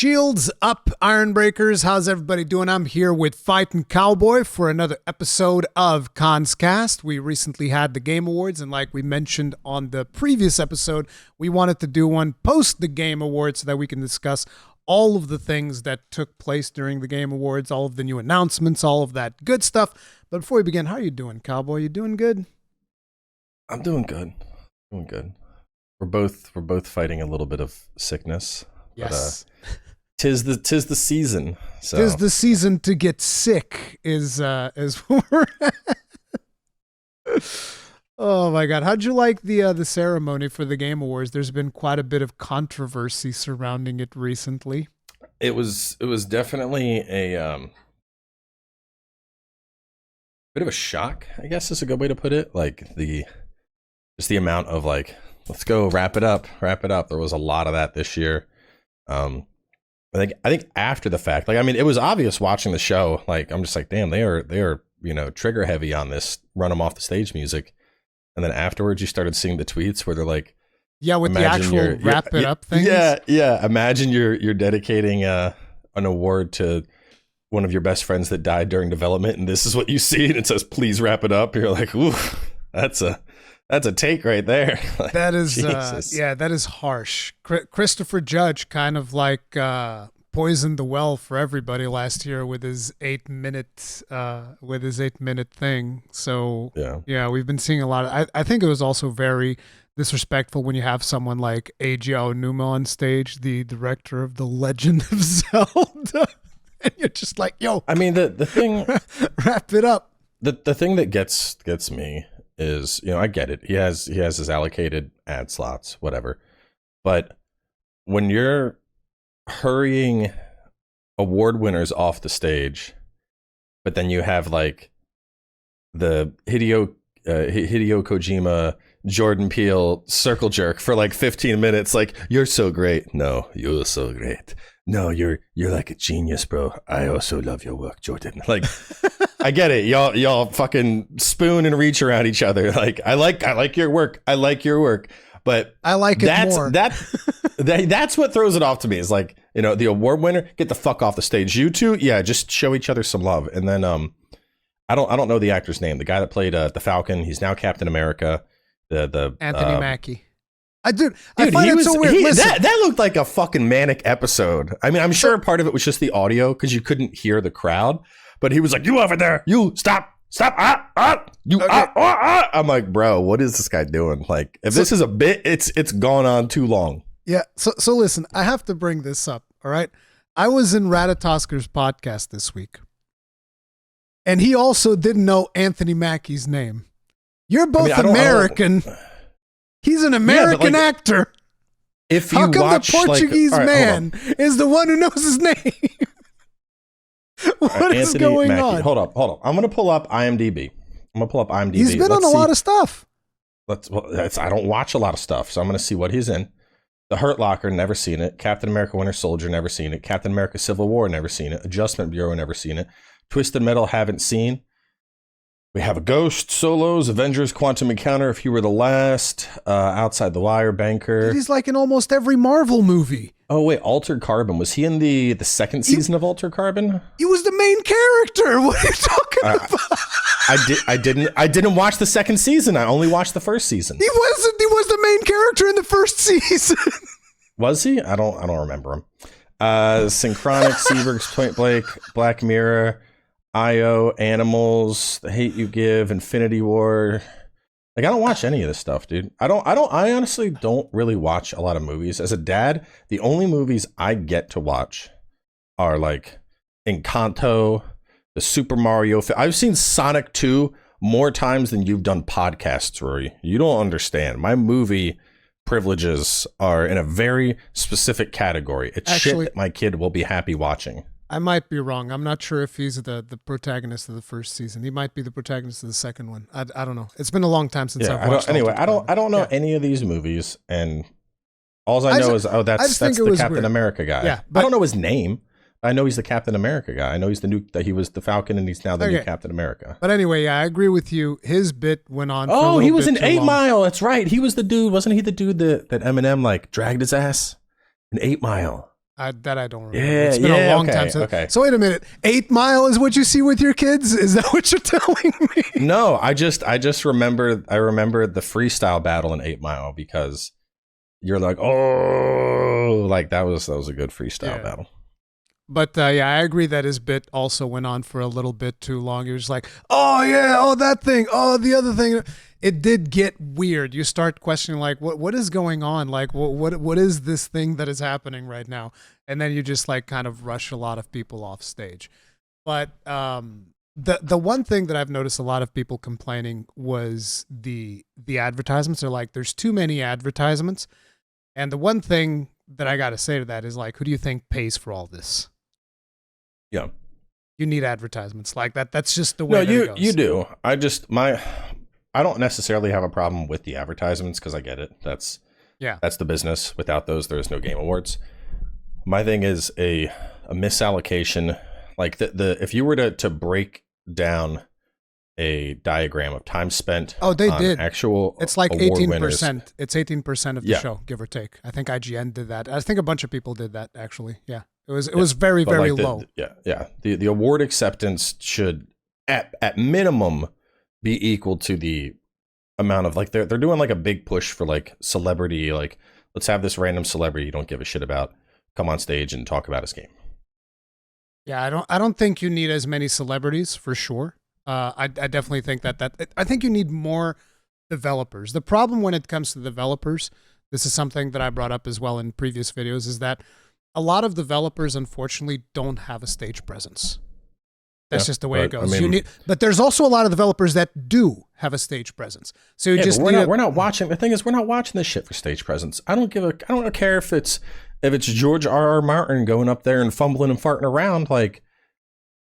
Shields up, Iron Breakers. How's everybody doing? I'm here with FightinCowboy for another episode of Kast. We recently had the Game Awards, and like we mentioned on the previous episode, we wanted to do one post the Game Awards so that we can discuss all of the things that took place during the Game Awards, all of the new announcements, all of that good stuff. But before we begin, how are you doing, Cowboy? You doing good? I'm doing good. Doing good. We're both fighting a little bit of sickness. Yes. But, tis the season. So. Tis the season to get sick is where we're at. Oh my God. How'd you like the ceremony for the Game Awards? There's been quite a bit of controversy surrounding it recently. It was definitely a bit of a shock, I guess is a good way to put it. Like the amount of like, let's go wrap it up. There was a lot of that this year. I think after the fact, like, I mean, it was obvious watching the show. Like, I'm just like, damn, they are, trigger heavy on this run them off the stage music. And then afterwards you started seeing the tweets where they're like, yeah, with the actual wrap it up thing. Yeah. Imagine you're dedicating an award to one of your best friends that died during development. And this is what you see. And it says, please wrap it up. You're like, ooh, that's a take right there. Like, that is, that is harsh. Christopher Judge kind of like poisoned the well for everybody last year with his 8-minute thing. So yeah, we've been seeing a lot of. I think it was also very disrespectful when you have someone like Eiji Aonuma on stage, the director of The Legend of Zelda, and you're just like, yo. I mean, the thing, wrap it up. The thing that gets me is, I get it. He has his allocated ad slots, whatever. But when you're hurrying award winners off the stage, but then you have like the Hideo Kojima, Jordan Peele circle jerk for like 15 minutes, like, you're so great. No, you're so great. No, you're like a genius, bro. I also love your work, Jordan. Like, I get it. Y'all fucking spoon and reach around each other. Like, I like your work. I like your work. But I like it more. That's what throws it off to me. Is like, the award winner, get the fuck off the stage. You two, yeah, just show each other some love. And then I don't know the actor's name. The guy that played the Falcon, he's now Captain America. The Anthony Mackie. I find it so weird. That looked like a fucking manic episode. I mean, I'm sure part of it was just the audio because you couldn't hear the crowd. But he was like, "You over there, you stop, you okay. I'm like, bro, what is this guy doing? Like, if this is a bit, it's gone on too long. Yeah. So listen, I have to bring this up. All right. I was in Ratatosker's podcast this week, and he also didn't know Anthony Mackie's name. You're both American. He's an American actor. If you How come watch, the Portuguese man is the one who knows his name? What is going on? Hold up. I'm going to pull up IMDb. He's been on a lot of stuff. I don't watch a lot of stuff, so I'm going to see what he's in. The Hurt Locker, never seen it. Captain America Winter Soldier, never seen it. Captain America Civil War, never seen it. Adjustment Bureau, never seen it. Twisted Metal, haven't seen. We have a Ghost, Solos, Avengers, Quantum Encounter, If You Were the Last, Outside the Wire, Banker. He's like in almost every Marvel movie. Oh wait, Altered Carbon. Was he in the second season of Altered Carbon? He was the main character. What are you talking about? I didn't watch the second season. I only watched the first season. He was the main character in the first season. Was he? I don't remember him. Synchronic, Seaberg's Point Blank, Black Mirror, IO, Animals, The Hate You Give, Infinity War. Like, I don't watch any of this stuff, dude. I honestly don't really watch a lot of movies. As a dad, the only movies I get to watch are like Encanto, the Super Mario. I've seen Sonic 2 more times than you've done podcasts, Rory. You don't understand. My movie privileges are in a very specific category. It's shit that my kid will be happy watching. I might be wrong. I'm not sure if he's the protagonist of the first season. He might be the protagonist of the second one. I don't know. It's been a long time since I've watched. Anyway, I don't know any of these movies, and all I know is that's the Captain America guy. Yeah, I don't know his name. I know he's the Captain America guy. I know he was the Falcon, and he's now the new Captain America. But anyway, yeah, I agree with you. His bit went on. Oh, he was in 8 Mile. That's right. He was the dude. Wasn't he the dude that Eminem like dragged his ass in 8 Mile? I don't remember. Yeah, It's been a long time. Okay. So wait a minute. 8 Mile is what you see with your kids? Is that what you're telling me? No, I just remember. I remember the freestyle battle in 8 Mile because you're like, oh, like that was a good freestyle battle. But yeah, I agree that his bit also went on for a little bit too long. He was like, oh yeah, oh that thing, oh the other thing. It did get weird. You start questioning like, what is going on? Like, what is this thing that is happening right now? And then you just like kind of rush a lot of people off stage. But the one thing that I've noticed a lot of people complaining was the advertisements. They're like, there's too many advertisements. And the one thing that I got to say to that is like, who do you think pays for all this? Yeah. You need advertisements like that. That's just the way it goes. You do. I don't necessarily have a problem with the advertisements because I get it. That's the business. Without those, there is no Game Awards. My thing is a misallocation. Like the if you were to break down a diagram of time spent. Oh, they did. Actual. It's like 18%. It's 18% of the Yeah. show, give or take. I think IGN did that. I think a bunch of people did that actually. Yeah. It was very, very low. The award acceptance should at minimum be equal to the amount of like they're doing like a big push for like celebrity, like let's have this random celebrity you don't give a shit about come on stage and talk about his game. Yeah, I don't think you need as many celebrities for sure. I definitely think that I think you need more developers. The problem when it comes to developers, this is something that I brought up as well in previous videos, is that a lot of developers unfortunately don't have a stage presence. That's just the way it goes. But there's also a lot of developers that do have a stage presence. So you just we're not watching. The thing is, we're not watching this shit for stage presence. I don't care if it's George R.R. Martin going up there and fumbling and farting around. Like,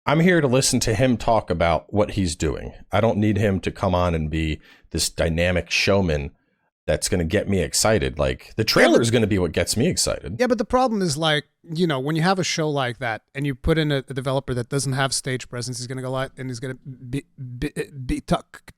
I'm here to listen to him talk about what he's doing. I don't need him to come on and be this dynamic showman that's going to get me excited. Like, the trailer is going to be what gets me excited. Yeah, but the problem is, like, you know, when you have a show like that and you put in a developer that doesn't have stage presence, he's going to go like, and he's going to be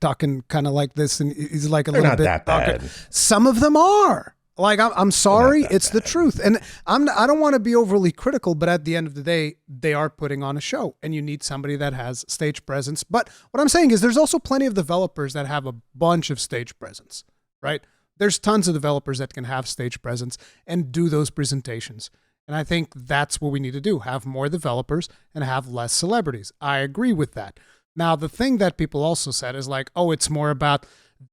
talking kind of like this, and he's like a They're little not bit that bad. Okay. Some of them are. Like, I'm sorry, it's the truth. And I don't want to be overly critical, but at the end of the day, they are putting on a show and you need somebody that has stage presence. But what I'm saying is there's also plenty of developers that have a bunch of stage presence, right? There's tons of developers that can have stage presence and do those presentations. And I think that's what we need to do, have more developers and have less celebrities. I agree with that. Now, the thing that people also said is like, oh, it's more about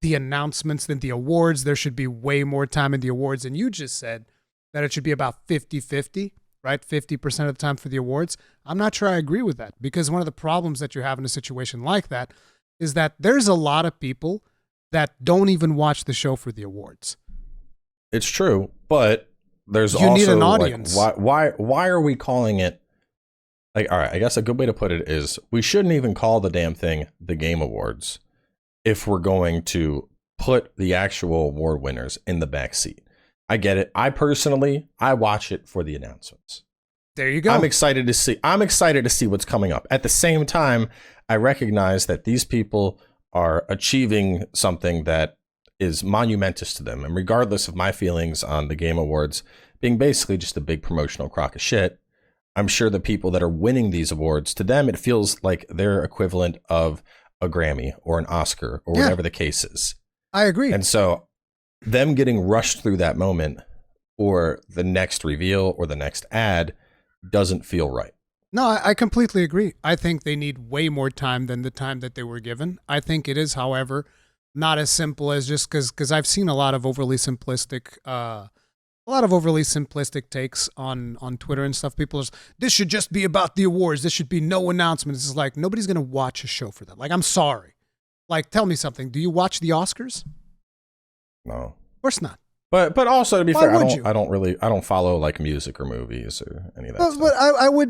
the announcements than the awards. There should be way more time in the awards. And you just said that it should be about 50-50, right? 50% of the time for the awards. I'm not sure I agree with that, because one of the problems that you have in a situation like that is that there's a lot of people that don't even watch the show for the awards. It's true, but there's you also need an audience. Like, why are we calling it? Like, all right, I guess a good way to put it is we shouldn't even call the damn thing the Game Awards if we're going to put the actual award winners in the back seat. I get it. I watch it for the announcements. There you go. I'm excited to see what's coming up. At the same time, I recognize that these people are achieving something that is monumentous to them. And regardless of my feelings on the Game Awards being basically just a big promotional crock of shit, I'm sure the people that are winning these awards, to them, it feels like their equivalent of a Grammy or an Oscar or whatever the case is. I agree. And so them getting rushed through that moment or the next reveal or the next ad doesn't feel right. No, I completely agree. I think they need way more time than the time that they were given. I think it is, however, not as simple as just because I've seen a lot of overly simplistic takes on Twitter and stuff. People are, this should just be about the awards. This should be no announcements. It's like, nobody's going to watch a show for that. Like, I'm sorry. Like, tell me something. Do you watch the Oscars? No. Of course not. But also, to be Why fair, would you? I don't follow like music or movies or any of that stuff. But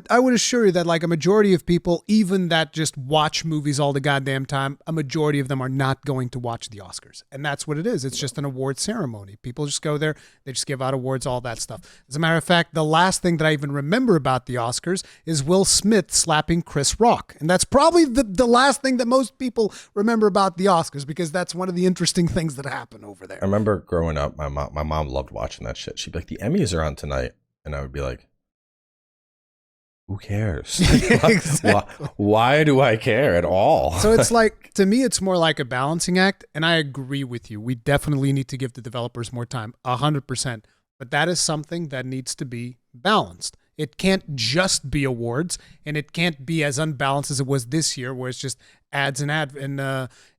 I would assure you that like a majority of people, even that just watch movies all the goddamn time, a majority of them are not going to watch the Oscars. And that's what it is. It's just an award ceremony. People just go there, they just give out awards, all that stuff. As a matter of fact, the last thing that I even remember about the Oscars is Will Smith slapping Chris Rock. And that's probably the last thing that most people remember about the Oscars, because that's one of the interesting things that happen over there. I remember growing up, my mom loved watching that shit. She'd be like, the Emmys are on tonight. And I would be like, who cares? Exactly. Why do I care at all? So it's like, to me, it's more like a balancing act. And I agree with you. We definitely need to give the developers more time, 100%. But that is something that needs to be balanced. It can't just be awards, and it can't be as unbalanced as it was this year, where it's just ads and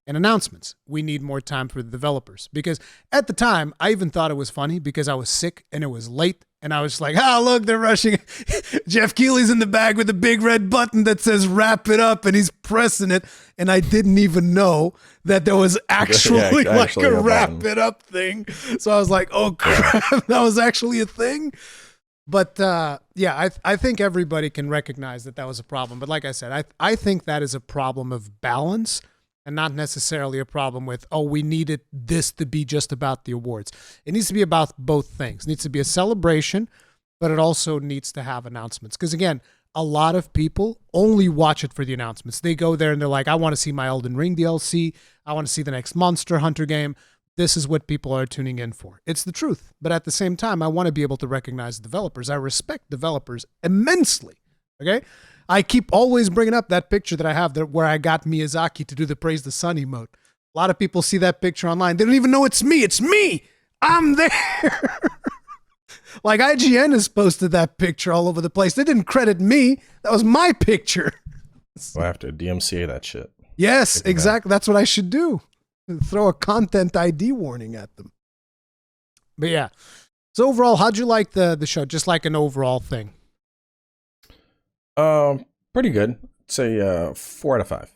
announcements. We need more time for the developers, because at the time, I even thought it was funny because I was sick and it was late, and I was like, "Oh, look, they're rushing." Jeff Keighley's in the bag with a big red button that says "Wrap it up," and he's pressing it, and I didn't even know that there was actually like a "wrap it up" thing. So I was like, "Oh crap, that was actually a thing." But yeah, I think everybody can recognize that was a problem. But like I said, I think that is a problem of balance and not necessarily a problem with, oh, we needed this to be just about the awards. It needs to be about both things. It needs to be a celebration, but it also needs to have announcements. Because again, a lot of people only watch it for the announcements. They go there and they're like, I want to see my Elden Ring DLC. I want to see the next Monster Hunter game. This is what people are tuning in for. It's the truth. But at the same time, I want to be able to recognize developers. I respect developers immensely. Okay? I keep always bringing up that picture that I have there where I got Miyazaki to do the Praise the Sun emote. A lot of people see that picture online. They don't even know it's me. It's me. I'm there. Like IGN has posted that picture all over the place. They didn't credit me. That was my picture. We'll have to DMCA that shit. Yes, exactly. That's what I should do. Throw a content ID warning at them. But yeah. So overall, how'd you like the show? Just like an overall thing. Pretty good. I'd say 4 out of 5.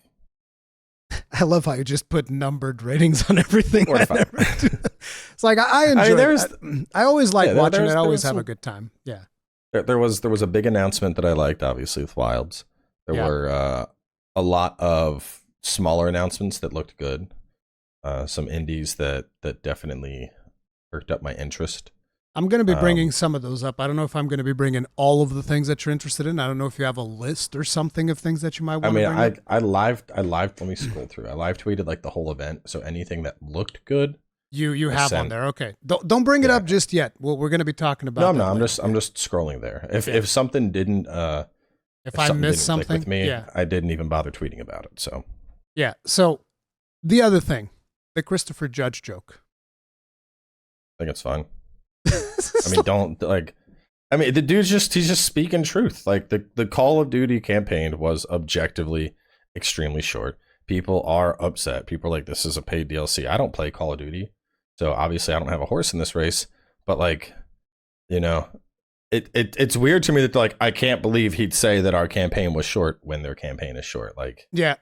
I love how you just put numbered ratings on everything. 4 out of 5. It's like I enjoy it. I always like watching it. I always have some, a good time. Yeah. There was a big announcement that I liked, obviously, with Wilds. There were a lot of smaller announcements that looked good. Some indies that definitely perked up my interest. I'm going to be bringing some of those up. I don't know if I'm going to be bringing all of the things that you're interested in. I don't know if you have a list or something of things that you might want to bring up. I lived, let me scroll through. I live tweeted like the whole event. So anything that looked good. You have on there. Okay. Don't bring it up just yet. Well, we're going to be talking about I'm just scrolling there. If something didn't, if I missed something with me, I didn't even bother tweeting about it. So yeah. So the other thing, the Christopher Judge joke. I think it's fine. I mean, the dude's he's just speaking truth. Like the Call of Duty campaign was objectively extremely short. People are upset. People are like, this is a paid DLC. I don't play Call of Duty, so obviously I don't have a horse in this race. But like, you know, it's weird to me that like I can't believe he'd say that our campaign was short when their campaign is short. Like, yeah.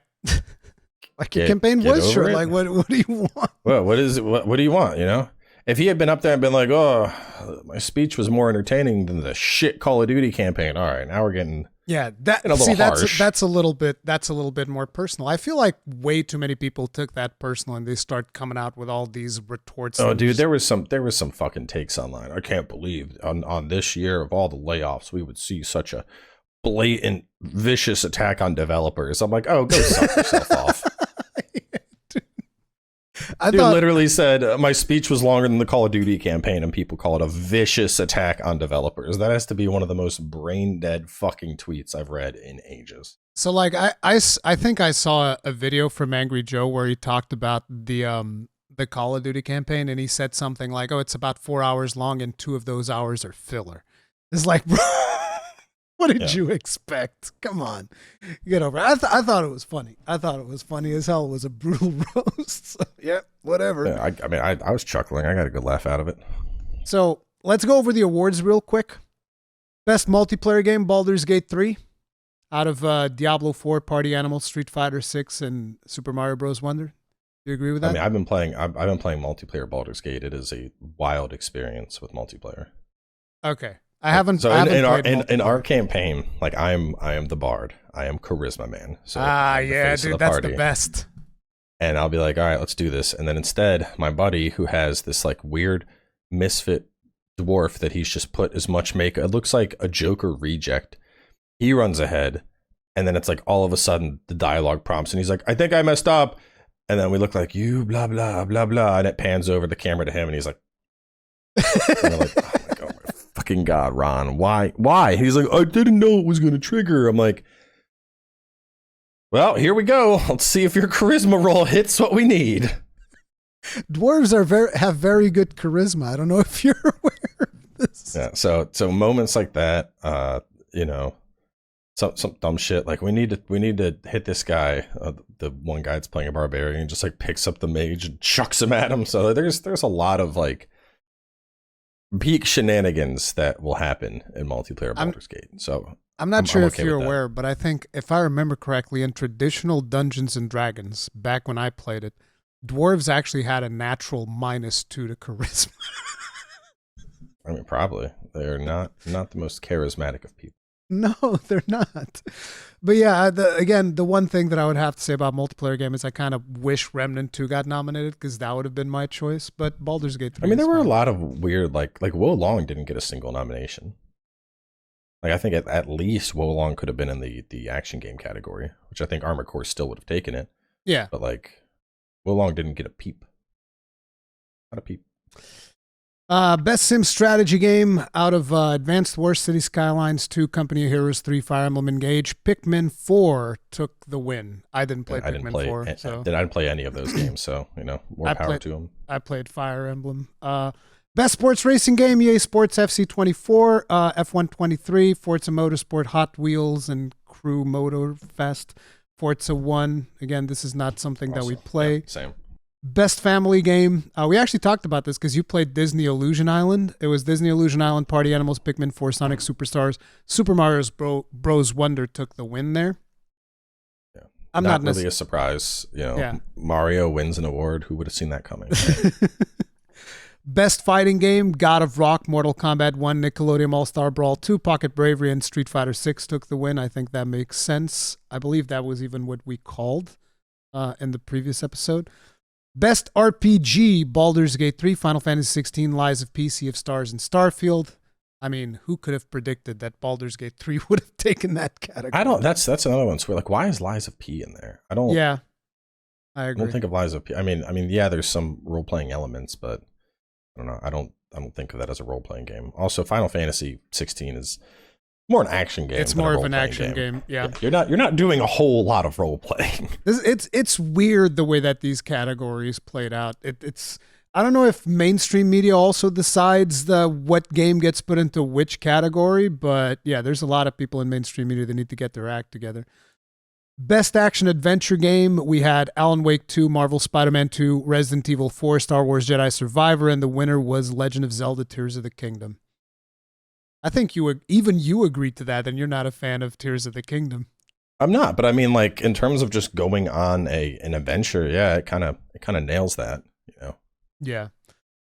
Like your campaign was short. Like what do you want? Well, what do you want, you know? If he had been up there and been like, oh, my speech was more entertaining than the shit Call of Duty campaign. All right, now we're getting that's a little bit more personal. I feel like way too many people took that personal and they start coming out with all these retorts. Oh, dude, there was some fucking takes online. I can't believe on this year of all the layoffs, we would see such a blatant, vicious attack on developers. I'm like, oh, go suck yourself off. Dude literally said my speech was longer than the Call of Duty campaign, and people call it a vicious attack on developers. That has to be one of the most brain dead fucking tweets I've read in ages. So like I think I saw a video from Angry Joe where he talked about the Call of Duty campaign, and he said something like, "Oh, it's about 4 hours long, and 2 of those hours are filler." It's like, bro, what did you expect? Come on, get over it. I thought it was funny. I thought it was funny as hell. It was a brutal roast. So, yeah, whatever. Yeah, I mean, I was chuckling. I got a good laugh out of it. So let's go over the awards real quick. Best multiplayer game, Baldur's Gate 3. Out of Diablo 4, Party Animals, Street Fighter 6, and Super Mario Bros. Wonder. Do you agree with that? I mean, I've been playing multiplayer Baldur's Gate. It is a wild experience with multiplayer. Okay. I haven't. So I haven't in our campaign, like I am the bard. I am charisma man. So yeah, dude, that's the best. And I'll be like, all right, let's do this. And then instead, my buddy who has this like weird misfit dwarf that he's just put as much makeup. It looks like a Joker reject. He runs ahead, and then it's like all of a sudden the dialogue prompts, and he's like, I think I messed up. And then we look like you blah blah blah blah, and it pans over the camera to him, and he's like, and I'm like, oh my god. fucking god, Ron, why? He's like, I didn't know it was going to trigger. I'm like, well, here we go. Let's see if your charisma roll hits what we need. Dwarves have very good charisma. I don't know if you're aware of this. Yeah, so moments like that, some dumb shit like we need to hit this guy. The one guy that's playing a barbarian just like picks up the mage and chucks him at him. So there's a lot of like peak shenanigans that will happen in multiplayer Baldur's Gate. So I'm not sure if okay you're with that. aware, but I think if I remember correctly, in traditional Dungeons and Dragons, back when I played it, dwarves actually had a natural -2 to charisma. I mean, probably they're not the most charismatic of people. No, they're not. But yeah, the one thing that I would have to say about multiplayer game is I kind of wish Remnant 2 got nominated because that would have been my choice. But Baldur's Gate 3. I mean, there were a lot of weird like Wo Long didn't get a single nomination. Like I think at least Wo Long could have been in the action game category, which I think Armored Core still would have taken it. Yeah, but like Wo Long didn't get a peep. Not a peep. Best sim strategy game out of Advanced Wars, City Skylines 2, Company of Heroes 3, Fire Emblem Engage. Pikmin 4 took the win. I didn't play Pikmin 4. I didn't play any of those games, so more power to them. I played Fire Emblem. Best sports racing game, EA Sports FC 24, F1 23, Forza Motorsport, Hot Wheels, and Crew Motor Fest. Forza 1. Again, this is not something that we play. Yeah, same. Best family game. We actually talked about this because you played Disney Illusion Island. It was Disney Illusion Island, Party Animals, Pikmin 4, Sonic Superstars. Super Mario Bros. Wonder took the win there. Yeah. I'm not really a surprise. Yeah. Mario wins an award. Who would have seen that coming? Best fighting game, God of Rock, Mortal Kombat 1, Nickelodeon All-Star Brawl 2, Pocket Bravery, and Street Fighter 6 took the win. I think that makes sense. I believe that was even what we called in the previous episode. Best RPG, Baldur's Gate 3, Final Fantasy 16, Lies of P, Sea of Stars, and Starfield. I mean, who could have predicted that Baldur's Gate 3 would have taken that category? That's another one. So like, why is Lies of P in there? I don't. Yeah, I agree. I don't think of Lies of P. I mean, yeah, there's some role playing elements, but I don't know. I don't think of that as a role playing game. Also, Final Fantasy 16 is more an action game. It's more of an action game. Yeah. You're not doing a whole lot of role playing. It's weird the way that these categories played out. It's I don't know if mainstream media also decides what game gets put into which category, but yeah, there's a lot of people in mainstream media that need to get their act together. Best action adventure game, we had Alan Wake 2, Marvel Spider-Man 2, Resident Evil 4, Star Wars Jedi Survivor, and the winner was Legend of Zelda Tears of the Kingdom. I think you agreed to that, and you're not a fan of Tears of the Kingdom. I'm not, but I mean, like in terms of just going on an adventure, yeah, it kind of nails that, Yeah.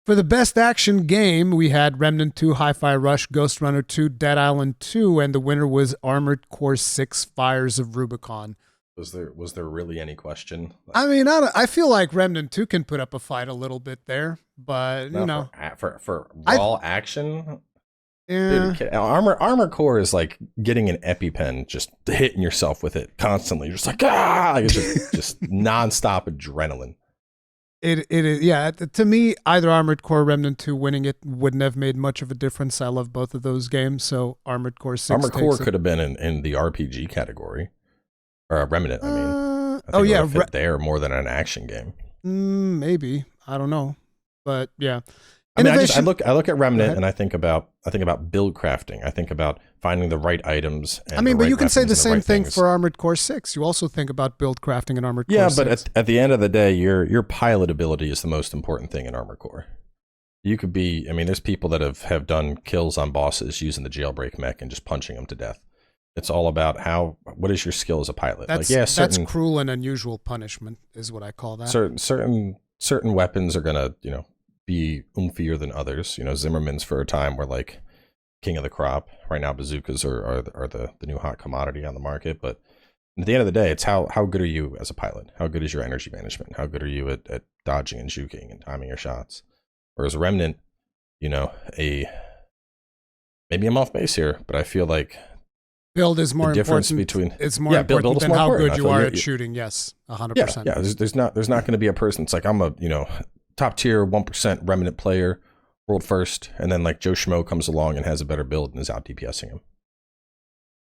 For the best action game, we had Remnant 2, Hi-Fi Rush, Ghost Runner 2, Dead Island 2, and the winner was Armored Core 6, Fires of Rubicon. Was there really any question? I mean, I feel like Remnant 2 can put up a fight a little bit there, but for raw action. Yeah. Dude, Armor Core is like getting an EpiPen, just hitting yourself with it constantly. You're just like, like it's just nonstop adrenaline. It is, yeah. To me, either Armored Core or Remnant 2 winning it wouldn't have made much of a difference. I love both of those games, so Armored Core 6 Armored Core could have been in the RPG category. Or Remnant, I mean. I think it would fit there more than an action game. Maybe. I don't know. But yeah. I mean, I look at Remnant and I think about build crafting. I think about finding the right items. And but you can say the same thing for Armored Core 6. You also think about build crafting in Armored Core 6. Yeah, but at the end of the day, your pilot ability is the most important thing in Armored Core. You could be, I mean, there's people that have done kills on bosses using the jailbreak mech and just punching them to death. It's all about what is your skill as a pilot. That's cruel and unusual punishment is what I call that. Certain weapons are gonna, be oomphier than others. Zimmerman's for a time were like king of the crop. Right now, bazookas are the new hot commodity on the market. But at the end of the day, it's how good are you as a pilot? How good is your energy management? How good are you at dodging and juking and timing your shots? Whereas Remnant, maybe I'm off base here, but I feel like build is more important. It's more important than how good you are at shooting. Yes, 100%. Yeah. There's not going to be a person. It's like I'm a top tier 1% Remnant player, world first, and then like Joe Schmo comes along and has a better build and is out DPSing him.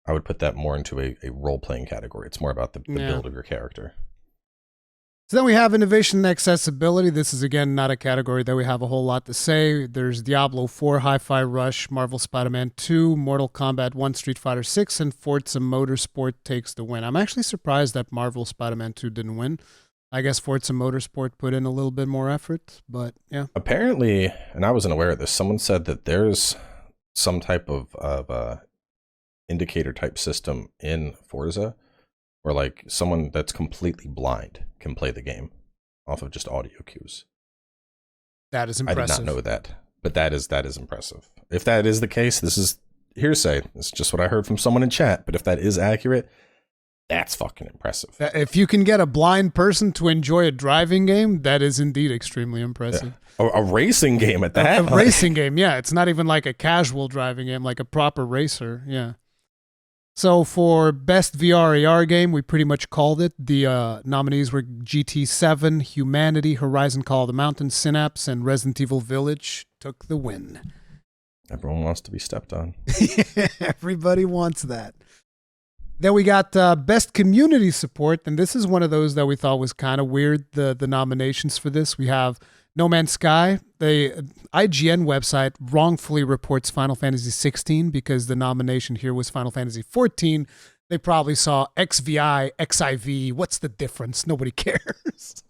I would put that more into a role-playing category. It's more about the build of your character. So then we have innovation and accessibility. This is, again, not a category that we have a whole lot to say. There's Diablo 4, Hi-Fi Rush, Marvel Spider-Man 2, Mortal Kombat 1, Street Fighter 6, and Forza Motorsport takes the win. I'm actually surprised that Marvel Spider-Man 2 didn't win. I guess Forza Motorsport put in a little bit more effort, but yeah. Apparently, and I wasn't aware of this, someone said that there's some type of indicator type system in Forza where like someone that's completely blind can play the game off of just audio cues. That is impressive. I did not know that, but that is impressive. If that is the case, this is hearsay. It's just what I heard from someone in chat, but if that is accurate, that's fucking impressive. If you can get a blind person to enjoy a driving game, that is indeed extremely impressive. Yeah. A racing game at that. A racing game, yeah. It's not even like a casual driving game, like a proper racer, yeah. So for Best VR AR Game, we pretty much called it. The nominees were GT7, Humanity, Horizon Call of the Mountain, Synapse, and Resident Evil Village took the win. Everyone wants to be stepped on. Everybody wants that. Then we got Best Community Support, and this is one of those that we thought was kind of weird, the nominations for this. We have No Man's Sky. The IGN website wrongfully reports Final Fantasy 16 because the nomination here was Final Fantasy 14. They probably saw XVI, XIV. What's the difference? Nobody cares.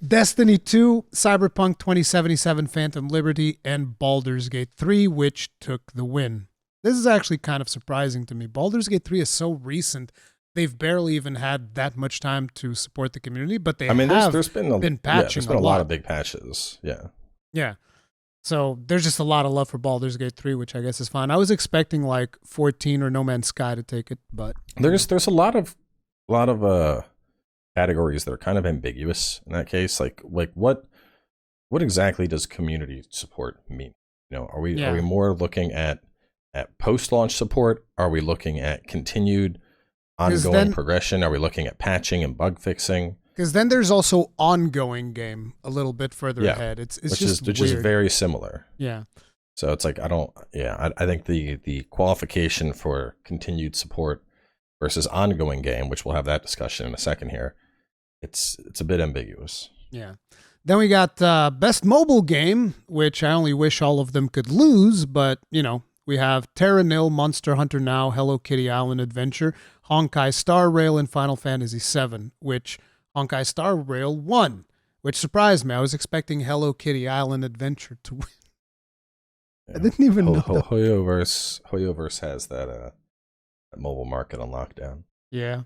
Destiny 2, Cyberpunk 2077, Phantom Liberty, and Baldur's Gate 3, which took the win. This is actually kind of surprising to me. Baldur's Gate 3 is so recent. They've barely even had that much time to support the community, but they there's been patching there's been a lot of big patches. Yeah. Yeah. So there's just a lot of love for Baldur's Gate 3, which I guess is fine. I was expecting like 14 or No Man's Sky to take it, but there's a lot of categories that are kind of ambiguous in that case. Like what exactly does community support mean? You know, are we more looking at post-launch support? Are we looking at continued ongoing progression? Are we looking at patching and bug fixing? Because then there's also ongoing game a little bit further ahead. It's which is very similar. Yeah. So it's like I think the qualification for continued support versus ongoing game, which we'll have that discussion in a second here, it's a bit ambiguous. Yeah. Then we got Best Mobile Game, which I only wish all of them could lose, but you know. We have Terra Nil, Monster Hunter Now, Hello Kitty Island Adventure, Honkai Star Rail, and Final Fantasy VII, which Honkai Star Rail won, which surprised me. I was expecting Hello Kitty Island Adventure to win. Yeah. I didn't even know. Hoyoverse has that mobile market on lockdown. Yeah.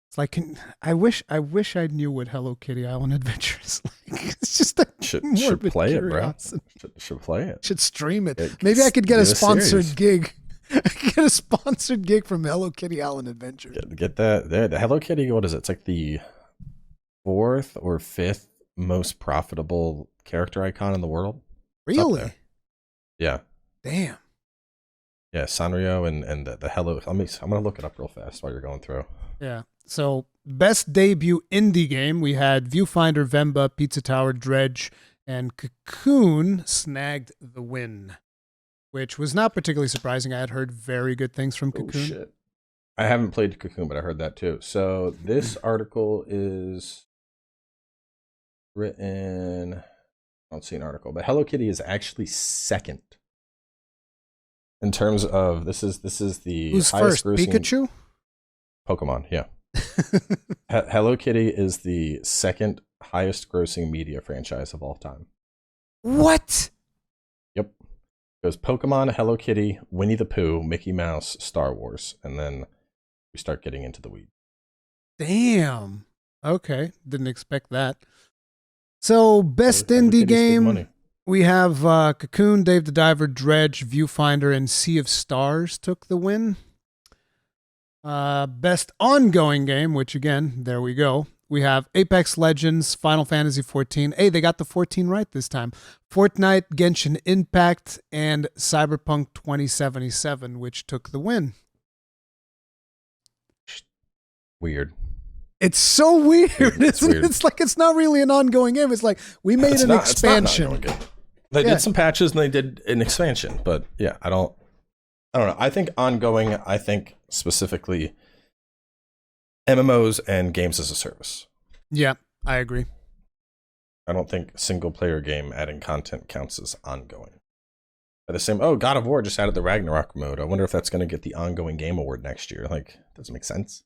It's like I wish I knew what Hello Kitty Island Adventure is like. It's just a should play curiosity. It, bro. Should play it. Should stream it. Maybe I could get a sponsored gig. I could get a sponsored gig from Hello Kitty Island Adventure. Get that. The Hello Kitty. What is it? It's like the 4th or 5th most profitable character icon in the world. Really? Yeah. Damn. Yeah, Sanrio and the Hello. I'm gonna look it up real fast while you're going through. Yeah. So, best debut indie game, we had Viewfinder, Vemba, Pizza Tower, Dredge, and Cocoon snagged the win, which was not particularly surprising. I had heard very good things from Cocoon. Oh, shit. I haven't played Cocoon, but I heard that too. So, this article is written... I don't see an article, but Hello Kitty is actually second. In terms of... This is the Who's highest first, grossing... Pikachu? Pokemon, yeah. Hello Kitty is the second highest grossing media franchise of all time. What? Yep. It goes Pokemon, Hello Kitty, Winnie the Pooh, Mickey Mouse, Star Wars, and then we start getting into the weeds. Damn. Okay. Didn't expect that. So, best indie game, we have Cocoon, Dave the Diver, Dredge, Viewfinder, and Sea of Stars took the win. Best ongoing game, which again, there we go. We have Apex Legends, Final Fantasy 14. Hey, they got the 14 right this time. Fortnite, Genshin Impact, and Cyberpunk 2077, which took the win. Weird. It's so weird, isn't it? It's like it's not really an ongoing game. It's like we made an expansion. They did some patches and they did an expansion, but yeah, I don't know. I think ongoing, I think specifically MMOs and games as a service. Yeah, I agree. I don't think single player game adding content counts as ongoing. By the same, God of War just added the Ragnarok mode. I wonder if that's going to get the ongoing game award next year. Like, doesn't make sense.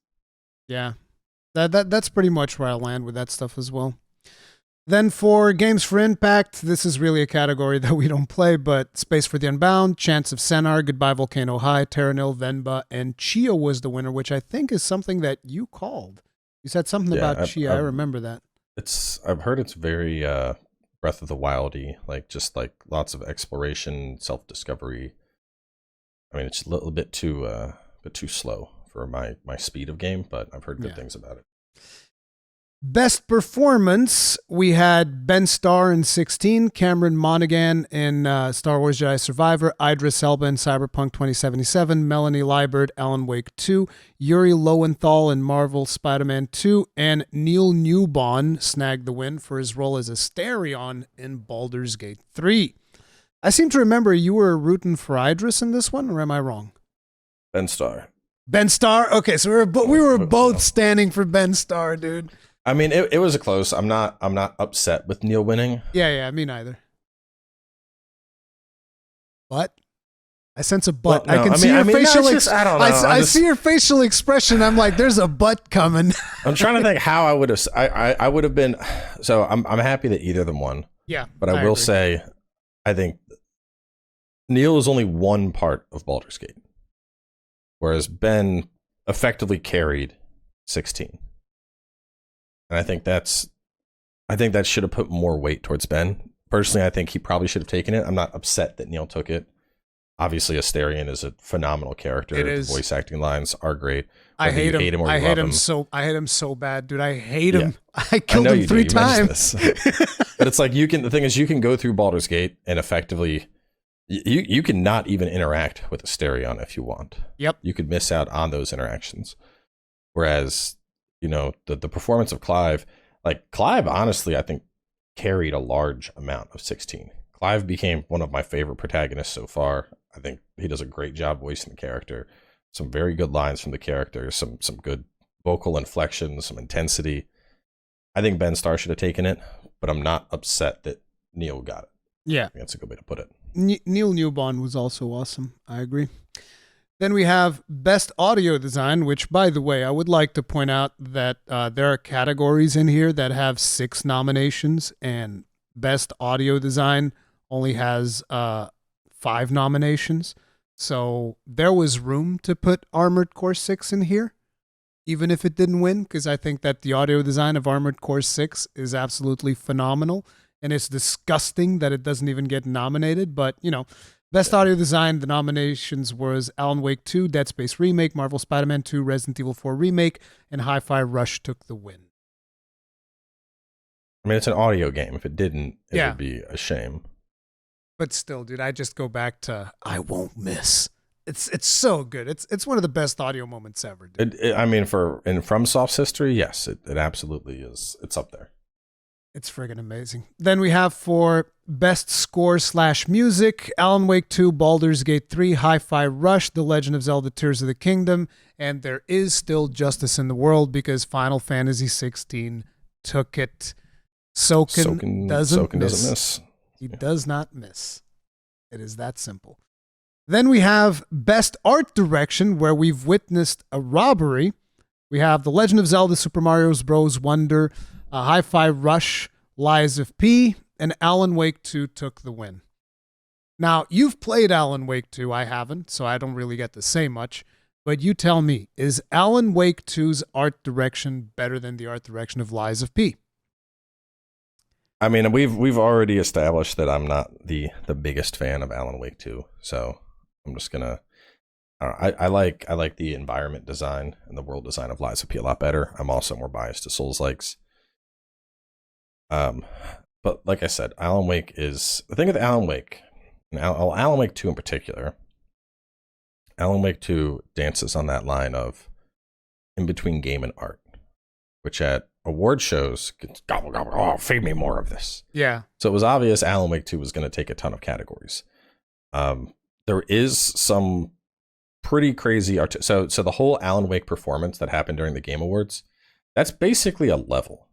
Yeah, that's pretty much where I land with that stuff as well. Then for Games for Impact, this is really a category that we don't play, but Space for the Unbound, Chants of Sennar, Goodbye Volcano High, Terranil, Venba, and Chia was the winner, which I think is something that you called. You said something about Chia. I remember that. I've heard it's very Breath of the Wildy, like just like lots of exploration, self-discovery. I mean, it's a little bit too slow for my speed of game, but I've heard good things about it. Best performance, we had Ben Starr in 16, Cameron Monaghan in Star Wars Jedi Survivor, Idris Elba in Cyberpunk 2077, Melanie Liebert, Alan Wake 2, Yuri Lowenthal in Marvel Spider-Man 2, and Neil Newbon snagged the win for his role as Asterion in Baldur's Gate 3. I seem to remember you were rooting for Idris in this one, or am I wrong? Ben Starr. Ben Starr? Okay, so we were both standing for Ben Starr, dude. I mean, it was a close. I'm not upset with Neil winning. Yeah, me neither. But I sense a but. Well, no, I can see your facial. I don't know. I see your facial expression. I'm like, there's a but coming. I'm trying to think how I would have. I would have been. So I'm happy that either of them won. Yeah, but I will agree. say, I think Neil is only one part of Baldur's Gate, whereas Ben effectively carried 16. And I think that should have put more weight towards Ben. Personally, I think he probably should have taken it. I'm not upset that Neil took it. Obviously, Asterion is a phenomenal character. It is. The voice acting lines are great. I hate him. I hate him so bad, dude. I hate him. I killed him 3 times. But it's like the thing is you can go through Baldur's Gate and effectively you can not even interact with Asterion if you want. Yep. You could miss out on those interactions. Whereas the performance of Clive, honestly, I think carried a large amount of 16. Clive became one of my favorite protagonists so far. I think he does a great job voicing the character. Some very good lines from the character, some good vocal inflections, some intensity. I think Ben Starr should have taken it, but I'm not upset that Neil got it. Yeah. I think that's a good way to put it. Neil Newbon was also awesome. I agree. Then we have Best Audio Design, which, by the way, I would like to point out that there are categories in here that have 6 nominations, and Best Audio Design only has 5 nominations. So there was room to put Armored Core 6 in here, even if it didn't win, because I think that the audio design of Armored Core 6 is absolutely phenomenal, and it's disgusting that it doesn't even get nominated, but, Best Audio Design, the nominations was Alan Wake 2, Dead Space Remake, Marvel Spider-Man 2, Resident Evil 4 Remake, and Hi-Fi Rush took the win. I mean, it's an audio game. If it didn't, it would be a shame. But still, dude, I just go back to I Won't Miss. It's so good. It's one of the best audio moments ever, dude. I mean, in FromSoft's history, yes, it absolutely is. It's up there. It's friggin' amazing. Then we have for Best Score/Music, Alan Wake 2, Baldur's Gate 3, Hi-Fi Rush, The Legend of Zelda Tears of the Kingdom, and there is still justice in the world because Final Fantasy 16 took it. Soken doesn't miss. He does not miss. It is that simple. Then we have Best Art Direction, where we've witnessed a robbery. We have The Legend of Zelda Super Mario Bros. Wonder, Hi-Fi Rush, Lies of P, and Alan Wake 2 took the win. Now, you've played Alan Wake 2. I haven't, so I don't really get to say much. But you tell me, is Alan Wake 2's art direction better than the art direction of Lies of P? I mean, we've already established that I'm not the biggest fan of Alan Wake 2, so I'm just gonna. I like the environment design and the world design of Lies of P a lot better. I'm also more biased to Souls-likes. But like I said, Alan Wake is the thing with Alan Wake, and Alan Wake 2 in particular. Alan Wake 2 dances on that line of in between game and art. which at award shows gets gobble gobble. Oh, feed me more of this. Yeah. So it was obvious Alan Wake 2 was going to take a ton of categories. There is some pretty crazy so the whole Alan Wake performance that happened during the Game Awards, that's basically a level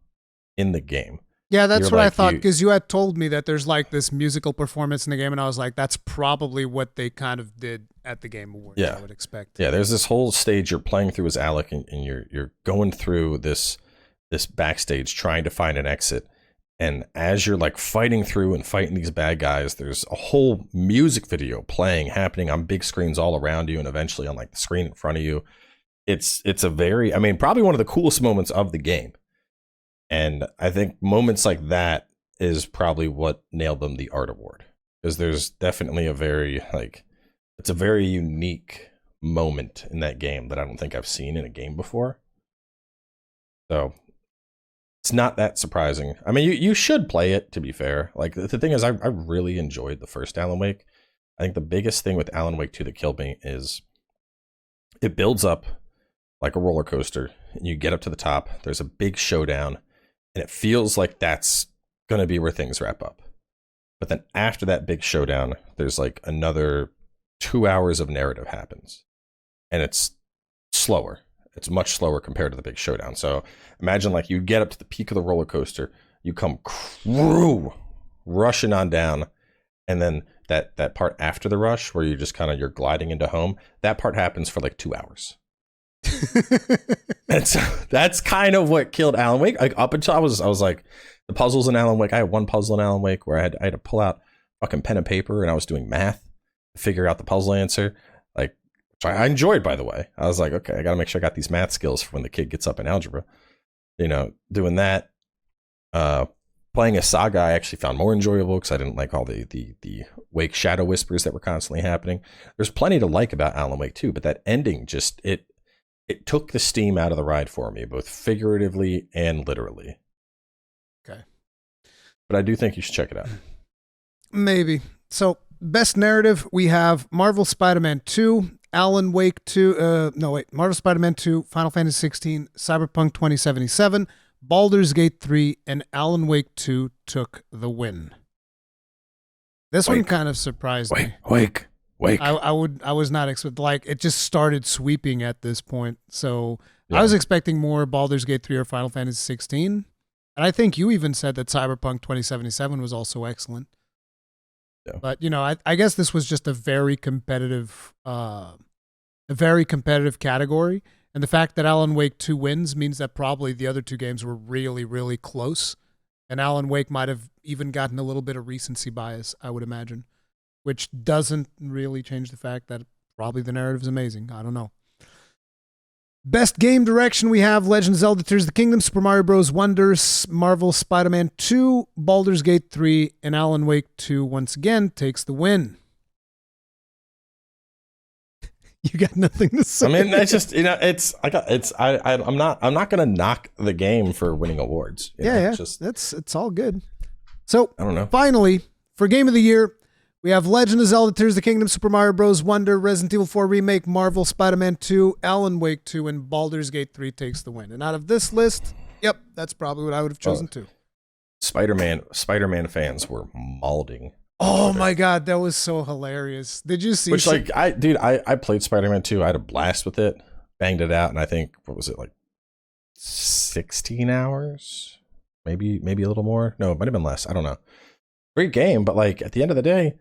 in the game. Yeah, that's what I thought, because you had told me that there's like this musical performance in the game, and I was like, that's probably what they kind of did at the Game Awards, I would expect. Yeah, there's this whole stage you're playing through as Alec, and you're going through this backstage trying to find an exit. And as you're like fighting through and fighting these bad guys, there's a whole music video happening on big screens all around you, and eventually on like the screen in front of you. It's a very, I mean, probably one of the coolest moments of the game. And I think moments like that is probably what nailed them the art award, because there's definitely it's a very unique moment in that game that I don't think I've seen in a game before. So it's not that surprising. I mean, you should play it, to be fair. Like, the thing is, I really enjoyed the first Alan Wake. I think the biggest thing with Alan Wake 2 that killed me is it builds up like a roller coaster, and you get up to the top. There's a big showdown, and it feels like that's going to be where things wrap up. But then after that big showdown, there's like another 2 hours of narrative happens, and it's slower. It's much slower compared to the big showdown. So imagine like you get up to the peak of the roller coaster, you come rushing on down, and then that part after the rush where you just you're gliding into home, that part happens for like 2 hours. And so that's kind of what killed Alan Wake. Like, up until I was like, the puzzles in Alan Wake, I had one puzzle in Alan Wake where I had to pull out fucking pen and paper, and I was doing math to figure out the puzzle answer. Like, which I enjoyed, by the way. I was like, okay, I got to make sure I got these math skills for when the kid gets up in algebra. You know, doing that. Playing a saga, I actually found more enjoyable because I didn't like all the Wake shadow whispers that were constantly happening. There's plenty to like about Alan Wake 2, but that ending just, it took the steam out of the ride for me, both figuratively and literally. Okay. But I do think you should check it out. Maybe. So, best narrative, we have Marvel Spider-Man 2, Alan Wake 2, Marvel Spider-Man 2, Final Fantasy 16, Cyberpunk 2077, Baldur's Gate 3, and Alan Wake 2 took the win. This one kind of surprised me. Wake. I was not expecting, like, it just started sweeping at this point. So yeah. I was expecting more Baldur's Gate 3 or Final Fantasy 16. And I think you even said that Cyberpunk 2077 was also excellent. Yeah. But, you know, I guess this was just a very competitive category. And the fact that Alan Wake 2 wins means that probably the other two games were really, really close. And Alan Wake might have even gotten a little bit of recency bias, I would imagine, which doesn't really change the fact that probably the narrative is amazing. I don't know. Best game direction, we have Legend of Zelda Tears of the Kingdom, Super Mario Bros. Wonder, Marvel Spider-Man 2, Baldur's Gate 3, and Alan Wake 2 once again takes the win. You got nothing to say. I mean, it's just, you know, I'm not gonna knock the game for winning awards. Yeah. It's all good. So I don't know. Finally, for Game of the Year, we have Legend of Zelda Tears of the Kingdom, Super Mario Bros. Wonder, Resident Evil 4 Remake, Marvel Spider-Man 2, Alan Wake 2, and Baldur's Gate 3 takes the win. And out of this list, yep, that's probably what I would have chosen too. Spider-Man fans were mauling. Oh my God, that was so hilarious. Did you see? Which, like, I played Spider-Man 2. I had a blast with it, banged it out, and I think, what was it, like 16 hours? Maybe a little more. No, it might have been less. I don't know. Great game, but like at the end of the day,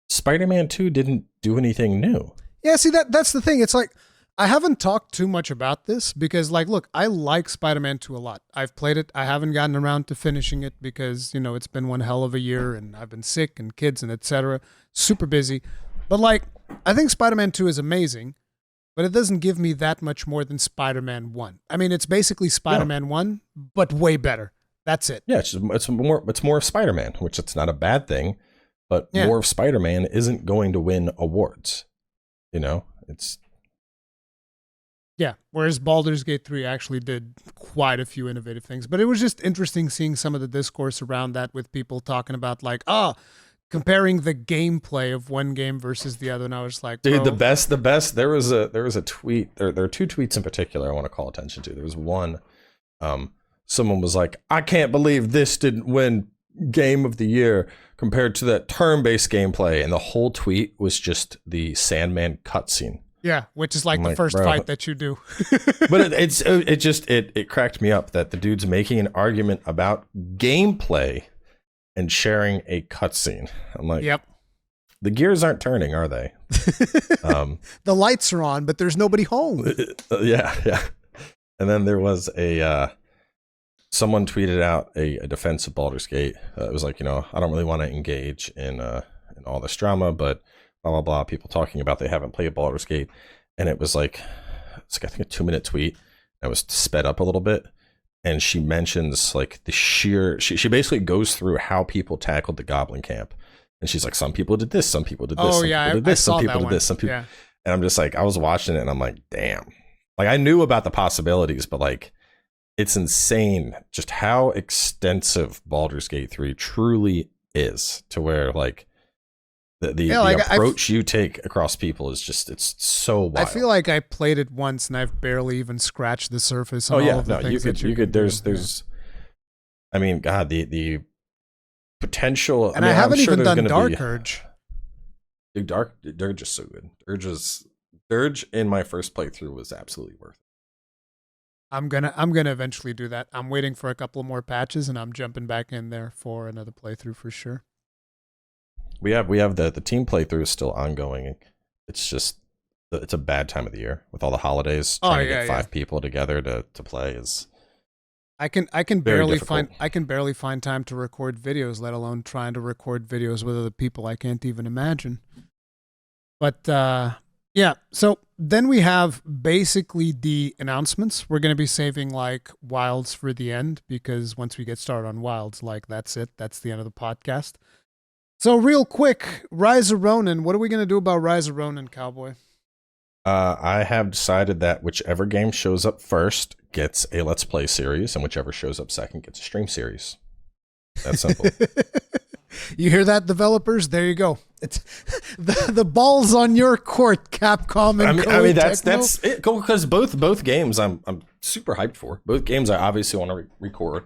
Spider-Man 2 didn't do anything new. Yeah, see, that's the thing. It's like, I haven't talked too much about this because, like, look, I like Spider-Man 2 a lot. I've played it. I haven't gotten around to finishing it because, you know, it's been one hell of a year and I've been sick and kids and etc. Super busy. But, like, I think Spider-Man 2 is amazing, but it doesn't give me that much more than Spider-Man 1. I mean, it's basically Spider-Man 1, but way better. That's it. Yeah, it's more of Spider-Man, which it's not a bad thing, but more of Spider-Man isn't going to win awards. You know, it's... Yeah, whereas Baldur's Gate 3 actually did quite a few innovative things. But it was just interesting seeing some of the discourse around that with people talking about, like, comparing the gameplay of one game versus the other. And I was like, dude, the best. There was a tweet. There are two tweets in particular I want to call attention to. There was one someone was like, I can't believe this didn't win game of the year compared to that turn-based gameplay. And the whole tweet was just the Sandman cutscene. Yeah, which is like the first fight that you do. But it cracked me up that the dude's making an argument about gameplay and sharing a cutscene. I'm like, yep. The gears aren't turning, are they? The lights are on, but there's nobody home. Yeah. And then there was someone tweeted out a defense of Baldur's Gate. It was like, I don't really want to engage in all this drama, but blah, blah, blah. People talking about they haven't played Baldur's Gate. And it was like, it's I think a 2-minute tweet. It was sped up a little bit. And she mentions like the sheer, she basically goes through how people tackled the Goblin Camp. And she's like, some people did this, some people did this, some people did this, some people did this, some people. Yeah. And I'm just like, I was watching it and I'm like, damn. Like, I knew about the possibilities, but like, it's insane just how extensive Baldur's Gate 3 truly is, to where like the approach you take across people is just, it's so wild. I feel like I played it once and I've barely even scratched the surface. On all of the things you could. There's, I mean, God, the potential. And I haven't even done Dark Urge. Dude, Dirge is so good. Dirge in my first playthrough was absolutely worth it. I'm gonna eventually do that. I'm waiting for a couple more patches and I'm jumping back in there for another playthrough for sure. We have the team playthrough is still ongoing. It's just, it's a bad time of the year with all the holidays. Trying to get 5 people together to play is. I can barely find time to record videos, let alone trying to record videos with other people. I can't even imagine. But yeah, so then we have basically the announcements. We're going to be saving like Wilds for the end, because once we get started on Wilds, like that's it. That's the end of the podcast. So real quick, Rise of Ronin. What are we going to do about Rise of Ronin, Cowboy? I have decided that whichever game shows up first gets a Let's Play series, and whichever shows up second gets a stream series. That's simple. You hear that, developers? There you go. It's the ball's on your court, Capcom. And I mean that's it. Cool, because both games I'm super hyped for. Both games I obviously want to record.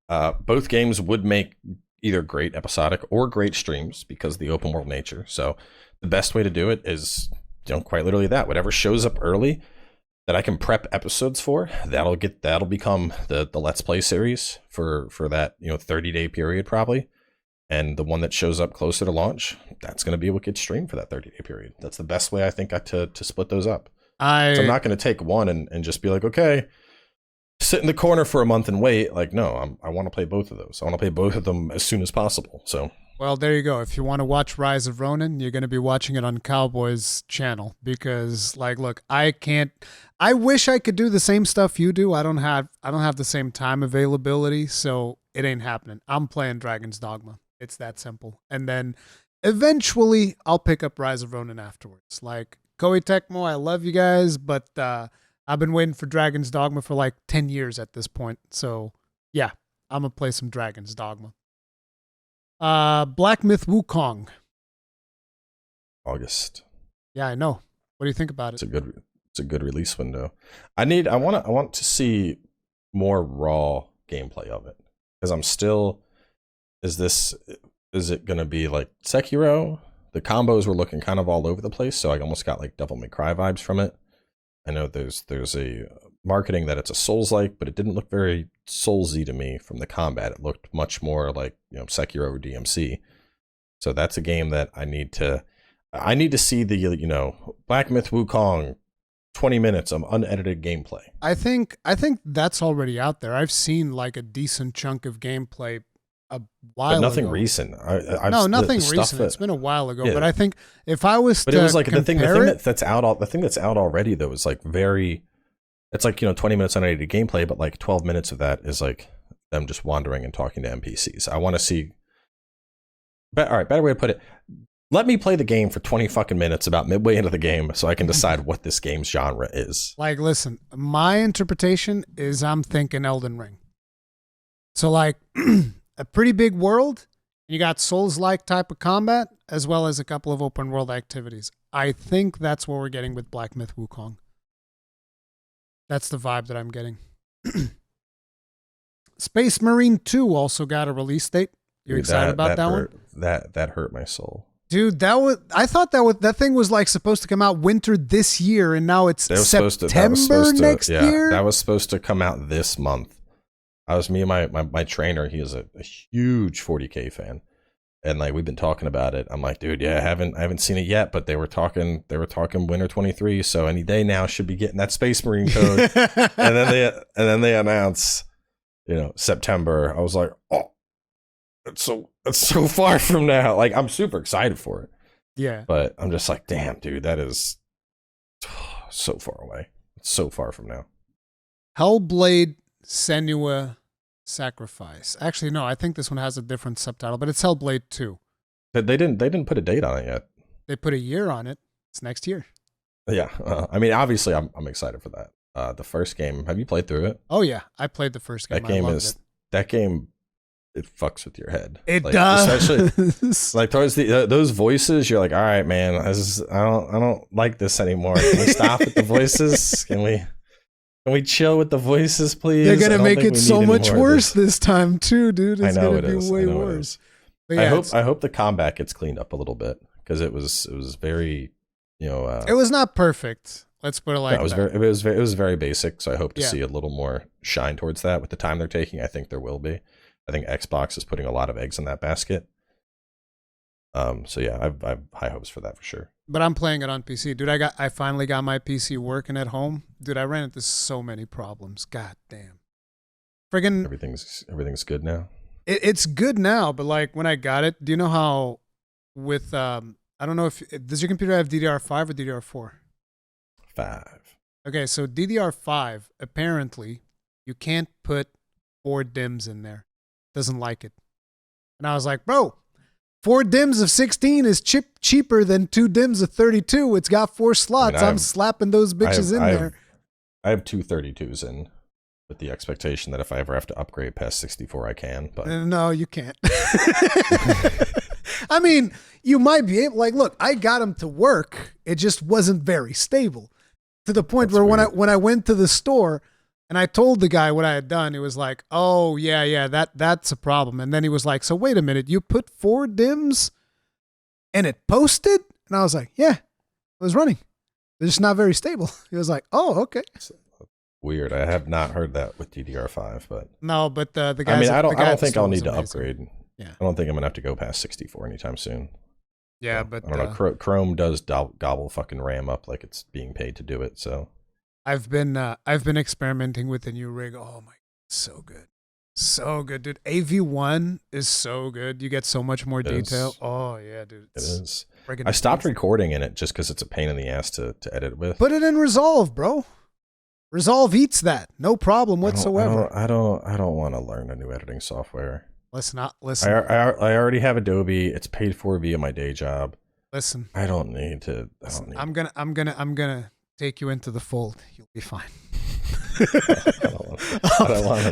Both games would make either great episodic or great streams because of the open world nature. So the best way to do it is, quite literally that. Whatever shows up early that I can prep episodes for, that'll become the Let's Play series for that 30-day period probably. And the one that shows up closer to launch, that's going to be what gets streamed for that 30-day period. That's the best way I think to split those up. So I'm not going to take one and just be like, okay, sit in the corner for a month and wait. Like, no, I want to play both of those. I want to play both of them as soon as possible. So. Well, there you go. If you want to watch Rise of Ronin, you're going to be watching it on Cowboy's channel, because like, look, I wish I could do the same stuff you do. I don't have the same time availability, so it ain't happening. I'm playing Dragon's Dogma. It's that simple. And then eventually I'll pick up Rise of Ronin afterwards. Like, Koei Tecmo, I love you guys, but I've been waiting for Dragon's Dogma for like 10 years at this point. So yeah, I'm going to play some Dragon's Dogma. Black Myth Wukong. August. Yeah, I know. What do you think about it? It's a good release window. I want to see more raw gameplay of it, because I'm still. Is it going to be like Sekiro? The combos were looking kind of all over the place, so I almost got like Devil May Cry vibes from it. I know there's a marketing that it's a Souls-like, but it didn't look very Soulsy to me from the combat. It looked much more like Sekiro or DMC. So that's a game that I need to see the Black Myth Wukong 20 minutes of unedited gameplay. I think that's already out there. I've seen like a decent chunk of gameplay a while but nothing ago. Recent. Nothing recent. It's been a while ago. Yeah. But I think if I was but to it was like the thing that's out already though is like very. It's like 20 minutes unedited gameplay, but like 12 minutes of that is like them just wandering and talking to NPCs. I want to see. All right, better way to put it. Let me play the game for 20 fucking minutes about midway into the game so I can decide what this game's genre is. Like, listen, my interpretation is I'm thinking Elden Ring. So like a pretty big world, you got Souls-like type of combat, as well as a couple of open world activities. I think that's what we're getting with Black Myth Wukong. That's the vibe that I'm getting. Space Marine 2 also got a release date. You excited about that one? That hurt my soul. Dude, I thought that thing was like supposed to come out winter this year, and now it's September next year. That was supposed to come out this month. Me and my trainer. He is a huge 40K fan, and like we've been talking about it. I'm like, dude, yeah, I haven't seen it yet, but they were talking winter 23, so any day now should be getting that Space Marine code. and then they announce, September. I was like, oh, it's so far from now. Like, I'm super excited for it. Yeah. But I'm just like, damn, dude, that is so far away. It's so far from now. Hellblade Senua Sacrifice. Actually, no, I think this one has a different subtitle, but it's Hellblade 2. They didn't put a date on it yet. They put a year on it. It's next year. Yeah. I mean, obviously, I'm excited for that. The first game, have you played through it? Oh, yeah. I played the first game. That game, it fucks with your head. It does. Especially like towards those voices, you're like, all right, man, I don't like this anymore. Can we stop with the voices? Can we chill with the voices, please? They're gonna make it so much worse this time too, dude. It's gonna be way worse. But yeah, I hope the combat gets cleaned up a little bit, because it was very, it was not perfect. Let's put it like that. It was very basic. So I hope to see a little more shine towards that with the time they're taking. I think there will be. I think Xbox is putting a lot of eggs in that basket. So yeah, I've high hopes for that for sure. But I'm playing it on PC, dude. I finally got my PC working at home, dude. I ran into so many problems. God damn. Friggin' everything's good now. It's good now, but like when I got it, do you know how with I don't know if does your computer have DDR5 or DDR4? 5. Okay, so DDR5 apparently you can't put 4 DIMMs in there. Doesn't like it. And I was like, bro, 4 DIMMs of 16 is cheaper than 2 DIMMs of 32. It's got 4 slots. I'm slapping those bitches in there. I have 2 32s in, with the expectation that if I ever have to upgrade past 64, I can. But no, you can't. I mean, you might be able. Like, look, I got them to work. It just wasn't very stable, to the point where when I went to the store and I told the guy what I had done, it was like, oh yeah, that's a problem. And then he was like, so wait a minute, you put 4 DIMMs and it posted? And I was like, yeah, it was running. It's just not very stable. He was like, oh, okay. Weird. I have not heard that with DDR5, but no, but the guy. I mean, I don't think I'll need to upgrade. Yeah, I don't think I'm gonna have to go past 64 anytime soon. Yeah, so, but I don't know. Chrome does gobble fucking RAM up like it's being paid to do it. So I've been experimenting with the new rig. Oh my, so good, dude. AV1 is so good. You get so much more detail. Oh yeah, dude. It is. I stopped recording in it just because it's a pain in the ass to edit with. Put it in Resolve, bro. Resolve eats that. No problem whatsoever. I don't want to learn a new editing software. Listen. I already have Adobe. It's paid for via my day job. Listen. I don't need to. I'm gonna take you into the fold. You'll be fine.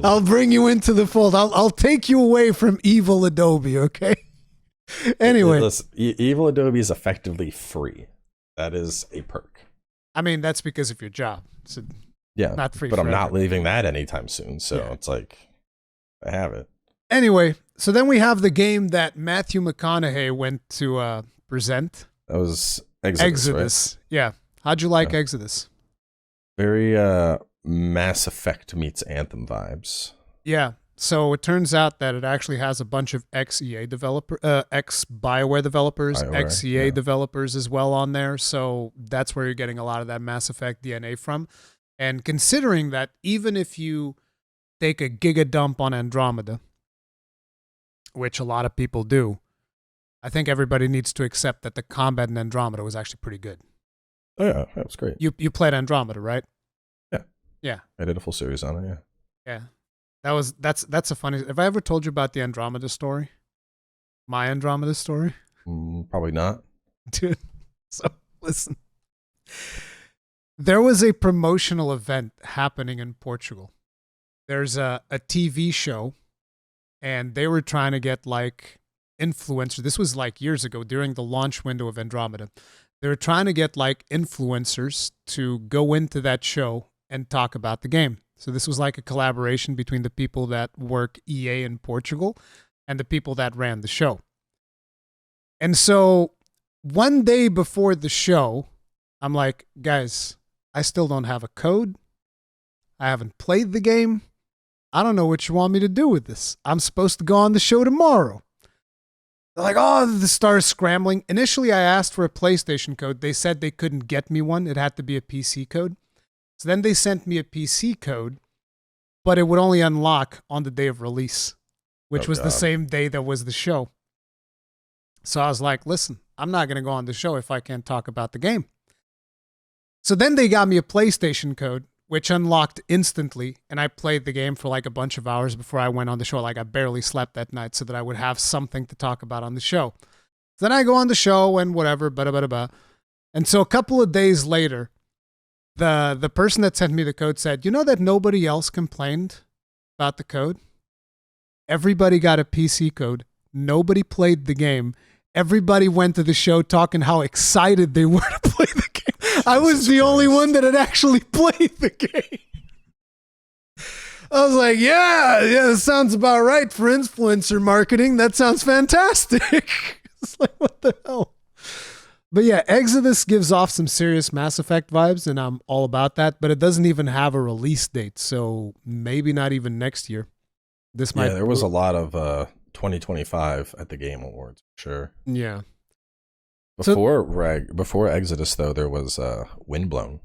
I'll bring you into the fold. I'll take you away from evil Adobe. Okay. Anyway, listen, evil Adobe is effectively free. That is a perk. I mean, that's because of your job. So yeah, not free. But I'm not leaving that anytime soon. So it's like I have it. Anyway, so then we have the game that Matthew McConaughey went to present. That was Exodus. Right? Yeah. How'd you like Exodus? Very Mass Effect meets Anthem vibes. Yeah. So it turns out that it actually has a bunch of ex-BioWare developers, ex-EA developers as well on there. So that's where you're getting a lot of that Mass Effect DNA from. And considering that even if you take a giga dump on Andromeda, which a lot of people do, I think everybody needs to accept that the combat in Andromeda was actually pretty good. Oh yeah, that was great. You played Andromeda, right? Yeah. Yeah. I did a full series on it, yeah. Yeah. That's a funny. Have I ever told you about the Andromeda story? My Andromeda story? Probably not. Dude, so listen. There was a promotional event happening in Portugal. There's a TV show, and they were trying to get like influencers. This was like years ago during the launch window of Andromeda. They were trying to get like influencers to go into that show and talk about the game. So this was like a collaboration between the people that work EA in Portugal and the people that ran the show. And so one day before the show, I'm like, guys, I still don't have a code. I haven't played the game. I don't know what you want me to do with this. I'm supposed to go on the show tomorrow. They're like, oh, the star's scrambling. Initially, I asked for a PlayStation code. They said they couldn't get me one. It had to be a PC code. So then they sent me a PC code, but it would only unlock on the day of release, which was the same day that was the show. So I was like, listen, I'm not going to go on the show if I can't talk about the game. So then they got me a PlayStation code, which unlocked instantly, and I played the game for like a bunch of hours before I went on the show. Like I barely slept that night so that I would have something to talk about on the show. So then I go on the show and whatever, and so a couple of days later, the person that sent me the code said, you know that nobody else complained about the code? Everybody got a PC code. Nobody played the game. Everybody went to the show talking how excited they were to play the game. I was the only one that had actually played the game. I was like, yeah, that sounds about right for influencer marketing. That sounds fantastic. It's like, what the hell? But yeah, Exodus gives off some serious Mass Effect vibes, and I'm all about that, but it doesn't even have a release date, so maybe not even next year. There was a lot of 2025 at the Game Awards, sure. Yeah. Before Exodus, though, there was Windblown.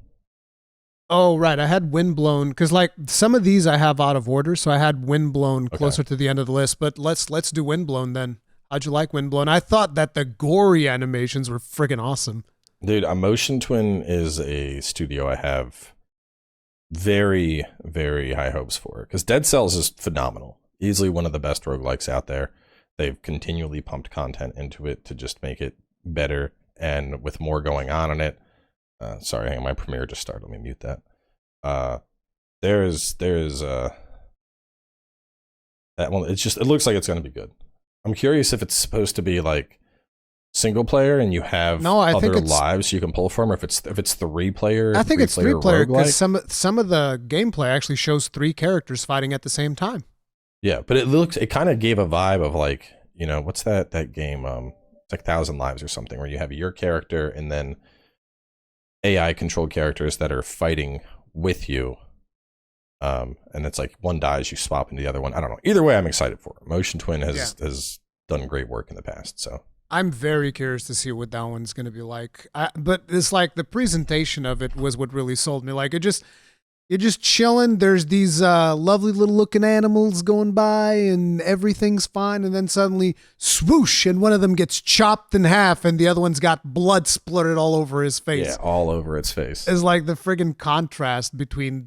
Oh, right. I had Windblown because, like, some of these I have out of order, so I had Windblown closer to the end of the list. But let's do Windblown then. How'd you like Windblown? I thought that the gory animations were friggin' awesome. Dude, Motion Twin is a studio I have very, very high hopes for because Dead Cells is phenomenal. Easily one of the best roguelikes out there. They've continually pumped content into it to just make it better and with more going on in it. Sorry, hang on, my premiere just started. Let me mute that. There's that one. It looks like it's going to be good. I'm curious if it's supposed to be like single player and you have other lives you can pull from, or if it's 3-player. I think it's 3-player because some of the gameplay actually shows 3 characters fighting at the same time. Yeah, but it kind of gave a vibe of like, you know, what's that game? It's like 1,000 Lives or something, where you have your character and then AI controlled characters that are fighting with you. And it's like one dies, you swap into the other one. I don't know. Either way, I'm excited for it. Motion Twin has done great work in the past, so I'm very curious to see what that one's going to be like. But it's like the presentation of it was what really sold me. Like you're just chilling. There's these lovely little looking animals going by and everything's fine. And then suddenly swoosh and one of them gets chopped in half and the other one's got blood spluttered all over his face. Yeah, all over its face. It's like the friggin' contrast between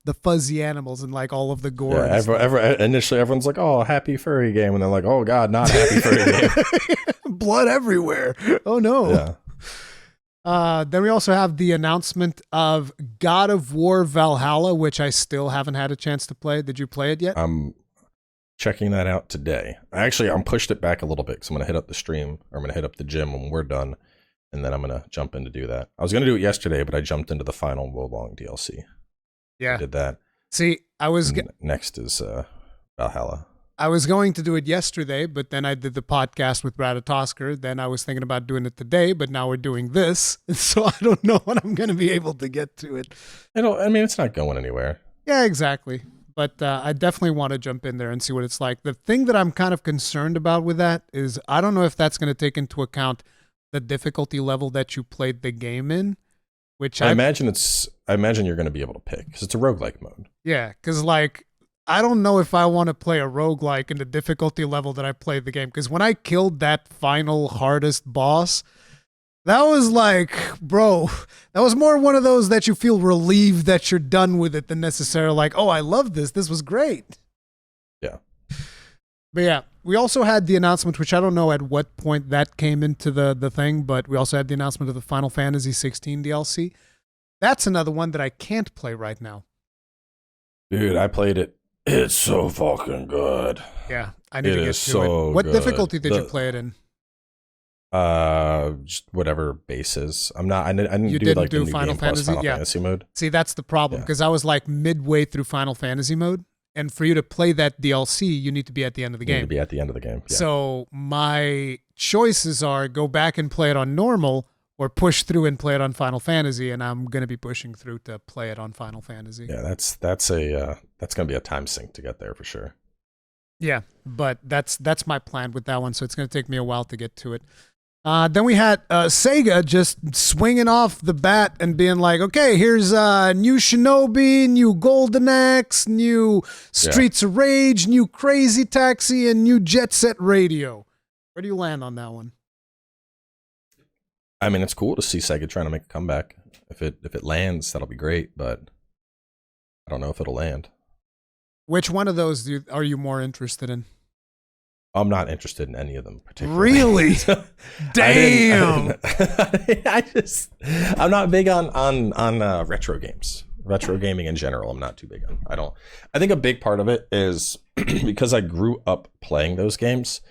the fuzzy animals and like all of the gore. Yeah, initially everyone's like, oh, happy furry game. And they're like, oh God, not happy furry game. Blood everywhere. Oh no. Yeah. Then we also have the announcement of God of War Valhalla, which I still haven't had a chance to play. Did you play it yet? I'm checking that out today. Actually, I'm pushed it back a little bit because I'm going to hit up the stream, or I'm going to hit up the gym when we're done, and then I'm going to jump in to do that. I was going to do it yesterday, but I jumped into the final Wolong DLC. Yeah. I did that. See, next is Valhalla. I was going to do it yesterday, but then I did the podcast with Ratatosker. Then I was thinking about doing it today, but now we're doing this. So I don't know when I'm going to be able to get to it. It's not going anywhere. Yeah, exactly. But I definitely want to jump in there and see what it's like. The thing that I'm kind of concerned about with that is I don't know if that's going to take into account the difficulty level that you played the game in, which I imagine you're going to be able to pick because it's a roguelike mode. Yeah, because like, I don't know if I want to play a roguelike in the difficulty level that I played the game. Because when I killed that final hardest boss, that was like, bro, that was more one of those that you feel relieved that you're done with it than necessarily like, oh, I love this. This was great. Yeah. But yeah, we also had the announcement, which I don't know at what point that came into the thing, but we also had the announcement of the Final Fantasy 16 DLC. That's another one that I can't play right now. Dude, I played it. It's so fucking good. Yeah, I need to get to it. What difficulty did you play it in? Just whatever bases. I didn't You do didn't like the do new Final game plus Fantasy? Final Yeah. Fantasy mode. See, that's the problem Yeah. because I was like midway through Final Fantasy mode, and for you to play that DLC, you need to be at the end of the You need game. to be at the end of the game. Yeah. So my choices are go back and play it on normal or push through and play it on Final Fantasy, and I'm going to be pushing through to play it on Final Fantasy. Yeah, that's gonna be a time sink to get there for sure. Yeah, but that's my plan with that one, so it's going to take me a while to get to it. Then we had Sega just swinging off the bat and being like, okay, here's new Shinobi, new Golden Axe, new Streets of Rage, new Crazy Taxi, and new Jet Set Radio. Where do you land on that one? I mean, it's cool to see Sega trying to make a comeback. If it lands, that'll be great, but I don't know if it'll land. Which one of those are you more interested in? I'm not interested in any of them particularly. Really? Damn. I'm not big on retro games. Retro gaming in general, I'm not too big on. I think a big part of it is because I grew up playing those games.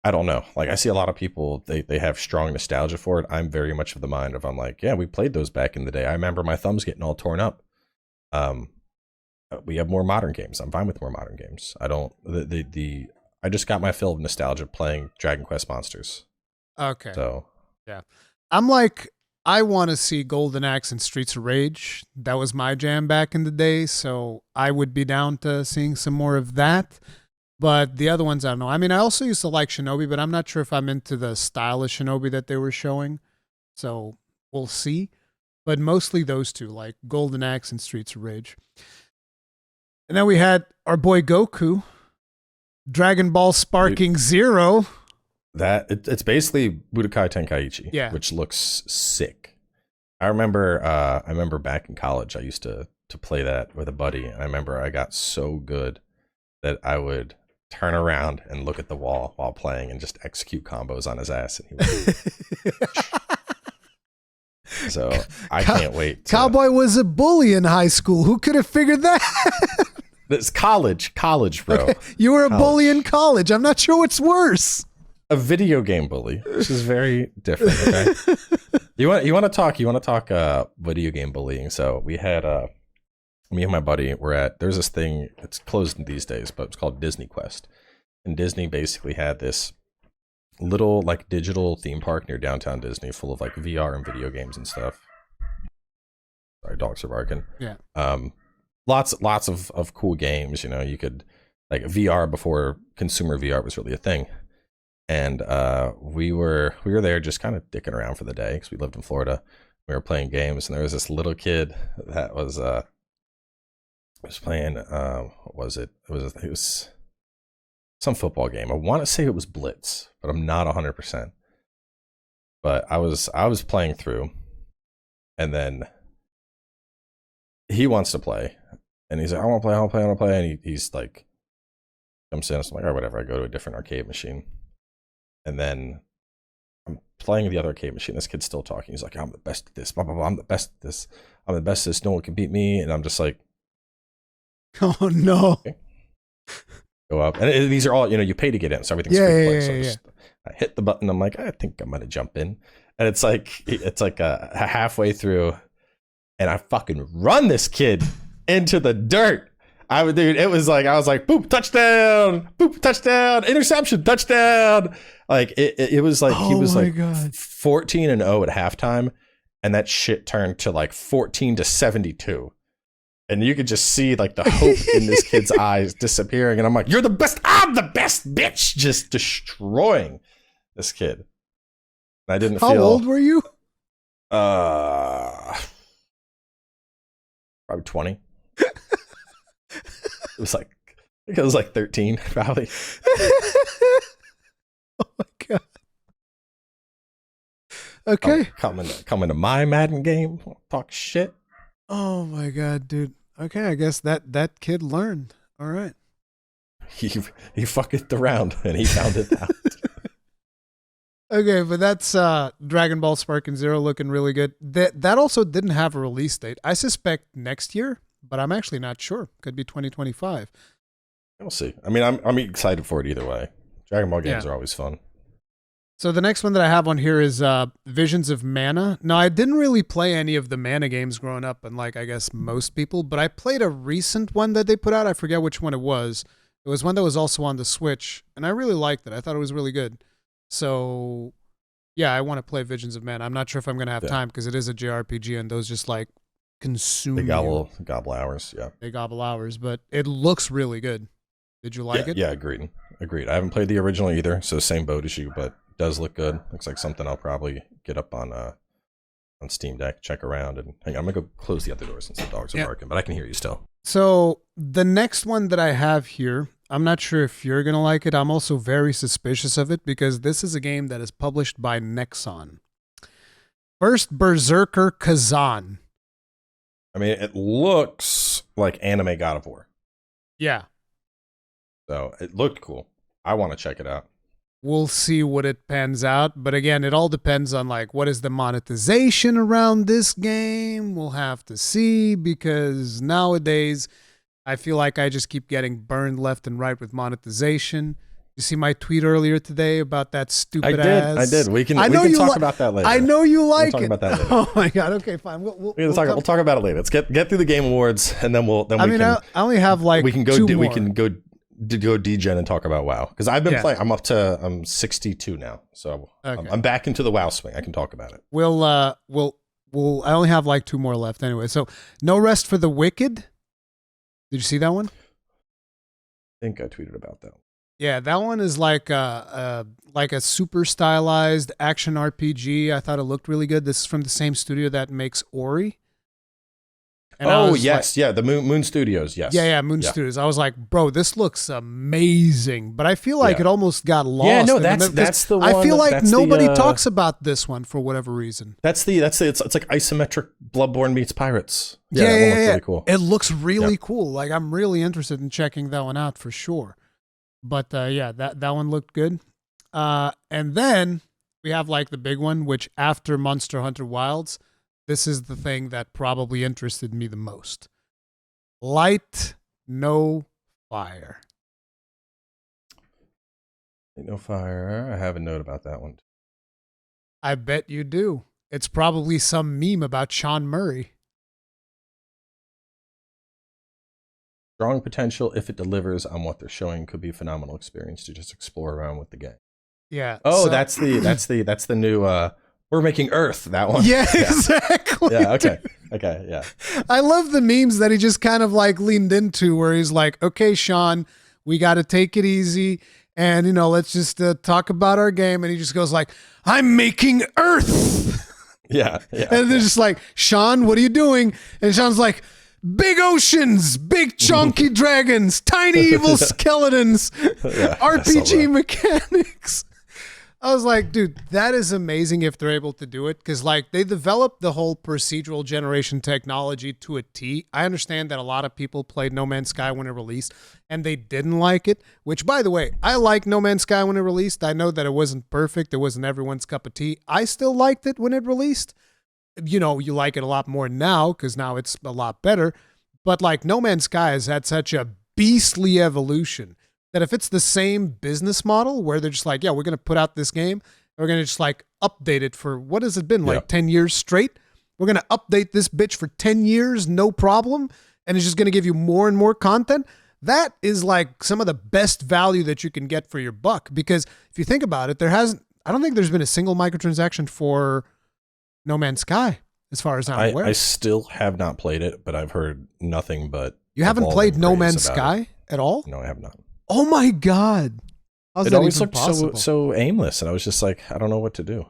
I don't know. Like I see a lot of people, they have strong nostalgia for it. I'm very much of the mind of I'm like, yeah, we played those back in the day. I remember my thumbs getting all torn up. We have more modern games. I'm fine with more modern games. I just got my fill of nostalgia playing Dragon Quest Monsters. Okay. So yeah, I'm like, I want to see Golden Axe and Streets of Rage. That was my jam back in the day, so I would be down to seeing some more of that. But the other ones, I don't know. I mean, I also used to like Shinobi, but I'm not sure if I'm into the style of Shinobi that they were showing. So we'll see. But mostly those two, like Golden Axe and Streets of Rage. And then we had our boy Goku, Dragon Ball Sparking Zero. It's basically Budokai Tenkaichi, which looks sick. I remember back in college, I used to play that with a buddy, and I remember I got so good that I would turn around and look at the wall while playing and just execute combos on his ass, and he would. So I can't wait. Cowboy was a bully in high school. Who could have figured that? It's college, bro. Okay. You were a bully in college. I'm not sure what's worse. A video game bully, which is very different. Okay, you want to talk video game bullying. So we had me and my buddy there's this thing. It's closed these days, but it's called Disney Quest, and Disney basically had this little like digital theme park near downtown Disney, full of like VR and video games and stuff. Sorry, dogs are barking. Yeah. Lots of cool games. You know, you could like VR before consumer VR was really a thing. And we were there just kind of dicking around for the day because we lived in Florida. We were playing games, and there was this little kid that was playing. What was it? It was some football game. I want to say it was Blitz, but I'm not 100%. But I was playing through, and then he wants to play, and he's like, I want to play, and he's like, comes in. So I'm like, all right, whatever. I go to a different arcade machine. And then I'm playing the other arcade machine. This kid's still talking. He's like, I'm the best at this. Blah, blah, blah. I'm the best at this. I'm the best at this. No one can beat me. And I'm just like, oh, no. Okay. Go up. And these are all, you pay to get in. So everything's free to play. So I hit the button. I'm like, I think I'm going to jump in. And it's like halfway through. And I fucking run this kid into the dirt. I was like, boop, touchdown, interception, touchdown. Like it was like he was like 14-0 at halftime, and that shit turned to like 14-72. And you could just see like the hope in this kid's eyes disappearing. And I'm like, you're the best, I'm the best, bitch. Just destroying this kid. And I didn't feel. How old were you? Probably 20. It was like 13, probably. Oh my god. Okay. Coming to my Madden game, talk shit. Oh my god, dude. Okay, I guess that kid learned. All right. He fucked around and he found it out. Okay, but that's Dragon Ball Sparking Zero looking really good. That also didn't have a release date. I suspect next year, but I'm actually not sure. Could be 2025. We'll see. I mean, I'm excited for it either way. Dragon Ball games are always fun. So the next one that I have on here is Visions of Mana. Now, I didn't really play any of the Mana games growing up, unlike, I guess, most people, but I played a recent one that they put out. I forget which one it was. It was one that was also on the Switch, and I really liked it. I thought it was really good. So, yeah, I want to play Visions of Mana. I'm not sure if I'm going to have time because it is a JRPG, and those just, like, consume They gobble hours, yeah. They gobble hours, but it looks really good. Did you like it? Yeah, agreed. I haven't played the original either, so same boat as you, but does look good. Looks like something I'll probably get up on Steam Deck, check around, and hang on, I'm gonna go close the other door since the dogs are barking, but I can hear you still. So the next one that I have here, I'm not sure if you're gonna like it. I'm also very suspicious of it because this is a game that is published by Nexon. First Berserker Kazan. I mean, it looks like anime God of War. Yeah. So it looked cool. I want to check it out. We'll see what it pans out. But again, it all depends on like what is the monetization around this game. We'll have to see because nowadays I feel like I just keep getting burned left and right with monetization. You see my tweet earlier today about that stupid ass? I did. We can talk about that later. I know you like we'll it. Talk about that later. Oh my god. Okay, fine. We'll talk about it later. Let's get through the Game Awards and then I only have like we can go two more. We can go degen and talk about WoW because I've been playing. I'm 62 now, so okay. I'm back into the WoW swing. I can talk about it. We'll I only have like two more left anyway. So No Rest for the Wicked. Did you see that one? I think I tweeted about that. Yeah, that one is like a super stylized action RPG. I thought it looked really good. This is from the same studio that makes Ori. And yes, the Moon Studios, yes. Yeah, Moon Studios. I was like, bro, this looks amazing, but I feel like it almost got lost. Yeah, no, that's the one. I feel like nobody talks about this one for whatever reason. It's like isometric Bloodborne meets Pirates. Yeah, that one looks really cool. It looks really cool. Like I'm really interested in checking that one out for sure. But that one looked good. And then we have like the big one, which after Monster Hunter Wilds, this is the thing that probably interested me the most. Light, No Fire. Ain't No Fire. I have a note about that one. I bet you do. It's probably some meme about Sean Murray. Strong potential if it delivers on what they're showing could be a phenomenal experience to just explore around with the game. Yeah. Oh, that's the new We're Making Earth, that one. Yeah, exactly. Yeah, okay. Okay, yeah. I love the memes that he just kind of like leaned into where he's like, okay, Sean, we got to take it easy. And, let's just talk about our game. And he just goes like, I'm making Earth. Yeah. And they're just like, Sean, what are you doing? And Sean's like, big oceans, big chunky dragons, tiny evil skeletons, RPG mechanics. I was like, dude, that is amazing if they're able to do it because, like, they developed the whole procedural generation technology to a T. I understand that a lot of people played No Man's Sky when it released and they didn't like it, which, by the way, I like No Man's Sky when it released. I know that it wasn't perfect. It wasn't everyone's cup of tea. I still liked it when it released. You like it a lot more now because now it's a lot better. But, like, No Man's Sky has had such a beastly evolution that if it's the same business model where they're just like, yeah, we're going to put out this game, and we're going to just like update it for, what has it been, like 10 years straight? We're going to update this bitch for 10 years, no problem, and it's just going to give you more and more content. That is like some of the best value that you can get for your buck because if you think about it, I don't think there's been a single microtransaction for No Man's Sky as far as I'm aware. I still have not played it, but I've heard nothing but... You haven't played No Man's Sky at all? No, I have not. Oh my God. How's it that always even looked so aimless, and I was just like, I don't know what to do.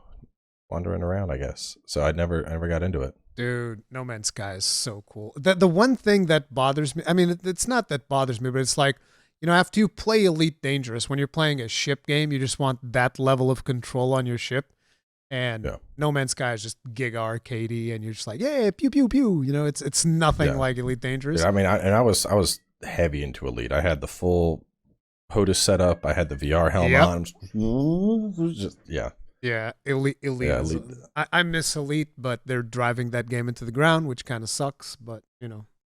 Wandering around, I guess. So I never got into it. Dude, No Man's Sky is so cool. The one thing that bothers me, I mean, it's not that bothers me, but it's like, after you play Elite Dangerous, when you're playing a ship game, you just want that level of control on your ship. And No Man's Sky is just giga arcadey, and you're just like, yeah, pew pew pew. It's nothing like Elite Dangerous. Yeah, I mean, I was heavy into Elite. I had the full POTUS set up. I had the VR helmet on. Just, yeah, Elite. Yeah, Elite. I miss Elite, but they're driving that game into the ground, which kind of sucks. But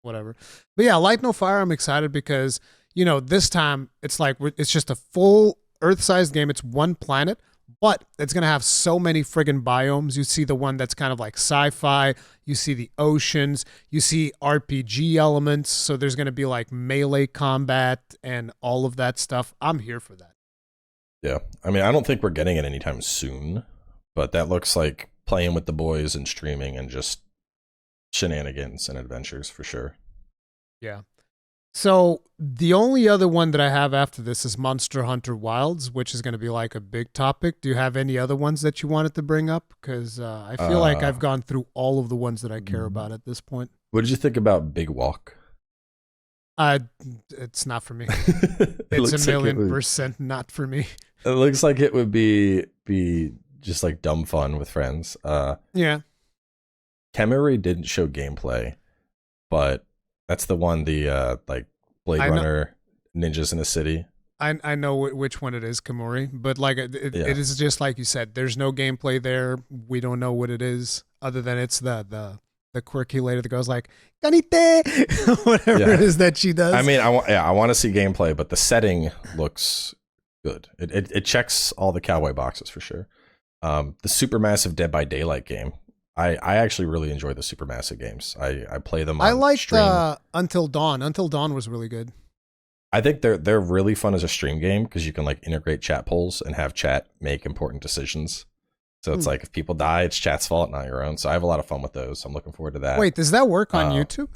whatever. But yeah, Light No Fire. I'm excited because this time it's like it's just a full Earth-sized game. It's one planet. But it's going to have so many friggin' biomes. You see the one that's kind of like sci-fi. You see the oceans. You see RPG elements. So there's going to be like melee combat and all of that stuff. I'm here for that. Yeah. I mean, I don't think we're getting it anytime soon, but that looks like playing with the boys and streaming and just shenanigans and adventures for sure. Yeah. So the only other one that I have after this is Monster Hunter Wilds, which is going to be like a big topic. Do you have any other ones that you wanted to bring up? Because I feel like I've gone through all of the ones that I care about at this point. What did you think about Big Walk? It's not for me. It's a million percent not for me. It looks like it would be just like dumb fun with friends. Yeah. Kemery didn't show gameplay, but that's the one, the like Blade Runner ninjas in a city. I know which one it is, Kamori, but like it is just like you said. There's no gameplay there. We don't know what it is, other than it's the quirky lady that goes like "Ganite," whatever it is that she does. I mean, I want to see gameplay, but the setting looks good. It checks all the cowboy boxes for sure. The Supermassive Dead by Daylight game. I actually really enjoy the Supermassive games. I play them on I liked stream. Until Dawn. Until Dawn was really good. I think they're really fun as a stream game because you can like integrate chat polls and have chat make important decisions. So it's like if people die, it's chat's fault, not your own. So I have a lot of fun with those. I'm looking forward to that. Wait, does that work on YouTube?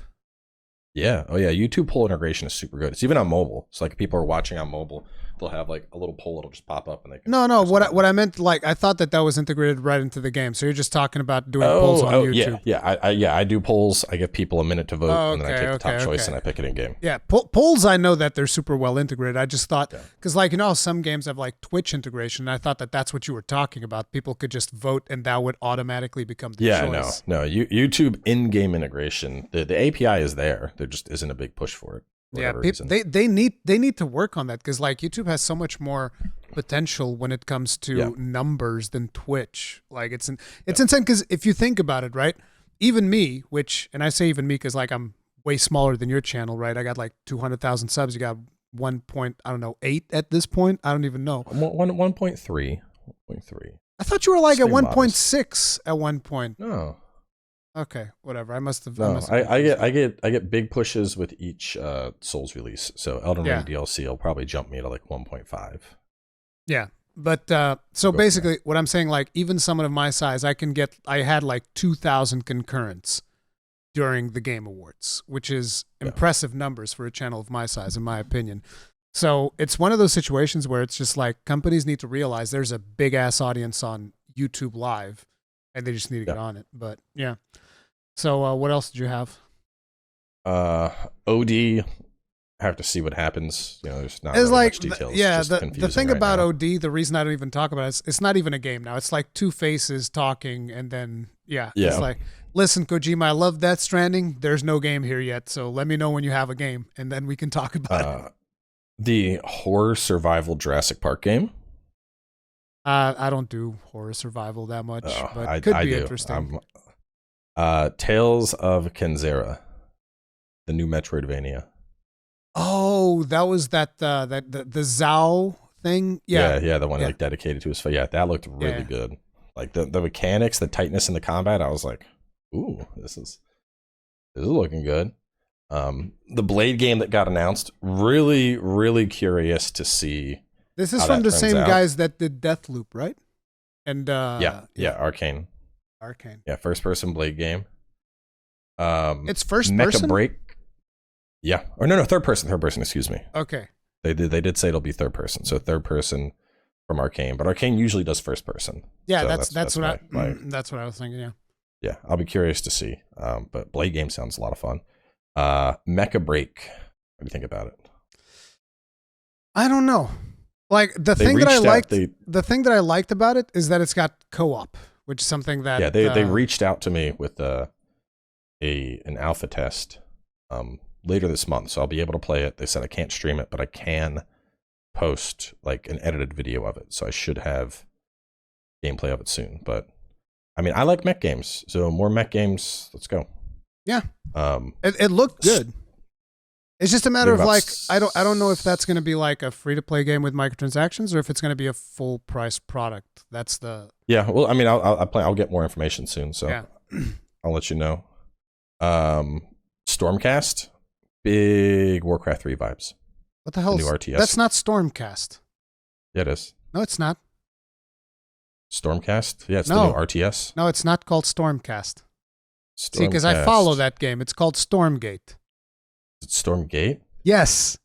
Yeah. Oh yeah. YouTube poll integration is super good. It's even on mobile. So like if people are watching on mobile, they'll have like a little poll that'll just pop up and they can. No. What I meant, like, I thought that was integrated right into the game. So you're just talking about doing polls on YouTube. Yeah. I do polls. I give people a minute to vote, and then I take the top choice and I pick it in game. Yeah, polls. I know that they're super well integrated. I just thought because like some games have like Twitch integration. And I thought that that's what you were talking about. People could just vote and that would automatically become the choice. No. YouTube in-game integration. The API is there. There just isn't a big push for it. Yeah, they need to work on that because like YouTube has so much more potential when it comes to numbers than Twitch. Like it's insane because if you think about it, right? Even me, and I say even me because like I'm way smaller than your channel, right? I got like 200,000 subs. You got 1.8 at this point. I don't even know. 1.3. I thought you were like at 1.6 at one point. No. Okay, whatever. I must have. No, I get big pushes with each Souls release. So Elden Ring DLC will probably jump me to like 1.5. Yeah, but so basically, what I'm saying, like even someone of my size, I had like 2,000 concurrents during the Game Awards, which is impressive numbers for a channel of my size, in my opinion. So it's one of those situations where it's just like companies need to realize there's a big ass audience on YouTube Live, and they just need to get on it. But yeah. So what else did you have? OD. Have to see what happens. There's not really much details. The thing about OD, the reason I don't even talk about it is it's not even a game now. It's like two faces talking, and then it's like, listen, Kojima, I love Death Stranding. There's no game here yet, so let me know when you have a game, and then we can talk about it. The horror survival Jurassic Park game. I don't do horror survival that much, but it could be interesting. Tales of Kenzera, the new Metroidvania. Oh, that was the Zhao thing. Yeah, the one like dedicated to his. Yeah, that looked really good. Like the mechanics, the tightness in the combat. I was like, ooh, this is looking good. The Blade game that got announced, really, really curious to see. This is from the same guys that did Deathloop, right? And Arcane. Yeah, first person Blade game. It's first Mecha person. Break. Yeah, or no, third person. Excuse me. Okay. They did say it'll be third person, so third person from Arcane, but Arcane usually does first person. Yeah, so that's what I was thinking. Yeah. Yeah, I'll be curious to see. But Blade game sounds a lot of fun. Mecha Break. What do you think about it? I don't know. Like the thing that I liked about it is that it's got co-op, which is something that they reached out to me with an alpha test later this month, so I'll be able to play it. They said I can't stream it, but I can post like an edited video of it, so I should have gameplay of it soon. But I mean, I like mech games, so more mech games. Let's go. Yeah. It looked good. It's just a matter of About like I don't know if that's going to be like a free to play game with microtransactions or if it's going to be a full price product. That's the Yeah, well, I mean, I'll get more information soon, so yeah. I'll let you know. Stormcast, big Warcraft 3 vibes. What the hell? New RTS. That's not Stormcast. Yeah, it is. No, it's not. Stormcast? Yeah, it's No. the new RTS. No, it's not called Stormcast. See, because I follow that game. It's called Stormgate. Is it Stormgate? Yes.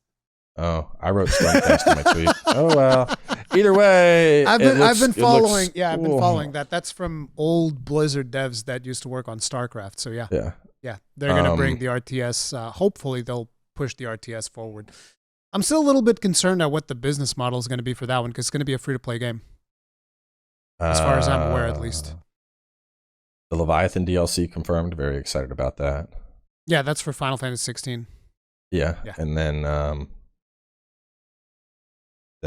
Oh, I wrote Stormcast in my tweet. Oh well. Either way, I've been following. I've I've been following that. That's from old Blizzard devs that used to work on StarCraft. So yeah, they're gonna bring the RTS. Hopefully, they'll push the RTS forward. I'm still a little bit concerned at what the business model is going to be for that one because it's going to be a free to play game, as far as I'm aware, at least. The Leviathan DLC confirmed. Very excited about that. Yeah, that's for Final Fantasy 16. Yeah, and then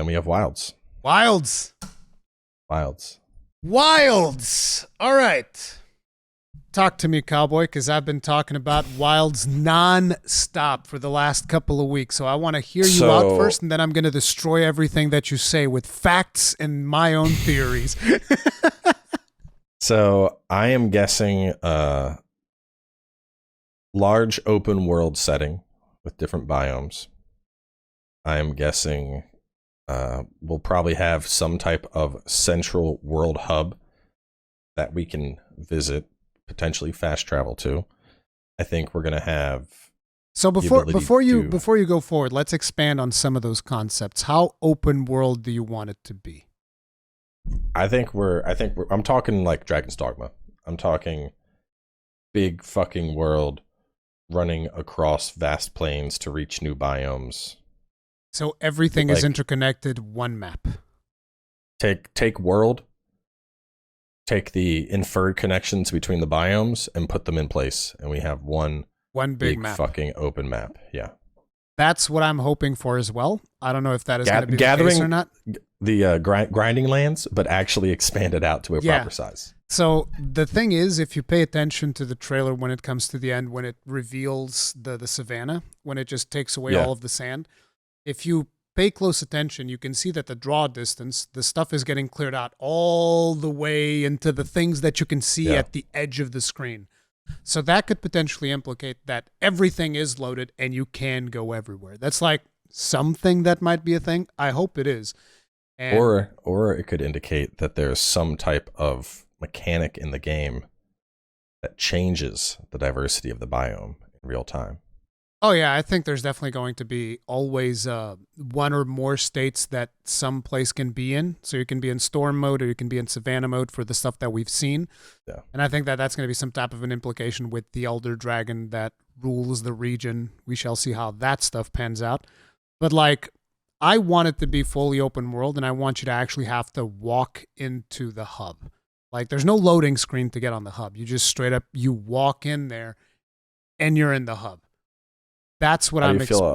we have Wilds. Wilds. All right. Talk to me, Cowboy, because I've been talking about Wilds non-stop for the last couple of weeks. So I want to hear you out first, and then I'm going to destroy everything that you say with facts and my own theories. So I am guessing a large open world setting with different biomes. I am guessing we'll probably have some type of central world hub that we can visit, potentially fast travel to. I think we're going to have. So before you go forward, let's expand on some of those concepts. How open world do you want it to be? I'm talking like Dragon's Dogma. I'm talking big fucking world running across vast plains to reach new biomes. So everything is interconnected, one map. Take world, take the inferred connections between the biomes and put them in place, and we have one big map. Fucking open map. Yeah. That's what I'm hoping for as well. I don't know if that is going to be the case or not. The grinding lands, but actually expand it out to a proper size. So the thing is, if you pay attention to the trailer when it comes to the end, when it reveals the savannah, when it just takes away all of the sand, if you pay close attention, you can see that the draw distance, the stuff is getting cleared out all the way into the things that you can see at the edge of the screen. So that could potentially implicate that everything is loaded and you can go everywhere. That's like something that might be a thing. I hope it is. And or it could indicate that there's some type of mechanic in the game that changes the diversity of the biome in real time. Oh yeah, I think there's definitely going to be always one or more states that some place can be in. So you can be in storm mode or you can be in savanna mode for the stuff that we've seen. Yeah. And I think that that's going to be some type of an implication with the Elder Dragon that rules the region. We shall see how that stuff pans out. But like, I want it to be fully open world, and I want you to actually have to walk into the hub. Like, there's no loading screen to get on the hub. You just straight up, you walk in there and you're in the hub. That's what I'm. How do you feel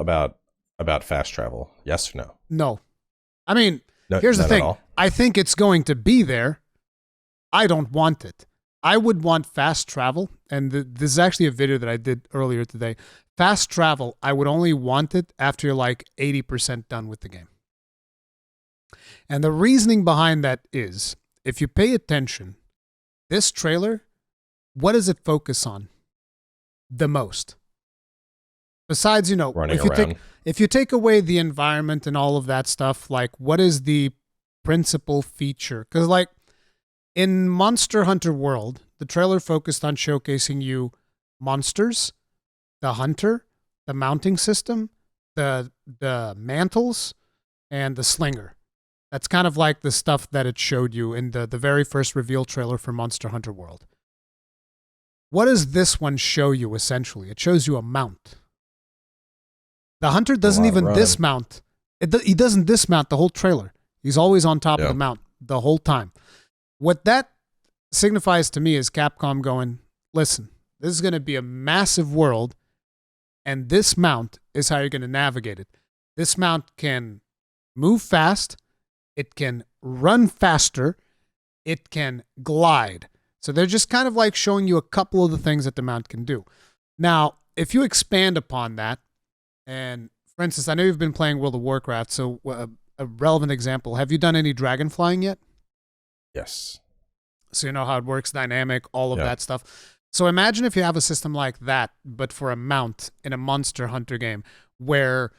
about fast travel? Yes or no? No. I mean, here's the thing. I think it's going to be there. I don't want it. I would want fast travel, and this is actually a video that I did earlier today. Fast travel, I would only want it after you're like 80% done with the game. And the reasoning behind that is, if you pay attention, this trailer, what does it focus on the most? Besides, if you take away the environment and all of that stuff, like what is the principal feature? Because like in Monster Hunter World, the trailer focused on showcasing you monsters, the hunter, the mounting system, the mantles, and the slinger. That's kind of like the stuff that it showed you in the very first reveal trailer for Monster Hunter World. What does this one show you essentially? It shows you a mount. The hunter doesn't even dismount. He doesn't dismount the whole trailer. He's always on top of the mount the whole time. What that signifies to me is Capcom going, listen, this is going to be a massive world, and this mount is how you're going to navigate it. This mount can move fast. It can run faster. It can glide. So they're just kind of like showing you a couple of the things that the mount can do. Now, if you expand upon that, And for instance, I know you've been playing World of Warcraft, so a relevant example, have you done any dragon flying yet? Yes. So you know how it works, dynamic, all of Yeah. that stuff. So imagine if you have a system like that, but for a mount in a Monster Hunter game, where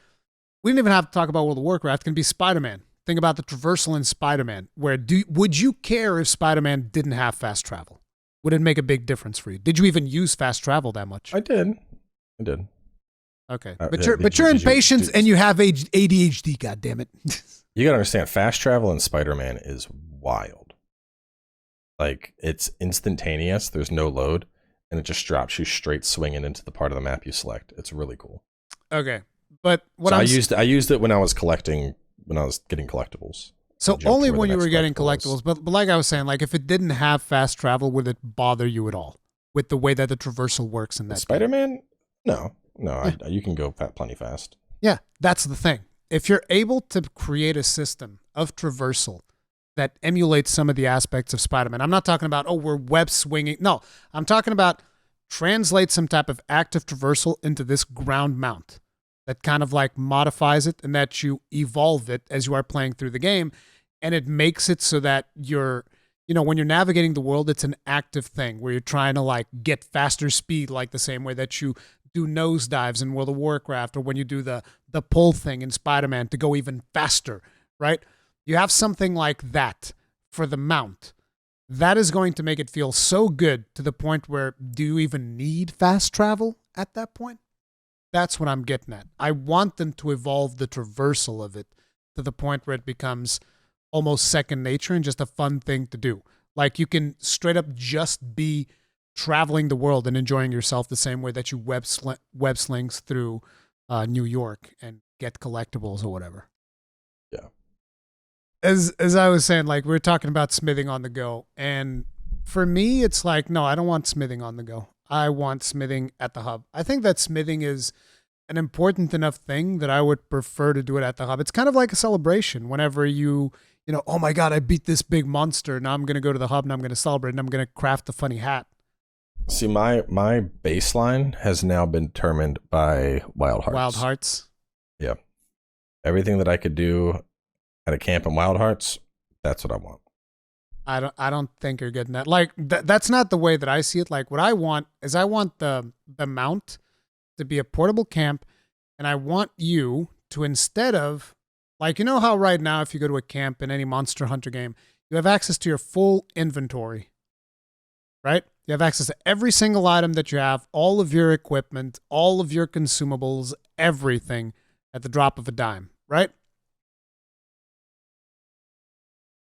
we didn't even have to talk about World of Warcraft, it can be Spider-Man. Think about the traversal in Spider-Man, where would you care if Spider-Man didn't have fast travel? Would it make a big difference for you? Did you even use fast travel that much? I did. I did. Okay, Did you're you- impatient and you have ADHD. God damn it! You gotta understand, fast travel in Spider-Man is wild. Like, it's instantaneous. There's no load, and it just drops you straight swinging into the part of the map you select. It's really cool. Okay, but I used it when I was getting collectibles. So Jump only to where when the you were next getting collectible was. collectibles, but like I was saying, like if it didn't have fast travel, would it bother you at all with the way that the traversal works in that game? Spider-Man? No. Yeah. You can go plenty fast. Yeah, that's the thing. If you're able to create a system of traversal that emulates some of the aspects of Spider-Man, I'm not talking about, we're web swinging. No, I'm talking about translate some type of active traversal into this ground mount that kind of like modifies it and that you evolve it as you are playing through the game. And it makes it so that when you're navigating the world, it's an active thing where you're trying to like get faster speed, like the same way that you do nosedives in World of Warcraft, or when you do the pull thing in Spider-Man to go even faster, right? You have something like that for the mount. That is going to make it feel so good to the point where do you even need fast travel at that point? That's what I'm getting at. I want them to evolve the traversal of it to the point where it becomes almost second nature and just a fun thing to do. Like you can straight up just be traveling the world and enjoying yourself the same way that you web slings through New York and get collectibles or whatever. Yeah. As I was saying, like we were talking about smithing on the go, and for me, it's like no, I don't want smithing on the go. I want smithing at the hub. I think that smithing is an important enough thing that I would prefer to do it at the hub. It's kind of like a celebration whenever oh my God, I beat this big monster. Now I'm going to go to the hub and I'm going to celebrate and I'm going to craft a funny hat. See, my baseline has now been determined by Wild Hearts. Wild Hearts. Yeah. Everything that I could do at a camp in Wild Hearts, that's what I want. I don't think you're getting that. Like that's not the way that I see it. Like what I want is I want the mount to be a portable camp, and I want you to, instead of like how right now if you go to a camp in any Monster Hunter game, you have access to your full inventory. Right? You have access to every single item that you have, all of your equipment, all of your consumables, everything at the drop of a dime, right?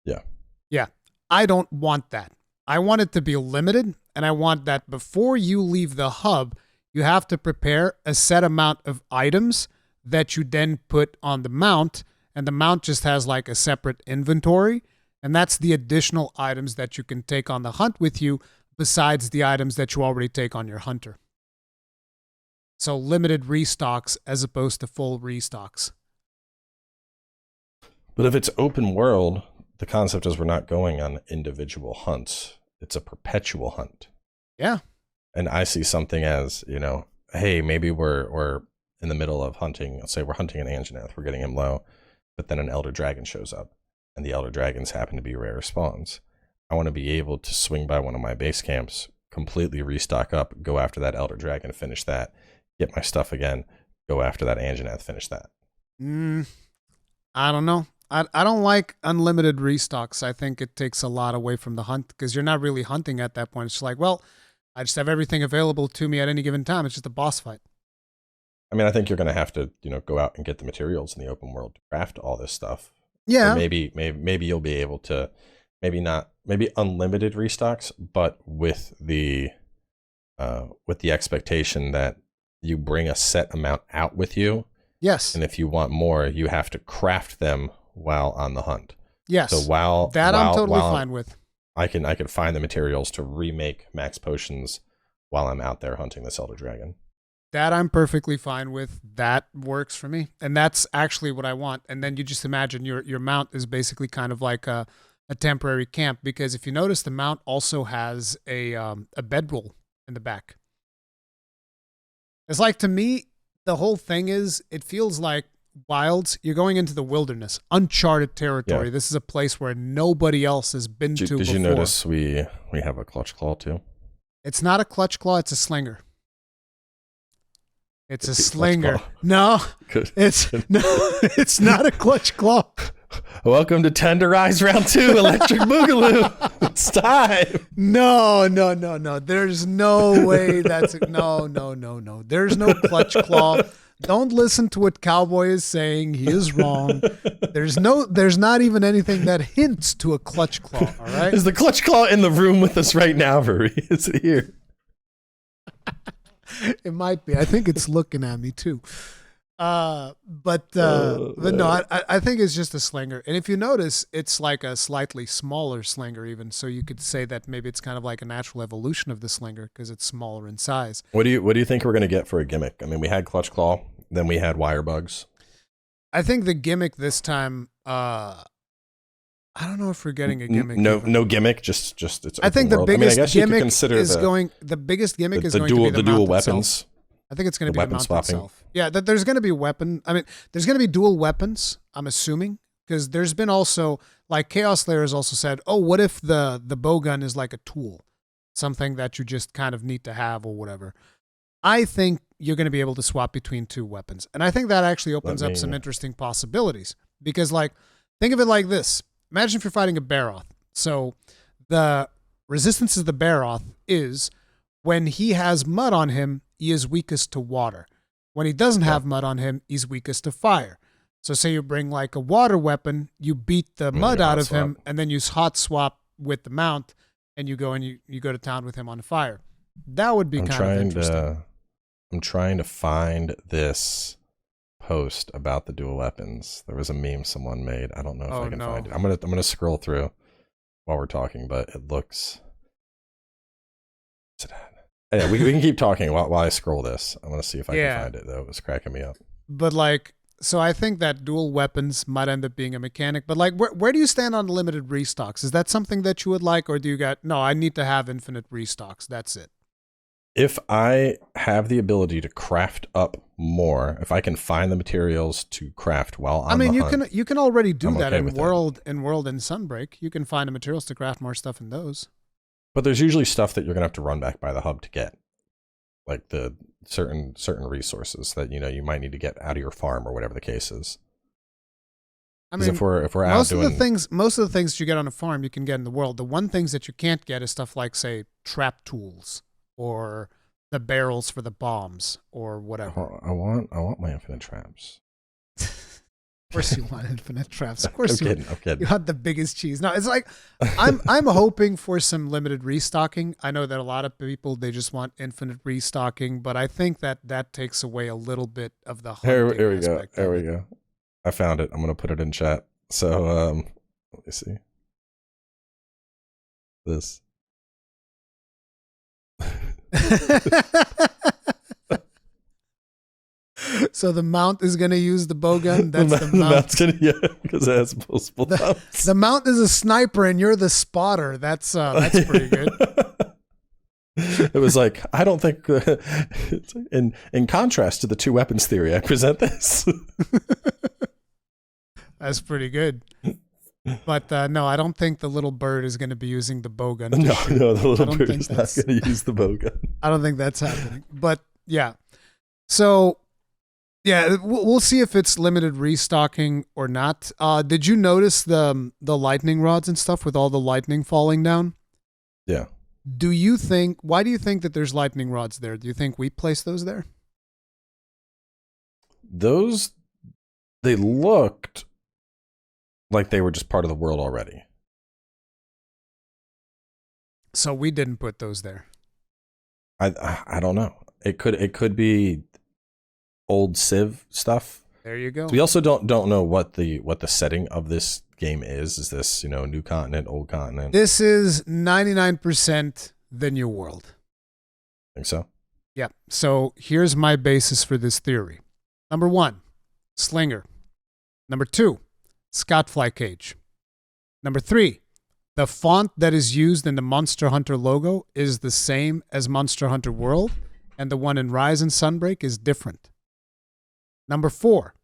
Yeah. Yeah. I don't want that. I want it to be limited, and I want that before you leave the hub, you have to prepare a set amount of items that you then put on the mount, and the mount just has like a separate inventory, and that's the additional items that you can take on the hunt with you besides the items that you already take on your hunter. So limited restocks as opposed to full restocks. But if it's open world, the concept is we're not going on individual hunts. It's a perpetual hunt. Yeah. And I see something as, hey, maybe we're in the middle of hunting. Let's say we're hunting an Anjanath. We're getting him low. But then an Elder Dragon shows up. And the Elder Dragons happen to be rare spawns. I want to be able to swing by one of my base camps, completely restock up, go after that Elder Dragon, finish that, get my stuff again, go after that Anjanath, finish that. I don't know. I don't like unlimited restocks. I think it takes a lot away from the hunt because you're not really hunting at that point. It's like, well, I just have everything available to me at any given time. It's just a boss fight. I mean, I think you're going to have to, go out and get the materials in the open world to craft all this stuff. Yeah. Or maybe you'll be able to, maybe unlimited restocks, but with the expectation that you bring a set amount out with you. Yes. And if you want more, you have to craft them while on the hunt. Yes. So I'm totally fine with. I can find the materials to remake max potions while I'm out there hunting this Elder Dragon. That I'm perfectly fine with. That works for me. And that's actually what I want. And then you just imagine your mount is basically kind of like a temporary camp, because if you notice, the mount also has a bedroll in the back. It's like, to me, the whole thing is, it feels like Wilds, you're going into the wilderness, uncharted territory. Yeah. This is a place where nobody else has been to before. Did you notice we have a clutch claw too? It's not a clutch claw, it's a slinger. It's a slinger. No, it's not a clutch claw. Welcome to Tenderize Round 2, Electric Boogaloo. It's time. No. There's no way that's no. There's no clutch claw. Don't listen to what Cowboy is saying. He is wrong. There's not even anything that hints to a clutch claw, all right? Is the clutch claw in the room with us right now, Ruri? Is it here? It might be. I think it's looking at me too. But no, I think it's just a slinger. And if you notice, it's like a slightly smaller slinger even. So you could say that maybe it's kind of like a natural evolution of the slinger because it's smaller in size. What do you think we're going to get for a gimmick? I mean, we had clutch claw, then we had wire bugs. I think the gimmick this time, I don't know if we're getting a gimmick. No gimmick, just it's. I think the biggest gimmick is the going to be the dual weapons. Itself. I think it's going to be weapon the mount swapping. itself. Yeah, that there's going to be there's going to be dual weapons, I'm assuming, because there's been also, like Chaos Slayer has also said, oh, what if the bowgun is like a tool, something that you just kind of need to have or whatever. I think you're going to be able to swap between two weapons. And I think that actually opens up some interesting possibilities because, like, think of it like this. Imagine if you're fighting a Baroth. So the resistance of the Baroth is when he has mud on him, he is weakest to water. When he doesn't have mud on him, he's weakest to fire. So say you bring like a water weapon, you beat the mud out of him, and then you hot swap with the mount, and you go to town with him on fire. That would be kind of interesting. I'm trying to find this post about the dual weapons. There was a meme someone made. I don't know if I can find it. I'm gonna scroll through while we're talking, but it looks. Yeah, we can keep talking while I scroll this. I want to see if I can find it, though. It was cracking me up. But, like, so I think that dual weapons might end up being a mechanic. But, like, where do you stand on limited restocks? Is that something that you would like, or do you got, no, I need to have infinite restocks. That's it. If I have the ability to craft up more, if I can find the materials to craft while I'm you can already do that in World and Sunbreak. You can find the materials to craft more stuff in those. But there's usually stuff that you're gonna have to run back by the hub to get, like the certain resources that you might need to get out of your farm or whatever the case is. I mean, if we're out most of the things that you get on a farm you can get in the world. The one things that you can't get is stuff like, say, trap tools or the barrels for the bombs or whatever. I want my infinite traps. Of course you want infinite traps. Of course I'm kidding. You want the biggest cheese. No, it's like I'm hoping for some limited restocking. I know that a lot of people, they just want infinite restocking, but I think that takes away a little bit of the hunting Here we aspect. There we go. I found it. I'm gonna put it in chat. So let me see. This. So the mount is going to use the bowgun. That's the mount. The mount's because it has multiple mounts. The mount is a sniper, and you're the spotter. That's pretty good. It was like, I don't think. In contrast to the two weapons theory, I present this. That's pretty good. But no, I don't think the little bird is going to be using the bowgun. No, the little bird is not going to use the bowgun. I don't think that's happening. But yeah, so. Yeah, we'll see if it's limited restocking or not. Did you notice the lightning rods and stuff with all the lightning falling down? Yeah. Why do you think that there's lightning rods there? Do you think we placed those there? They looked like they were just part of the world already. So we didn't put those there. I don't know. It could be old Civ stuff. There you go. We also don't know what the setting of this game is. Is this, new continent, old continent? This is 99% the new world. Think so? Yeah. So here's my basis for this theory. Number 1, Slinger. Number 2, Scoutfly Cage. Number 3, the font that is used in the Monster Hunter logo is the same as Monster Hunter World, and the one in Rise and Sunbreak is different. Number 4,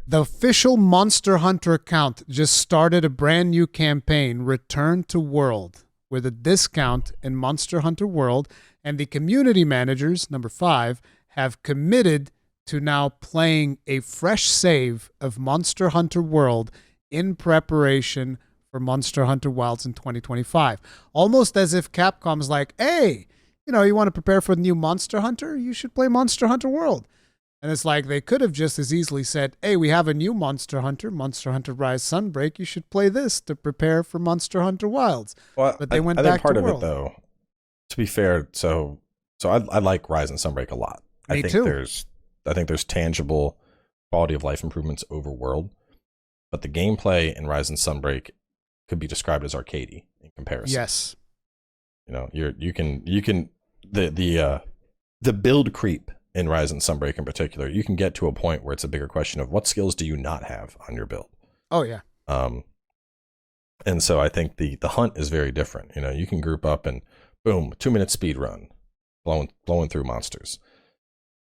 the official Monster Hunter account just started a brand new campaign, Return to World, with a discount in Monster Hunter World, and the community managers, number 5, have committed to now playing a fresh save of Monster Hunter World in preparation for Monster Hunter Wilds in 2025. Almost as if Capcom's like, hey, you want to prepare for the new Monster Hunter? You should play Monster Hunter World. And it's like they could have just as easily said, hey, we have a new Monster Hunter Rise Sunbreak. You should play this to prepare for Monster Hunter Wilds. Well, but they went I back think part to of World. it, though, to be fair, so I like Rise and Sunbreak a lot. Me too. I think there's tangible quality of life improvements over World, but the gameplay in Rise and Sunbreak could be described as arcadey in comparison. Yes. You can the build creep in Rise and Sunbreak in particular, you can get to a point where it's a bigger question of what skills do you not have on your build. Oh yeah. And so I think the hunt is very different. You can group up and boom, 2-minute speed run, blowing through monsters.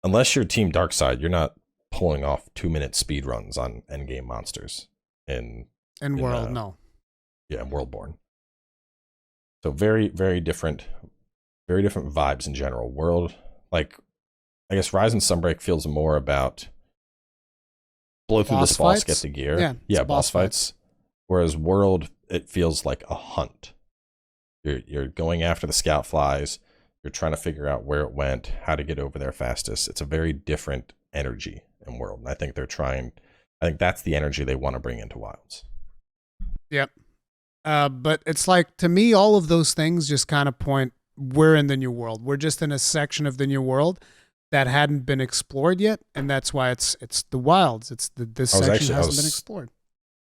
Unless you're Team Darkside, you're not pulling off 2-minute speed runs on endgame monsters in World. No. Yeah, Worldborn. So very, very different vibes in general. World, like, I guess Rise and Sunbreak feels more about blow through this boss, get the gear. Yeah, boss fights. Whereas World, it feels like a hunt. You're going after the scout flies. You're trying to figure out where it went, how to get over there fastest. It's a very different energy in World. And I think that's the energy they want to bring into Wilds. Yep. But it's like, to me, all of those things just kind of point, we're in the new world. We're just in a section of the new world that hadn't been explored yet, and that's why it's the Wilds. This section hasn't been explored.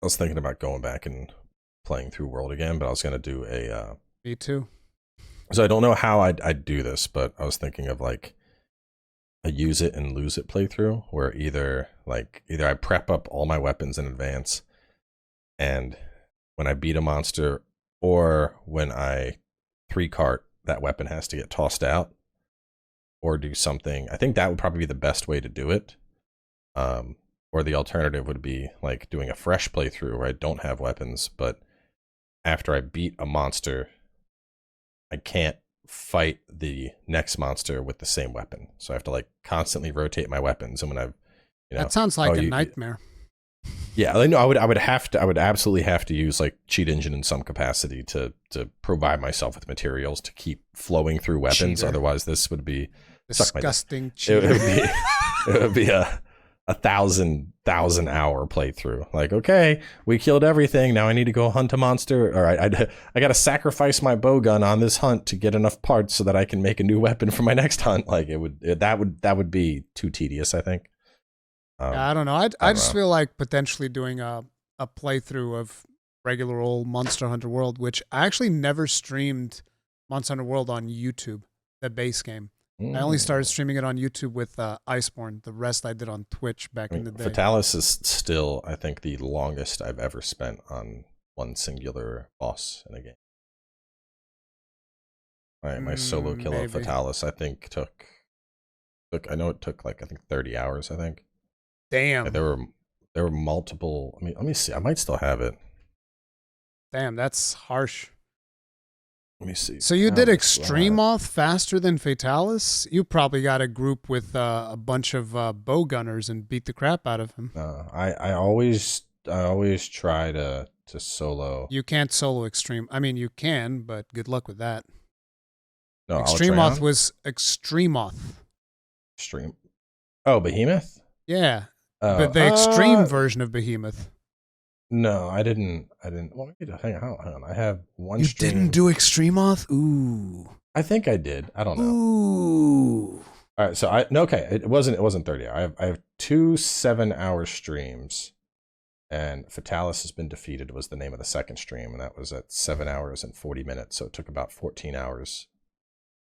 I was thinking about going back and playing through World again, but I was going to do a... Me too. So I don't know how I'd do this, but I was thinking of like a use it and lose it playthrough, where either I prep up all my weapons in advance, and when I beat a monster or when I 3-cart, that weapon has to get tossed out, or do something. I think that would probably be the best way to do it. Or the alternative would be like doing a fresh playthrough where I don't have weapons, but after I beat a monster, I can't fight the next monster with the same weapon. So I have to like constantly rotate my weapons. And when I've, that sounds like a nightmare. Yeah, I know. I would absolutely have to use like cheat engine in some capacity to provide myself with materials to keep flowing through weapons. Cheater. Otherwise, this would be disgusting. Cheater. It would be a 1,000 hour playthrough. Like, okay, we killed everything. Now I need to go hunt a monster. All right, I got to sacrifice my bow gun on this hunt to get enough parts so that I can make a new weapon for my next hunt. Like that would be too tedious, I think. I don't know. I just feel like potentially doing a playthrough of regular old Monster Hunter World, which I actually never streamed Monster Hunter World on YouTube, the base game. I only started streaming it on YouTube with Iceborne. The rest I did on Twitch back in the day. Fatalis is still, I think, the longest I've ever spent on one singular boss in a game. My solo kill of Fatalis, I think, took I know it took like, I think 30 hours, I think. Damn. Like, there were multiple. I mean, let me see. I might still have it. Damn, that's harsh. Let me see. So you did Extreme Oath faster than Fatalis? You probably got a group with a bunch of bow gunners and beat the crap out of him. I always try to solo. You can't solo Extreme. I mean, you can, but good luck with that. No, Extreme Oath was Extreme Oath. Extreme. Oh, Behemoth? Yeah. But the extreme version of Behemoth. No, I didn't. Well, hang on. I have one. You didn't do Extreme Oath? Ooh. I think I did. I don't know. Ooh. All right. So okay. It wasn't 30 hours. I have 2 7-hour streams, and Fatalis has been defeated was the name of the second stream, and that was at 7 hours and 40 minutes. So it took about 14 hours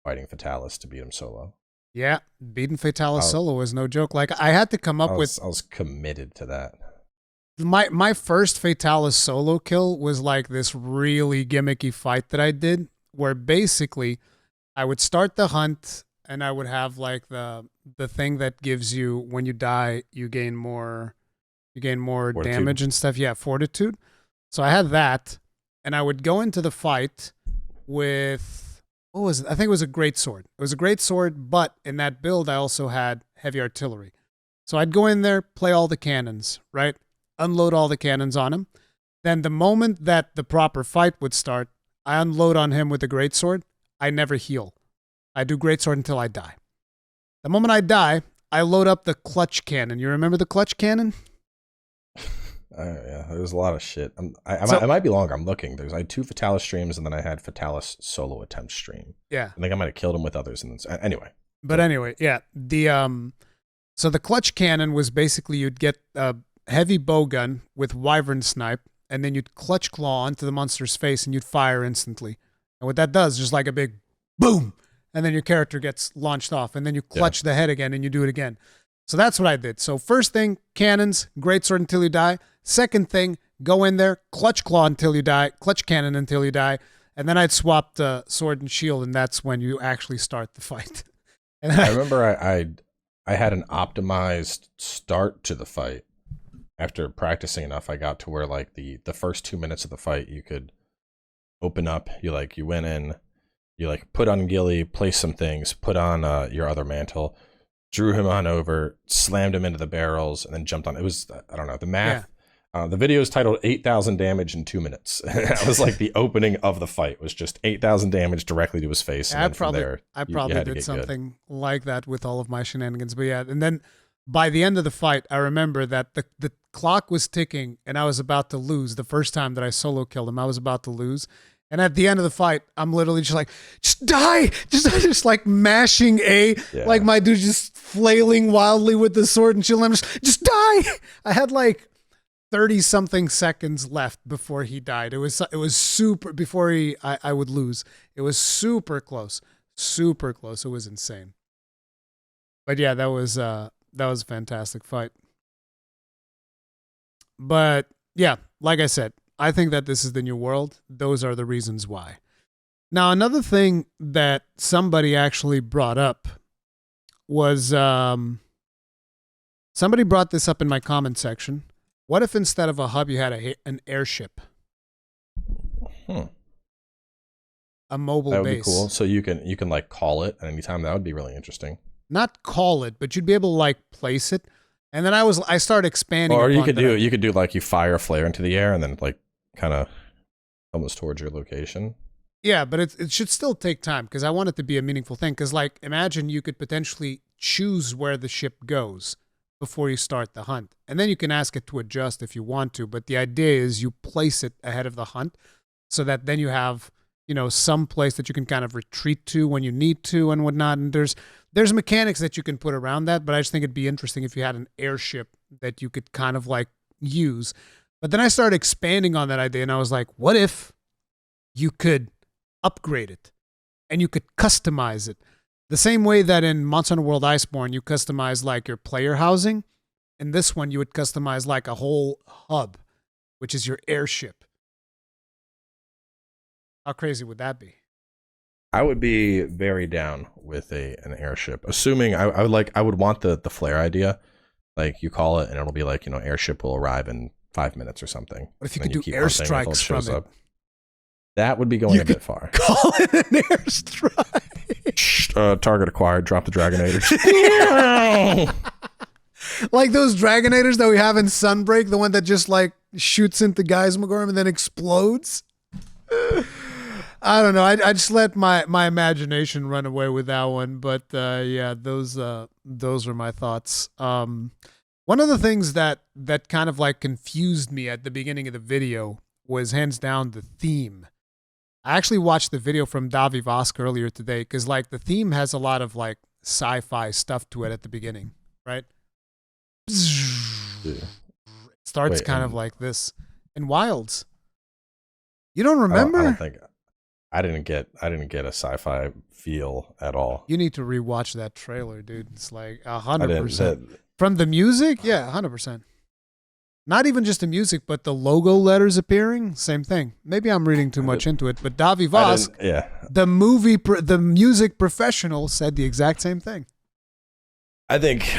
fighting Fatalis to beat him solo. Yeah, beating Fatalis solo was no joke. Like, I had to come up with... I was committed to that. My first Fatalis solo kill was like this really gimmicky fight that I did, where basically I would start the hunt and I would have like the the thing that gives you when you die, you gain more Fortitude. damage and stuff. Yeah, fortitude. So I had that, and I would go into the fight with what was it? I think it was a great sword. It was a great sword, but in that build I also had heavy artillery. So I'd go in there, play all the cannons, right? Unload all the cannons on him. Then the moment that the proper fight would start, I unload on him with the greatsword. I never heal. I do greatsword until I die. The moment I die, I load up the clutch cannon. You remember the clutch cannon? Yeah, there was a lot of shit. I might be longer. I'm looking. I had 2 Fatalis streams, and then I had Fatalis solo attempt stream. Yeah. I think I might have killed him with others. And then, anyway. But anyway, yeah. So the clutch cannon was basically you'd get a heavy bow gun with wyvern snipe, and then you'd clutch claw onto the monster's face, and you'd fire instantly. And what that does is just like a big boom, and then your character gets launched off, and then you clutch the head again, and you do it again. So that's what I did. So first thing, cannons, greatsword until you die. Second thing, go in there, clutch claw until you die, clutch cannon until you die, and then I'd swap the sword and shield, and that's when you actually start the fight. And I remember I had an optimized start to the fight. After practicing enough, I got to where like the first 2 minutes of the fight, you could open up. You went in, you like put on ghillie, place some things, put on your other mantle, drew him on over, slammed him into the barrels, and then jumped on. It was I don't know the math. Yeah. The video is titled 8,000 damage in 2 minutes. That was like the opening of the fight was just 8,000 damage directly to his face. And I probably did something like that with all of my shenanigans. But yeah, and then by the end of the fight, I remember that the clock was ticking and I was about to lose. The first time that I solo killed him, I was about to lose. And at the end of the fight, I'm literally just like, just die! Just like mashing A. Yeah. Like my dude just flailing wildly with the sword and shield. I'm just die! I had like 30-something seconds left before he died. It was super, before I would lose. It was super close. Super close. It was insane. But yeah, that was a fantastic fight. But yeah, like I said, I think that this is the new world. Those are the reasons why. Now, another thing that somebody actually brought up was somebody brought this up in my comment section. What if instead of a hub you had an airship? A mobile base. That would be cool. So you can like call it at any time. That would be really interesting. Not call it, but you'd be able to like place it. And then I started expanding. Or you could do like you fire a flare into the air and then like kind of almost towards your location. Yeah, but it should still take time because I want it to be a meaningful thing. Because like imagine you could potentially choose where the ship goes before you start the hunt. And then you can ask it to adjust if you want to. But the idea is you place it ahead of the hunt so that then you have, some place that you can kind of retreat to when you need to and whatnot. And there's mechanics that you can put around that. But I just think it'd be interesting if you had an airship that you could kind of like use. But then I started expanding on that idea and I was like, what if you could upgrade it and you could customize it? The same way that in Monster Hunter World Iceborne, you customize like your player housing. In this one, you would customize like a whole hub, which is your airship. How crazy would that be? I would be very down with an airship. Assuming I would want the flare idea. Like you call it and it'll be like, airship will arrive in 5 minutes or something. What if you could do airstrikes from it? That would be going a bit far. Call it an airstrike. Target acquired. Drop the Dragonators. Like those Dragonators that we have in Sunbreak, the one that just like shoots into Geismagorm and then explodes. I don't know. I just let my imagination run away with that one. But yeah, those are my thoughts. One of the things that kind of like confused me at the beginning of the video was hands down the theme. I actually watched the video from Davi Vosk earlier today because like the theme has a lot of like sci-fi stuff to it at the beginning, right? Yeah. It starts kind of like this in Wilds. You don't remember? I don't think I didn't get a sci-fi feel at all. You need to rewatch that trailer, dude. It's like 100%. From the music, yeah, 100%. Not even just the music, but the logo letters appearing, same thing. Maybe I'm reading too much into it, but Davi Vosk, the music professional, said the exact same thing. I think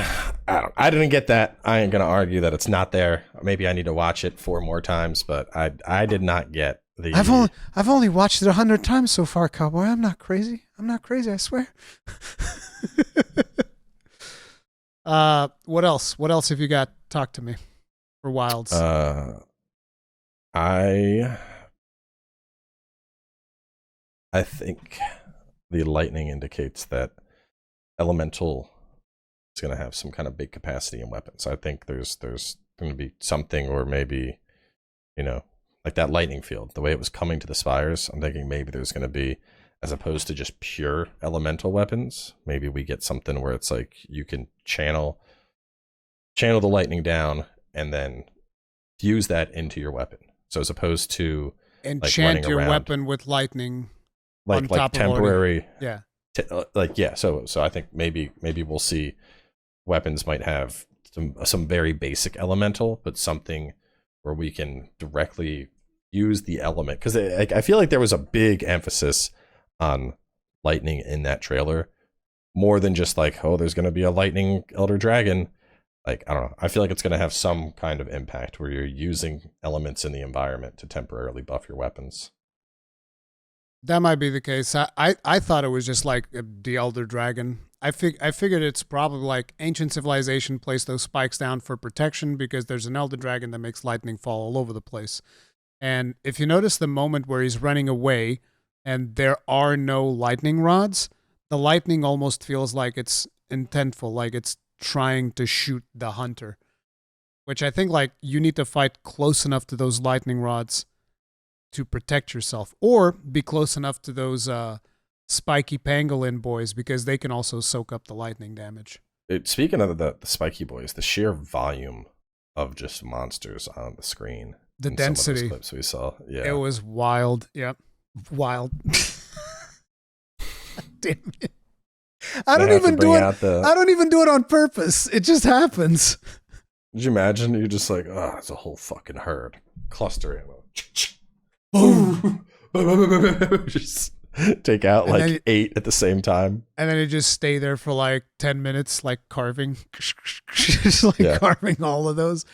I didn't get that. I ain't gonna argue that it's not there. Maybe I need to watch it 4 more times, but I did not get the. I've only watched it 100 times so far, Cowboy. I'm not crazy. I swear. What else? What else have you got? Talk to me. For Wilds. I think the lightning indicates that elemental is going to have some kind of big capacity in weapons. I think there's going to be something, or maybe, like that lightning field, the way it was coming to the spires. I'm thinking maybe there's going to be, as opposed to just pure elemental weapons, maybe we get something where it's like you can channel the lightning down and then fuse that into your weapon. So as opposed to enchant your weapon with lightning, like temporary, yeah, So I think maybe we'll see weapons might have some very basic elemental, but something where we can directly use the element, because I feel like there was a big emphasis on lightning in that trailer, more than just like, oh, there's going to be a lightning elder dragon. Like, I don't know. I feel like it's going to have some kind of impact where you're using elements in the environment to temporarily buff your weapons. That might be the case. I thought it was just like the Elder Dragon. I figured it's probably like ancient civilization placed those spikes down for protection because there's an Elder Dragon that makes lightning fall all over the place. And if you notice the moment where he's running away and there are no lightning rods, the lightning almost feels like it's intentful, like it's trying to shoot the hunter, which I think like you need to fight close enough to those lightning rods to protect yourself, or be close enough to those spiky pangolin boys because they can also soak up the lightning damage. Speaking of the spiky boys, the sheer volume of just monsters on the screen, the density, some of those clips we saw, yeah, it was wild. Yep, wild. Damn it. I don't even do it on purpose. It just happens. Did you imagine? You're just like, oh, it's a whole fucking herd. Cluster ammo. Boom. Just take out like 8 at the same time. And then you just stay there for like 10 minutes, like carving. Just like carving all of those.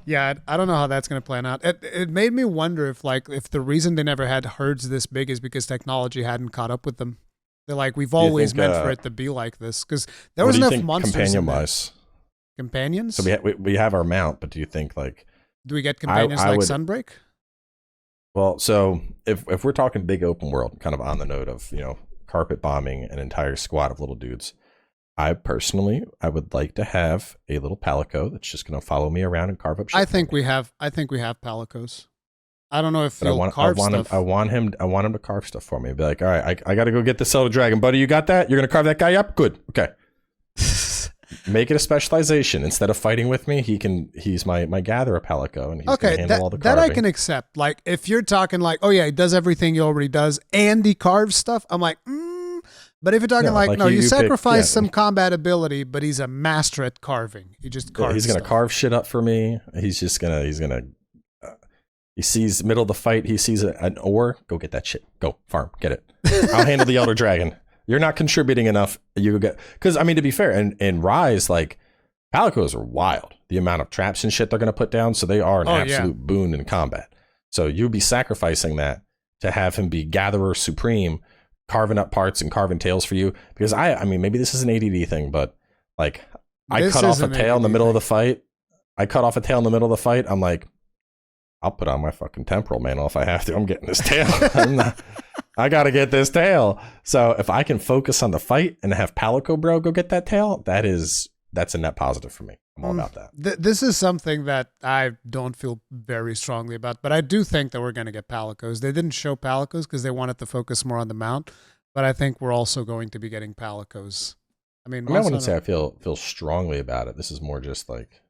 Yeah, I don't know how that's going to plan out. It made me wonder if the reason they never had herds this big is because technology hadn't caught up with them. They're like, we've always meant for it to be like this, because there was enough monsters. Companion-wise, companions. So we have our mount, but do you think like, do we get companions like Sunbreak? Well, so if we're talking big open world, kind of on the note of carpet bombing an entire squad of little dudes, I would like to have a little palico that's just going to follow me around and carve up shit. I think we have palicos. I don't know if he'll carve stuff. I want him to carve stuff for me. Be like, all right, I got to go get this Elder Dragon, buddy. You got that? You're gonna carve that guy up? Good. Okay. Make it a specialization. Instead of fighting with me, he's my gatherer palico, and he's gonna handle all the carving. That I can accept. Like if you're talking like, oh yeah, he does everything he already does, and he carves stuff. I'm like, But if you're talking you sacrifice some combat ability, but he's a master at carving. He just carves. He's gonna carve shit up for me. He's gonna. He sees middle of the fight. He sees an ore. Go get that shit. Go farm. Get it. I'll handle the Elder Dragon. You're not contributing enough. You get, because I mean, to be fair, in Rise, like palicos are wild. The amount of traps and shit they're gonna put down, so they are an absolute boon in combat. So you'd be sacrificing that to have him be Gatherer Supreme, carving up parts and carving tails for you. Because I mean, maybe this is an ADD thing, but like I cut off a tail in the middle of the fight. I'm like, I'll put on my fucking temporal mantle if I have to. I'm getting this tail. I got to get this tail. So if I can focus on the fight and have Palico Bro go get that tail, that's a net positive for me. I'm all about that. This is something that I don't feel very strongly about, but I do think that we're going to get Palicos. They didn't show Palicos because they wanted to focus more on the mount, but I think we're also going to be getting Palicos. I wouldn't say I feel strongly about it. This is more just like,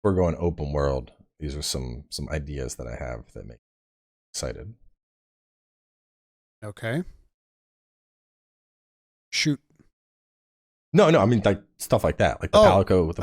we're going open world. These are some ideas that I have that make me excited. Okay. Shoot. No, I mean like stuff like that, like the Palico,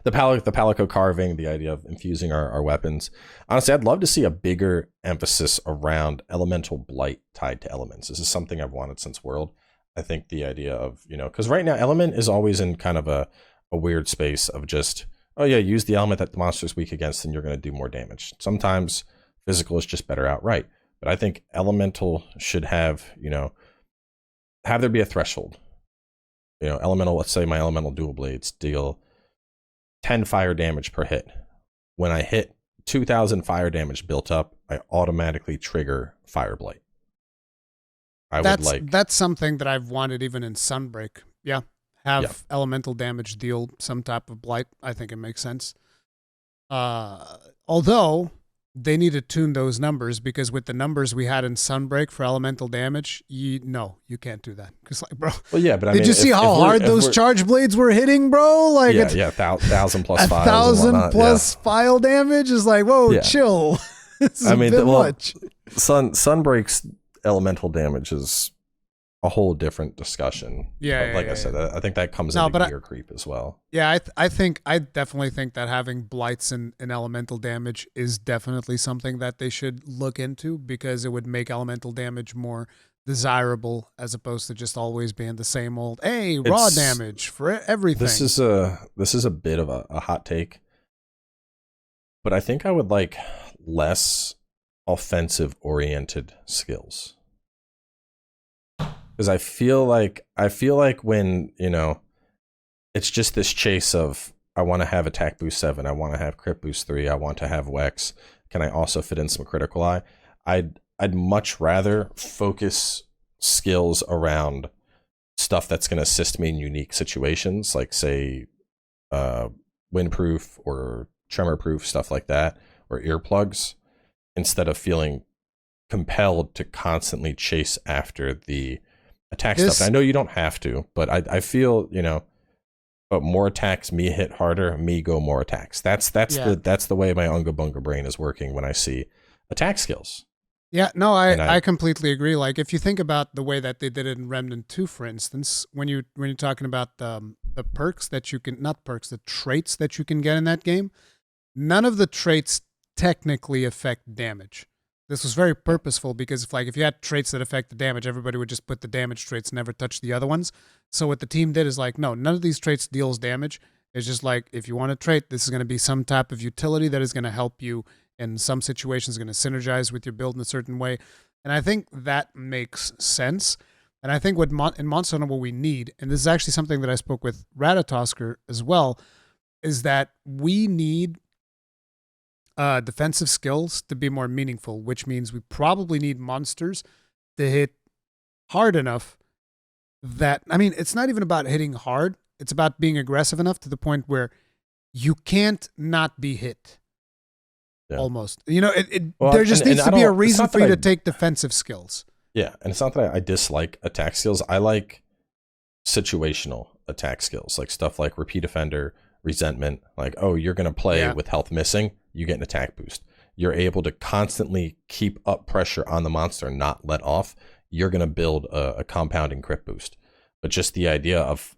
the Palico carving, the idea of infusing our weapons. Honestly, I'd love to see a bigger emphasis around elemental blight tied to elements. This is something I've wanted since World. I think the idea of because right now element is always in kind of a a weird space of just, oh yeah, use the element that the monster's weak against and you're going to do more damage. Sometimes physical is just better outright. But I think elemental should have, have there be a threshold. Elemental, let's say my elemental dual blades deal 10 fire damage per hit. When I hit 2,000 fire damage built up, I automatically trigger Fire Blight. That's something that I've wanted even in Sunbreak. Yeah. Have elemental damage deal some type of blight. I think it makes sense. Although they need to tune those numbers, because with the numbers we had in Sunbreak for elemental damage, you can't do that. Because bro, well, yeah, but did you see how hard those charge blades were hitting, bro? Like, 1,000 plus files, 1,000 plus file damage is like, whoa, chill. This is a bit much. Sunbreak's elemental damage is a whole different discussion. I said, I think that comes into gear creep as well. Yeah, I definitely think that having blights and elemental damage is definitely something that they should look into, because it would make elemental damage more desirable as opposed to just always being the same old, hey, raw damage for everything. This is a bit of a hot take, but I think I would like less offensive oriented skills. Because I feel like when, it's just this chase of, I want to have attack boost 7, I want to have crit boost 3, I want to have Wex, can I also fit in some critical eye? I'd much rather focus skills around stuff that's going to assist me in unique situations, like say windproof or tremor proof, stuff like that, or earplugs, instead of feeling compelled to constantly chase after the attack stuff. And I know you don't have to, but I feel, but more attacks, me hit harder, me go more attacks. That's the way my Unga Bunga brain is working when I see attack skills. Yeah, no, I completely agree. Like, if you think about the way that they did it in Remnant 2, for instance, when you're talking about the perks that you can, not perks, the traits that you can get in that game, none of the traits technically affect damage. This was very purposeful, because if you had traits that affect the damage, everybody would just put the damage traits and never touch the other ones. So what the team did is like, no, none of these traits deals damage. It's just like, if you want a trait, this is going to be some type of utility that is going to help you in some situations, going to synergize with your build in a certain way. And I think that makes sense. And I think in Monster Hunter what we need, and this is actually something that I spoke with Ratatosker as well, is that we need defensive skills to be more meaningful, which means we probably need monsters to hit hard enough that, it's not even about hitting hard. It's about being aggressive enough to the point where you can't not be hit. Yeah. Almost. There just needs to be a reason for you to take defensive skills. Yeah, and it's not that I dislike attack skills. I like situational attack skills, like stuff like Repeat Offender, Resentment, like, oh, you're going to play with health missing, you get an attack boost. You're able to constantly keep up pressure on the monster and not let off. You're going to build a compounding crit boost. But just the idea of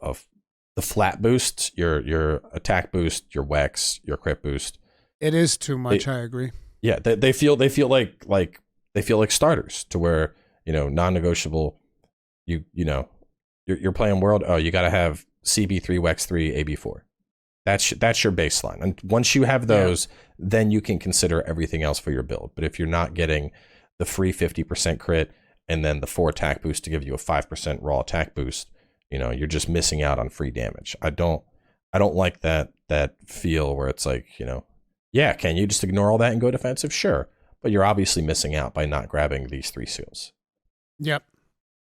the flat boosts, your attack boost, your Wex, your crit boost. It is too much, I agree. Yeah, they feel like starters, to where, non-negotiable, you're playing World, oh, you got to have CB3, Wex 3, AB4. That's your baseline. And once you have those, then you can consider everything else for your build. But if you're not getting the free 50% crit and then the 4 attack boost to give you a 5% raw attack boost, you're just missing out on free damage. I don't like that feel where it's like, can you just ignore all that and go defensive? Sure. But you're obviously missing out by not grabbing these 3 skills. Yep.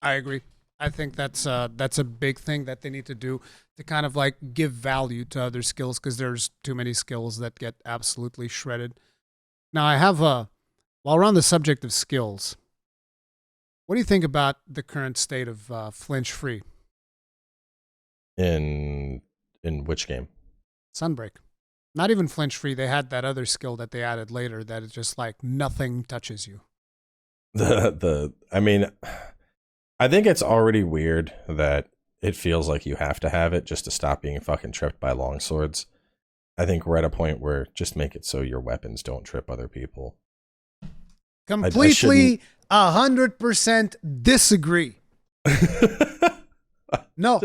I agree. I think that's a big thing that they need to do to kind of like give value to other skills, because there's too many skills that get absolutely shredded. Now, I have while we're on the subject of skills, what do you think about the current state of flinch free? In which game? Sunbreak. Not even flinch free. They had that other skill that they added later that is just like nothing touches you. I think it's already weird that it feels like you have to have it just to stop being fucking tripped by longswords. I think we're at a point where just make it so your weapons don't trip other people. Completely 100% disagree. No,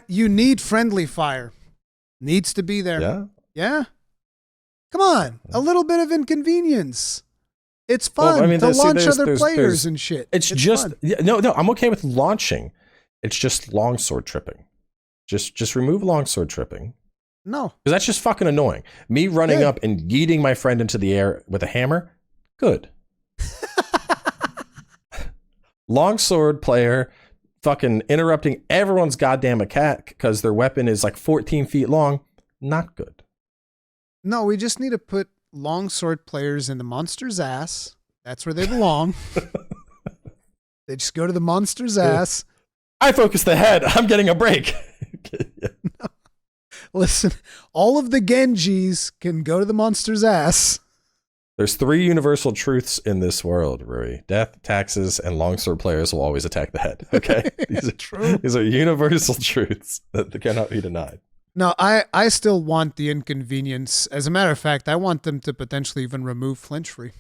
you need friendly fire. Needs to be there. Yeah. Yeah. Come on. A little bit of inconvenience. It's fun to launch other players and shit. It's just no. I'm okay with launching. It's just longsword tripping. Just remove longsword tripping. No, because that's just fucking annoying. Me running up and yeeting my friend into the air with a hammer. Good. Longsword player fucking interrupting everyone's goddamn attack because their weapon is like 14 feet long. Not good. No, we just need to put longsword players in the monster's ass. That's where they belong. They just go to the monster's ass. I focus the head. I'm getting a break. No. Listen, all of the Genjis can go to the monster's ass. There's 3 universal truths in this world, Rui. Death, taxes, and longsword players will always attack the head. Okay? These are true. These are universal truths that cannot be denied. No, I still want the inconvenience. As a matter of fact, I want them to potentially even remove flinch free.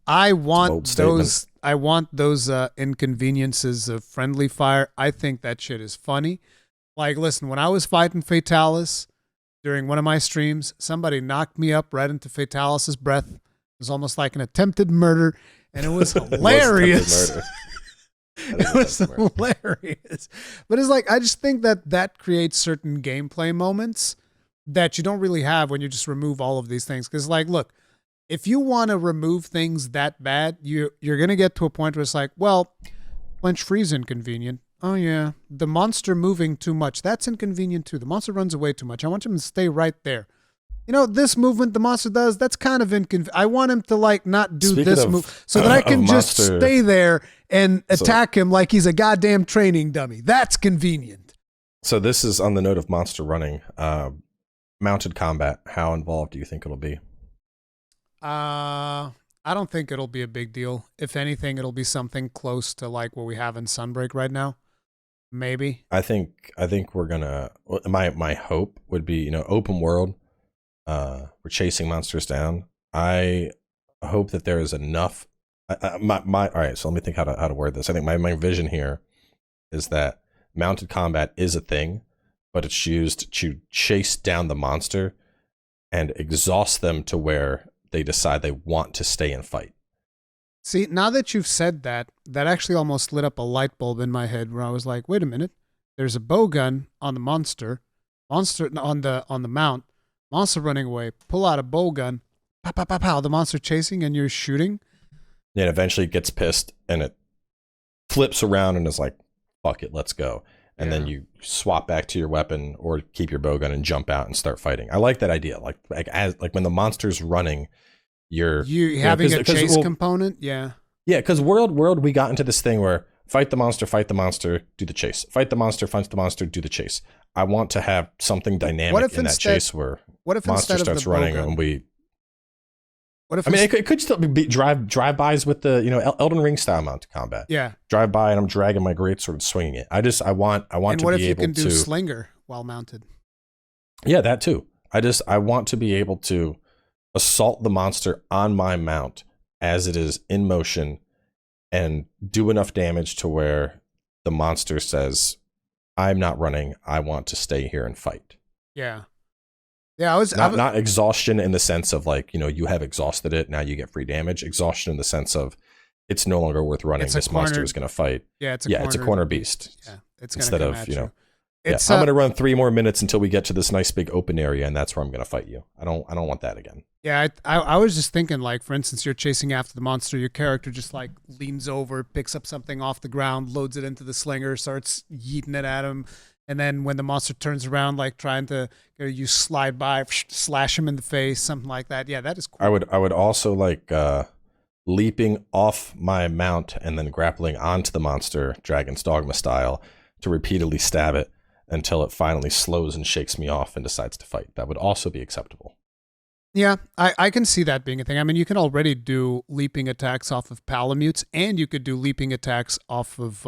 I want those inconveniences of friendly fire. I think that shit is funny. Like, listen, when I was fighting Fatalis during one of my streams, somebody knocked me up right into Fatalis's breath. It was almost like an attempted murder, and it was hilarious. It was hilarious. But it's like, I just think that creates certain gameplay moments that you don't really have when you just remove all of these things. Because, like, look, if you want to remove things that bad, you're going to get to a point where it's like, well, flinch free is inconvenient. Oh, yeah. The monster moving too much, that's inconvenient too. The monster runs away too much. I want him to stay right there. You know, this movement the monster does, that's kind of inconvenient. I want him to, like, not do this move so that I can just stay there and attack him like he's a goddamn training dummy. That's convenient. So this is on the note of monster running. Mounted combat, how involved do you think it'll be? I don't think it'll be a big deal. If anything, it'll be something close to like what we have in Sunbreak right now. Maybe. I think we're gonna. My hope would be, you know, open world. We're chasing monsters down. I hope that there is enough. All right. So let me think how to word this. I think my vision here is that mounted combat is a thing, but it's used to chase down the monster and exhaust them to where they decide they want to stay and fight. See, now that you've said that, that actually almost lit up a light bulb in my head where I was like, wait a minute, there's a bow gun on the monster on the mount, monster running away, pull out a bow gun, pow, pow, pow, pow, the monster chasing and you're shooting. And eventually it gets pissed and it flips around and is like, fuck it, let's go. And then you swap back to your weapon or keep your bow gun and jump out and start fighting. I like that idea. Like when the monster's running, you having a chase component. Yeah. Yeah. Cause world, we got into this thing where fight the monster, do the chase, fight the monster, do the chase. I want to have something dynamic in that chase where monster starts running and we, it could still be drive-bys with the, you know, Elden Ring style mounted combat. Yeah. Drive by and I'm dragging my greatsword and swinging it. I want to be able to. And what if you can do slinger while mounted? Yeah, that too. I want to be able to assault the monster on my mount as it is in motion and do enough damage to where the monster says, I'm not running. I want to stay here and fight. Yeah. Yeah, I was not exhaustion in the sense of like, you know, you have exhausted it, now you get free damage. Exhaustion in the sense of it's no longer worth running. This monster is going to fight. Yeah, it's a corner beast. Yeah, it's instead of, you know, I'm going to run 3 more minutes until we get to this nice big open area, and that's where I'm going to fight you. I don't want that again. Yeah, I was just thinking, like, for instance, you're chasing after the monster, your character just like leans over, picks up something off the ground, loads it into the slinger, starts yeeting it at him. And then when the monster turns around, like trying to, you slide by, slash him in the face, something like that. Yeah, that is cool. I would also like leaping off my mount and then grappling onto the monster, Dragon's Dogma style, to repeatedly stab it until it finally slows and shakes me off and decides to fight. That would also be acceptable. Yeah, I can see that being a thing. I mean, you can already do leaping attacks off of Palamutes, and you could do leaping attacks off of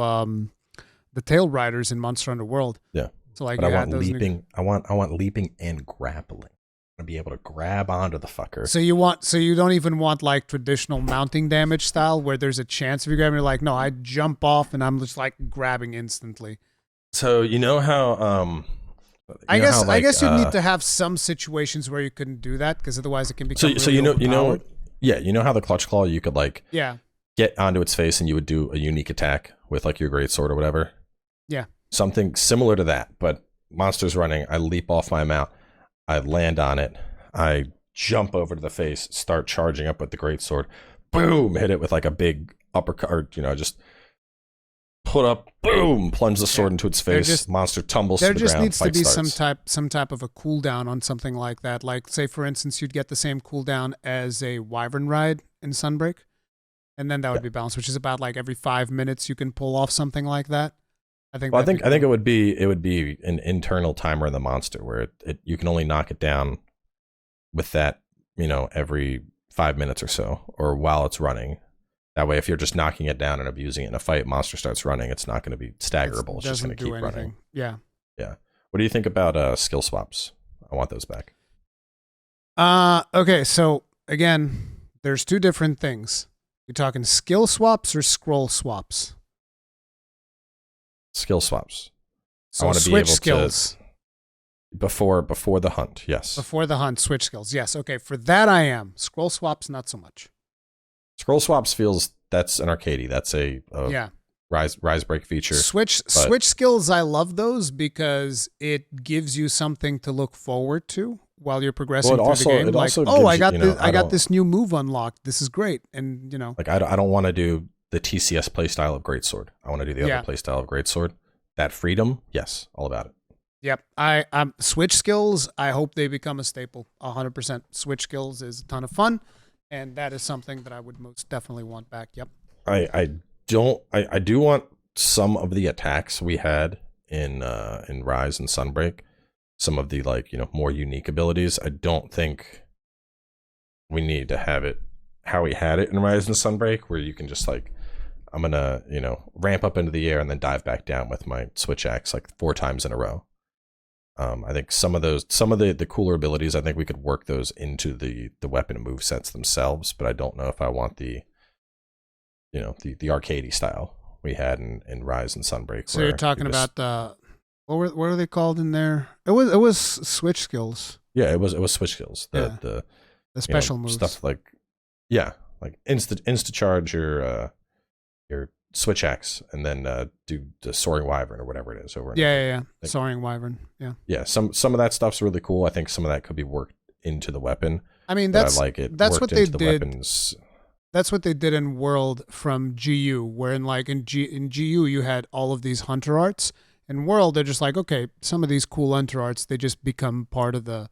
the Tail Riders in Monster Hunter World. Yeah. So like, but I want leaping. I want leaping and grappling. I want to be able to grab onto the fucker. So you don't even want like traditional mounting damage style where there's a chance of you grabbing. You're like, no, I jump off and I'm just like grabbing instantly. So you know how I you know guess how I like guess you'd need to have some situations where you couldn't do that because otherwise it can become so really you know overpowered. yeah, you know how the clutch claw you could like Yeah, get onto its face and you would do a unique attack with like your great sword or whatever. yeah. Something similar to that, but monster's running. I leap off my mount. I land on it. I jump over to the face, start charging up with the great sword. Boom! Hit it with like a big uppercut, or just put up. Boom! Plunge the sword into its face. Monster tumbles to There the just ground. needs to Fight be starts. some type of a cooldown on something like that. Like, say for instance, you'd get the same cooldown as a Wyvern ride in Sunbreak, and then that would Yeah. be balanced, which is about like every 5 minutes you can pull off something like that. I think Well, that'd be I think cool. it would be an internal timer in the monster where you can only knock it down with that, every 5 minutes or so, or while it's running. That way, if you're just knocking it down and abusing it in a fight, monster starts running, it's not going to be staggerable. It's just going Doesn't to do keep running. anything. Yeah. Yeah. What do you think about skill swaps? I want those back. Okay, so again, there's two different things. You're talking skill swaps or scroll swaps. Skill swaps. I So want to be switch able skills to before the hunt. Yes. before the hunt. Switch skills. Yes. Okay. For that, I am. Scroll swaps, not so much. Scroll swaps feels that's an arcadey. That's a Yeah. rise break feature. Switch skills. I love those because it gives you something to look forward to while you're progressing Well, through the game. it Like, also oh, gives I you, got you know, this. I got don't this new move unlocked. This is great. And like I don't want to do the TCS playstyle of greatsword. I want to do the other playstyle of greatsword. That freedom, yes, all about it. Yep. I'm switch skills. I hope they become a staple. 100%. Switch skills is a ton of fun, and that is something that I would most definitely want back. Yep. I do want some of the attacks we had in Rise and Sunbreak, some of the more unique abilities. I don't think we need to have it how we had it in Rise and Sunbreak, where you can just like I'm gonna ramp up into the air and then dive back down with my switch axe like 4 times in a row. I think some of the cooler abilities, I think we could work those into the weapon and move sets themselves, but I don't know if I want the arcadey style we had in Rise and Sunbreak. So you're talking about the what were they called in there? It was switch skills. Yeah, it was switch skills. The special moves stuff like insta charge your switch axe and then do the soaring wyvern or whatever it is over. Yeah. Soaring wyvern. Yeah. Yeah, some of that stuff's really cool. I think some of that could be worked into the weapon. I mean, I like it. That's what they did. Weapons. That's what they did in World from GU, where in GU you had all of these hunter arts. In World, they're just like, okay, some of these cool hunter arts, they just become part of the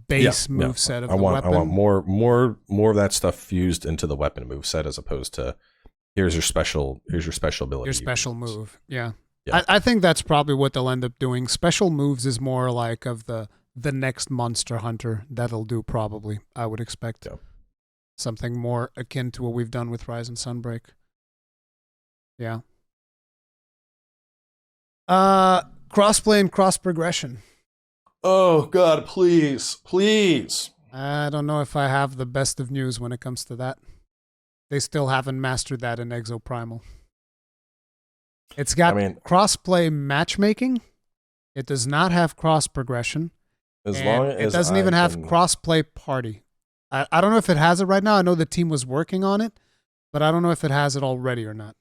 base move set of the weapon. I want more of that stuff fused into the weapon move set as opposed to here's your special ability. Your special move. Yeah. I think that's probably what they'll end up doing. Special moves is more like of the next monster hunter that'll do probably, I would expect. Yeah. Something more akin to what we've done with Rise and Sunbreak. Yeah. Crossplay and cross progression. Oh God, please. I don't know if I have the best of news when it comes to that. They still haven't mastered that in Exoprimal. It's got crossplay matchmaking. It does not have cross progression. It doesn't even have crossplay party. I don't know if it has it right now. I know the team was working on it, but I don't know if it has it already or not.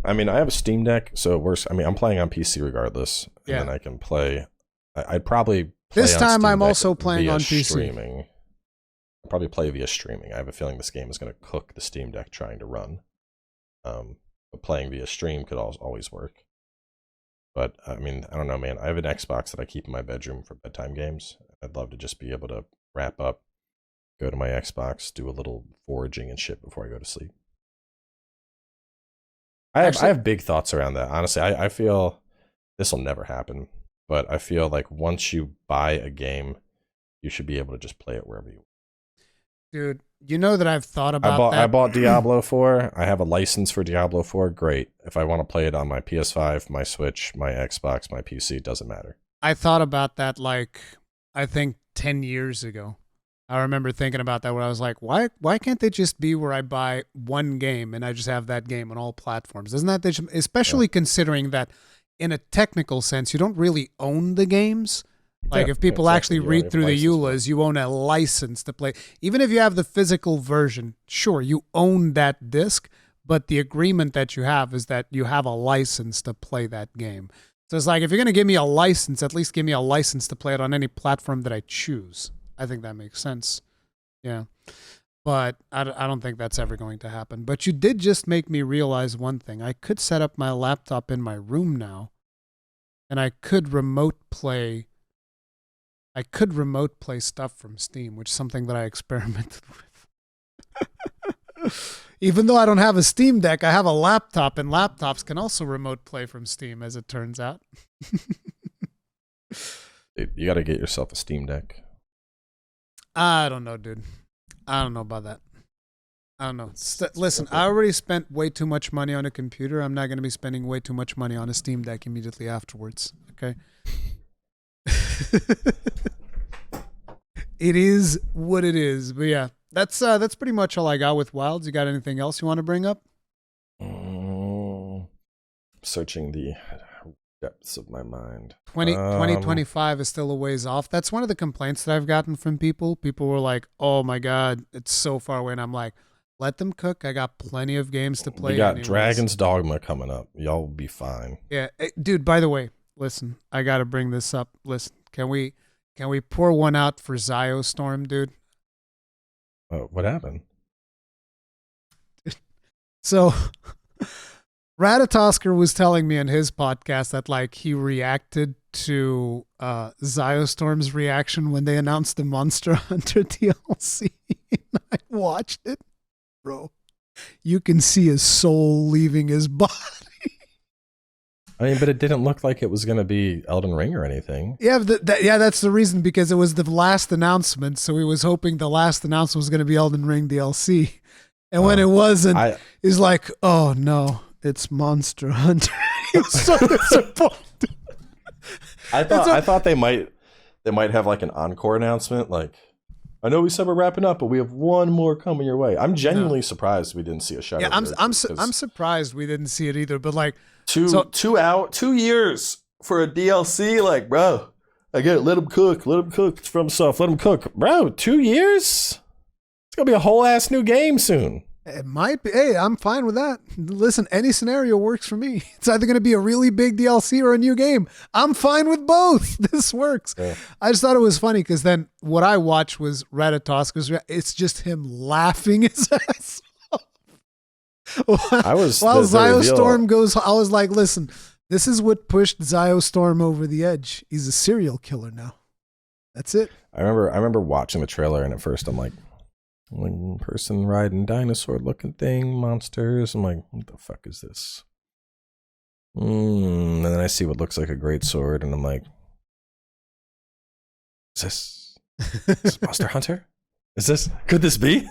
I mean, I have a Steam Deck, so I'm playing on PC regardless, and then I can play. I'd probably play this on time Steam I'm Deck also playing via on PC. Streaming. I'll probably play via streaming. I have a feeling this game is going to cook the Steam Deck trying to run. But playing via stream could always work. But I mean, I don't know, man. I have an Xbox that I keep in my bedroom for bedtime games. I'd love to just be able to wrap up, go to my Xbox, do a little foraging and shit before I go to sleep. I have big thoughts around that. Honestly, I feel this will never happen, but I feel like once you buy a game, you should be able to just play it wherever you want. Dude, you know that I've thought about that. I bought Diablo 4. I have a license for Diablo 4. Great. If I want to play it on my PS5, my Switch, my Xbox, my PC, it doesn't matter. I thought about that I think 10 years ago. I remember thinking about that where I was like, why can't they just be where I buy one game and I just have that game on all platforms? Isn't that especially considering that in a technical sense, you don't really own the games. Like Yeah, if people exactly. actually You own read a through the license for it. EULAs, you own a license to play. Even if you have the physical version, sure, you own that disc, but the agreement that you have is that you have a license to play that game. So it's like, if you're going to give me a license, at least give me a license to play it on any platform that I choose. I think that makes sense. Yeah. But I don't think that's ever going to happen. But you did just make me realize one thing. I could set up my laptop in my room now, and I could remote play stuff from Steam, which is something that I experimented with. Even though I don't have a Steam Deck, I have a laptop, and laptops can also remote play from Steam, as it turns out. Dude, you got to get yourself a Steam Deck. I don't know, dude. I don't know about that. I don't know. Listen, I already spent way too much money on a computer. I'm not going to be spending way too much money on a Steam Deck immediately afterwards. Okay? It is what it is. But yeah, that's pretty much all I got with Wilds. You got anything else you want to bring up? Searching the depths of my mind. 2025 is still a ways off. That's one of the complaints that I've gotten from people. People were like, "Oh my god, it's so far away." And I'm like, "Let them cook. I got plenty of games to play." We got anyways. Dragon's Dogma coming up. Y'all will be fine. Yeah, dude, by the way, listen, I got to bring this up. Listen, can we pour one out for Ziostorm, dude? What happened? So Ratatosker was telling me on his podcast that like he reacted to Ziostorm's reaction when they announced the Monster Hunter DLC. I watched it, bro. You can see his soul leaving his body. I mean, but it didn't look like it was going to be Elden Ring or anything. Yeah, that's the reason, because it was the last announcement. So he was hoping the last announcement was going to be Elden Ring DLC. And when it wasn't, he's like, "Oh no, it's Monster Hunter." He was so disappointed. I thought they might have like an encore announcement. Like, I know we said we're wrapping up, but we have one more coming your way. I'm genuinely surprised we didn't see a Shadow. Yeah, I'm surprised we didn't see it either. But like 2 years for a DLC, like, bro, I get it. Let them cook. It's from stuff. Let them cook, bro. 2 years. It's gonna be a whole ass new game soon. It might be. Hey, I'm fine with that. Listen, any scenario works for me. It's either going to be a really big DLC or a new game. I'm fine with both. This works. Yeah. I just thought it was funny because then what I watched was Ratatosker's. It's just him laughing his ass off. While Ziostorm goes, I was like, listen, this is what pushed Ziostorm over the edge. He's a serial killer now. That's it. I remember watching the trailer, and at first I'm like, one person riding dinosaur looking thing, monsters. I'm like, what the fuck is this? And then I see what looks like a great sword, and I'm like, is this Monster Hunter? Could this be?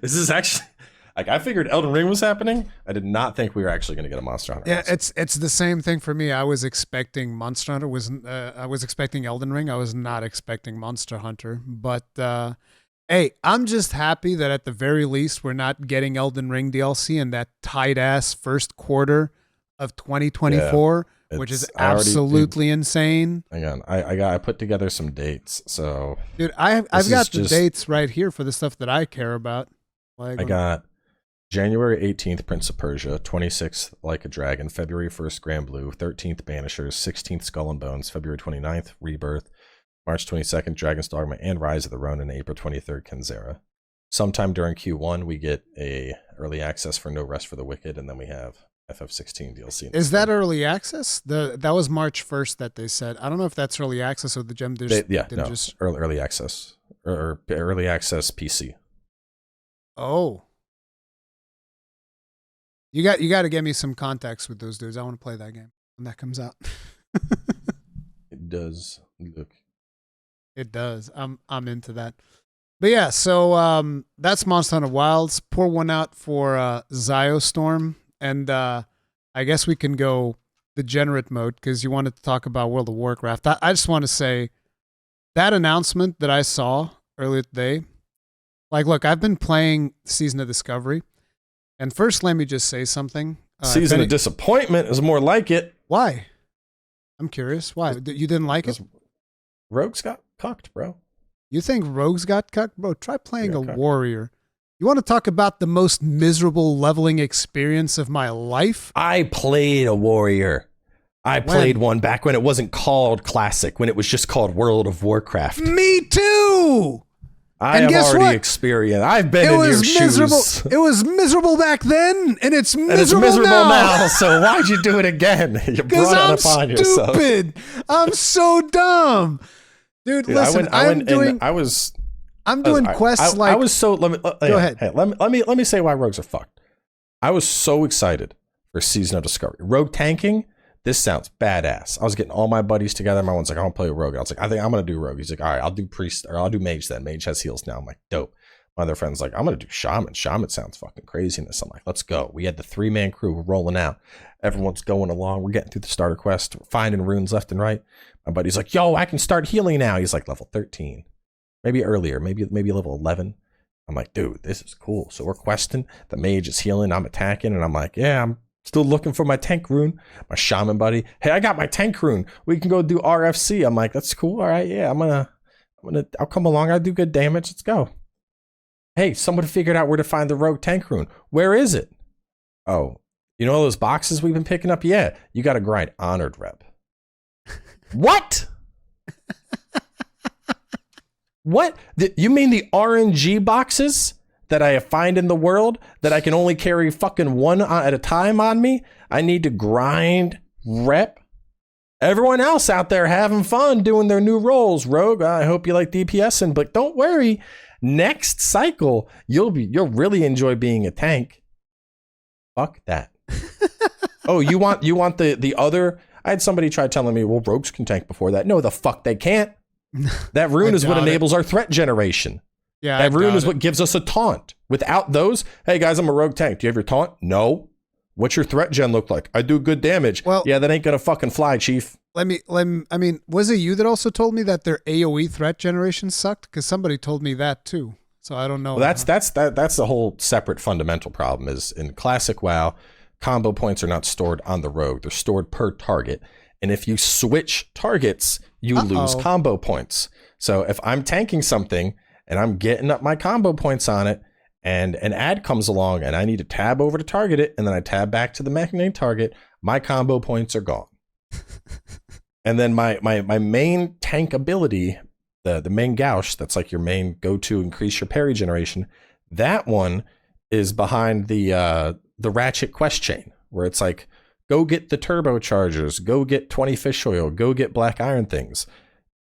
Is this actually, like, I figured Elden Ring was happening. I did not think we were actually going to get a Monster Hunter. Yeah, it's the same thing for me. I was expecting Monster Hunter. I was expecting Elden Ring. I was not expecting Monster Hunter, but hey, I'm just happy that at the very least we're not getting Elden Ring DLC in that tight-ass first quarter of 2024, which is absolutely insane. Hang on, I put together some dates. So, dude, I've got the dates right here for the stuff that I care about. Like, I got January 18th, Prince of Persia, 26th, Like a Dragon, February 1st, Grand Blue, 13th, Banishers, 16th, Skull and Bones, February 29th, Rebirth, March 22nd, Dragon's Dogma and Rise of the Ronin, and April 23rd, Kenzera. Sometime during Q1, we get a early access for No Rest for the Wicked, and then we have FF16 DLC. Is that early access? That was March 1st that they said. I don't know if that's early access or the gem. Early access or early access PC. Oh, you got to get me some context with those dudes. I want to play that game when that comes out. It does look. It does. I'm into that. But yeah, so that's Monster Hunter Wilds. Pour one out for Ziostorm. And I guess we can go degenerate mode because you wanted to talk about World of Warcraft. I just want to say that announcement that I saw earlier today, like, look, I've been playing Season of Discovery. And first, let me just say something. Season of Disappointment is more like it. Why? I'm curious. Why? You didn't like it? Rogues got cucked, bro. You think rogues got cucked? Bro, try playing a cucked. warrior. You want to talk about the most miserable leveling experience of my life? I played a warrior. I played one back when it wasn't called Classic, when it was just called World of Warcraft. Me too! I have already experienced. I've been in your shoes. It was miserable back then, and it's miserable now. So why'd you do it again? You brought it upon yourself. Stupid. I'm so dumb. Dude, listen, I'm doing quests like... I was so... Go ahead. Hey, let me say why rogues are fucked. I was so excited for Season of Discovery. Rogue tanking, this sounds badass. I was getting all my buddies together. My one's like, I want to play a rogue. I was like, I think I'm going to do rogue. He's like, all right, I'll do priest, or I'll do mage then. Mage has heals now. I'm like, dope. My other friend's like, I'm going to do shaman. Shaman sounds fucking craziness. I'm like, let's go. We had the 3-man crew. We're rolling out. Everyone's going along. We're getting through the starter quest. We're finding runes left and right. My buddy's like, yo, I can start healing now. He's like level 13. Maybe earlier. Maybe level 11. I'm like, dude, this is cool. So we're questing. The mage is healing. I'm attacking. And I'm like, yeah, I'm still looking for my tank rune. My shaman buddy. Hey, I got my tank rune. We can go do RFC. I'm like, that's cool. All right. Yeah, I'll come along. I'll do good damage. Let's go. Hey, someone figured out where to find the rogue tank rune. Where is it? Oh, you know all those boxes we've been picking up? Yeah, you got to grind honored rep. What? What? You mean the RNG boxes that I find in the world that I can only carry fucking one at a time on me? I need to grind rep. Everyone else out there having fun doing their new roles. Rogue, I hope you like DPSing, but don't worry. Next cycle, you'll really enjoy being a tank. Fuck that. Oh, you want the other? I had somebody try telling me, well, rogues can tank before that. No, the fuck they can't. That rune is what enables our threat generation. Yeah, that rune is what gives us a taunt. Without those, hey guys, I'm a rogue tank. Do you have your taunt? No. What's your threat gen look like? I do good damage. Well, yeah, that ain't gonna fucking fly, chief. I mean, was it you that also told me that their AoE threat generation sucked? Because somebody told me that too. So I don't know. Well, that's the whole separate fundamental problem. Is in classic WoW, combo points are not stored on the rogue; they're stored per target. And if you switch targets, you lose combo points. So if I'm tanking something and I'm getting up my combo points on it, and an ad comes along and I need to tab over to target it, and then I tab back to the main target, my combo points are gone. And then my main tank ability, the main gauche, that's like your main go-to increase your parry generation, that one is behind the ratchet quest chain, where it's like, go get the turbochargers, go get 20 fish oil, go get black iron things.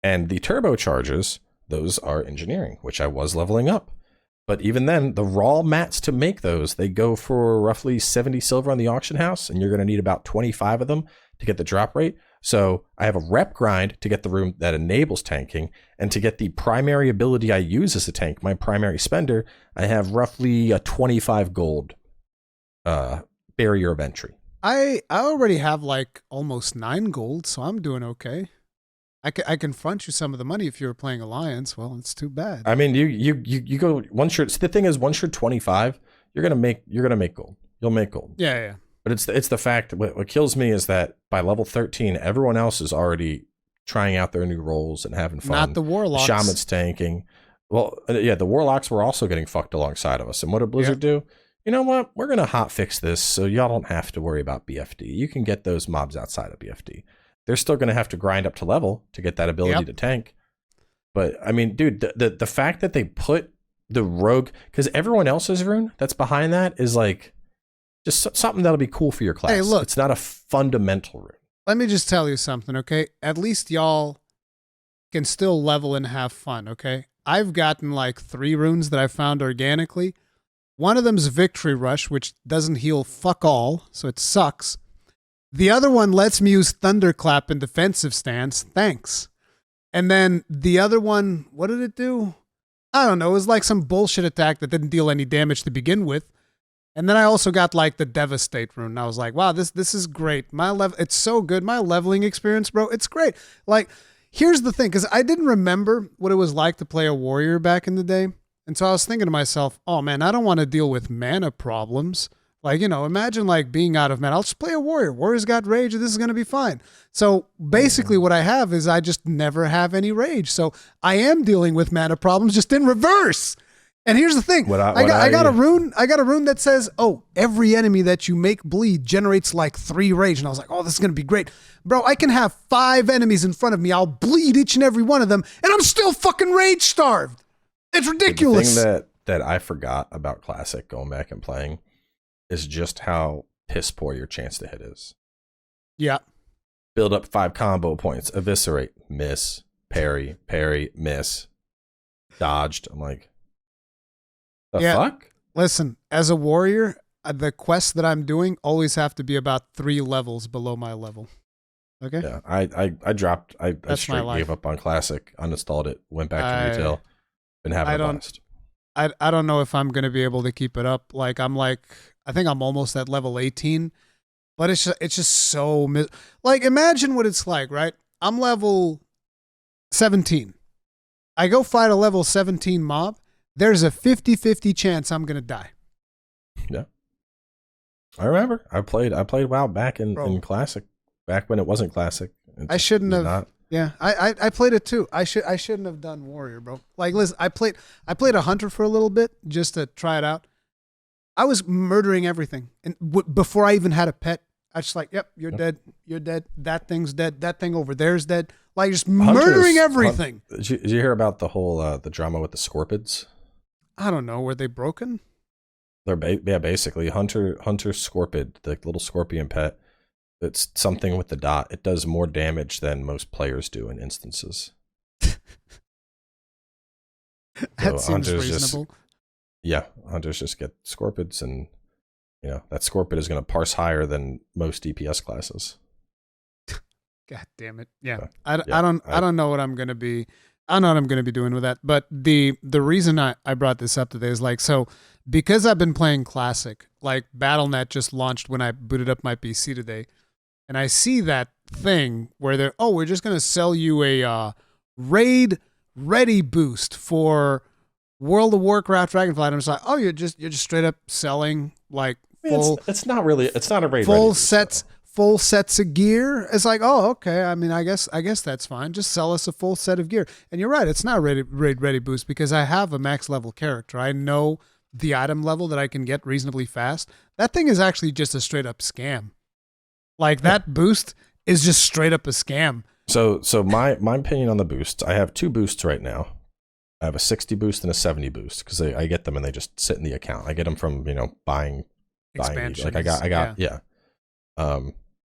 And the turbochargers, those are engineering, which I was leveling up. But even then, the raw mats to make those, they go for roughly 70 silver on the auction house, and you're going to need about 25 of them to get the drop rate. So I have a rep grind to get the room that enables tanking, and to get the primary ability I use as a tank, my primary spender, I have roughly a 25 gold barrier of entry. I already have like almost 9 gold, so I'm doing okay. I can front you some of the money if you were playing Alliance. Well, it's too bad. I mean, you go once you're. So the thing is, once you're 25, you're gonna make gold. You'll make gold. Yeah. But it's the fact that what kills me is that by level 13, everyone else is already trying out their new roles and having fun. Not the Warlocks. The Shaman's tanking. Well, yeah, the Warlocks were also getting fucked alongside of us. And what did Blizzard do? You know what? We're gonna hot fix this so y'all don't have to worry about BFD. You can get those mobs outside of BFD. They're still going to have to grind up to level to get that ability to tank. But, I mean, dude, the fact that they put the rogue... Because everyone else's rune that's behind that is, like, just something that'll be cool for your class. Hey, look. It's not a fundamental rune. Let me just tell you something, okay? At least y'all can still level and have fun, okay? I've gotten, like, 3 runes that I found organically. One of them's Victory Rush, which doesn't heal fuck all, so it sucks. The other one lets me use Thunderclap in defensive stance. Thanks. And then the other one, what did it do? I don't know. It was like some bullshit attack that didn't deal any damage to begin with. And then I also got like the Devastate rune. And I was like, wow, this is great. It's so good. My leveling experience, bro, it's great. Like, here's the thing, because I didn't remember what it was like to play a warrior back in the day. And so I was thinking to myself, oh man, I don't want to deal with mana problems. Like, imagine like being out of mana. I'll just play a warrior. Warrior's got rage, and this is going to be fine. So basically what I have is I just never have any rage. So I am dealing with mana problems just in reverse. And here's the thing. I got a rune that says, oh, every enemy that you make bleed generates like 3 rage. And I was like, oh, this is going to be great. Bro, I can have 5 enemies in front of me. I'll bleed each and every one of them, and I'm still fucking rage starved. It's ridiculous. The thing that I forgot about Classic going back and playing is just how piss poor your chance to hit is. Yeah. Build up 5 combo points, eviscerate, miss, parry, miss, dodged. I'm like, the fuck? Listen, as a warrior, the quests that I'm doing always have to be about 3 levels below my level. Okay? Yeah, I dropped, I straight gave up on Classic, uninstalled it, went back to retail, been having a blast. I don't know if I'm going to be able to keep it up. I think I'm almost at level 18, but it's just so imagine what it's like, right? I'm level 17. I go fight a level 17 mob. There's a 50-50 chance I'm going to die. Yeah. I remember. I played WoW back in Classic, back when it wasn't Classic. I shouldn't have. Yeah, I played it too. I shouldn't have done Warrior, bro. Like, listen, I played a Hunter for a little bit just to try it out. I was murdering everything, and before I even had a pet, I was just like, "Yep, you're dead. You're dead. That thing's dead. That thing over there's dead." Like, just murdering everything. Did you hear about the whole the drama with the Scorpids? I don't know. Were they broken? They're basically Hunter Scorpid, the little scorpion pet. It's something with the dot. It does more damage than most players do in instances. That seems reasonable. Hunters just get Scorpids, and that Scorpid is going to parse higher than most DPS classes. God damn it! Yeah, I don't know what I'm going to be. I don't know what I'm going to be doing with that. But the reason I brought this up today is because I've been playing Classic, like BattleNet just launched when I booted up my PC today, and I see that thing where we're just going to sell you a raid ready boost for World of Warcraft Dragonflight. I'm just like, oh, you're just straight up selling like full. It's not a raid full ready sets. Boost, full sets of gear. It's like, oh, okay. I mean, I guess that's fine. Just sell us a full set of gear. And you're right. It's not raid ready boost because I have a max level character. I know the item level that I can get reasonably fast. That thing is actually just a straight up scam. Like that boost is just straight up a scam. So my opinion on the boosts, I have 2 boosts right now. I have a 60 boost and a 70 boost because I get them and they just sit in the account. I get them from, buying expansions. Like I got.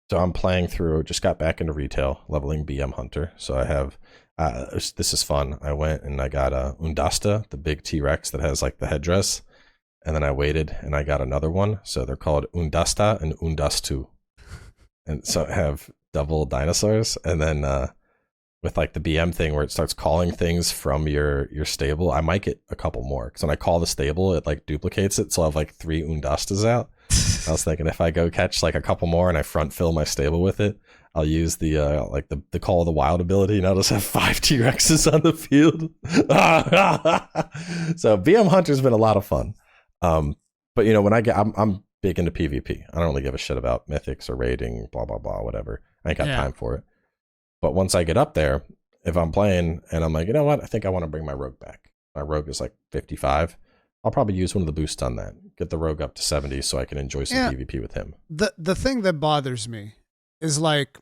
So I'm playing through, just got back into retail, leveling BM Hunter. So I have, this is fun. I went and I got a Undasta, the big T-Rex that has like the headdress. And then I waited and I got another one. So they're called Undasta and Undastu. And so I have double dinosaurs. And then with like the BM thing where it starts calling things from your stable, I might get a couple more. Because when I call the stable, it like duplicates it. So I have like 3 Undastas out. I was thinking if I go catch like a couple more and I front fill my stable with it, I'll use the the Call of the Wild ability, and I'll just have 5 T-Rexes on the field. So BM Hunter's been a lot of fun. But when I'm big into PvP. I don't really give a shit about mythics or raiding, blah blah blah, whatever. I ain't got time for it. But once I get up there, if I'm playing and I'm like, you know what, I think I want to bring my rogue back. My rogue is like 55. I'll probably use one of the boosts on that. Get the rogue up to 70 so I can enjoy some PvP with him. The thing that bothers me is like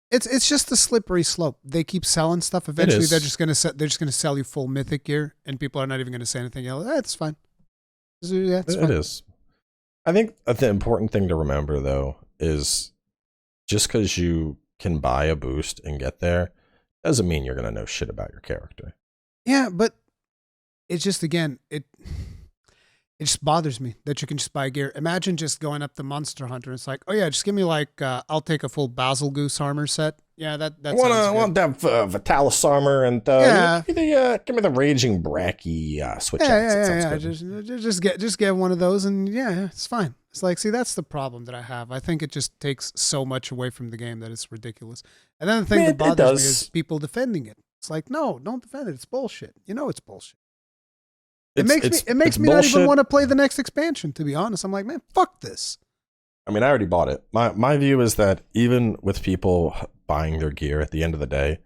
it's just the slippery slope. They keep selling stuff. Eventually they're just gonna sell you full mythic gear, and people are not even gonna say anything else. It's fine. It is. I think the important thing to remember though is just because you can buy a boost and get there doesn't mean you're gonna know shit about your character. Yeah, but it's just, again, it just bothers me that you can just buy gear. Imagine just going up the Monster Hunter and it's like, oh yeah, just give me like, I'll take a full Basil Goose armor set. Yeah, that's I want that Vitalis armor and give me the Raging Bracky switch. Yeah. Just get one of those and it's fine. It's like, see, that's the problem that I have. I think it just takes so much away from the game that it's ridiculous. And then the thing that bothers me is people defending it. It's like, no, don't defend it. It's bullshit. It's bullshit. It makes me not even want to play the next expansion, to be honest. I'm like, man, fuck this. I mean, I already bought it. My view is that even with people buying their gear, at the end of the day,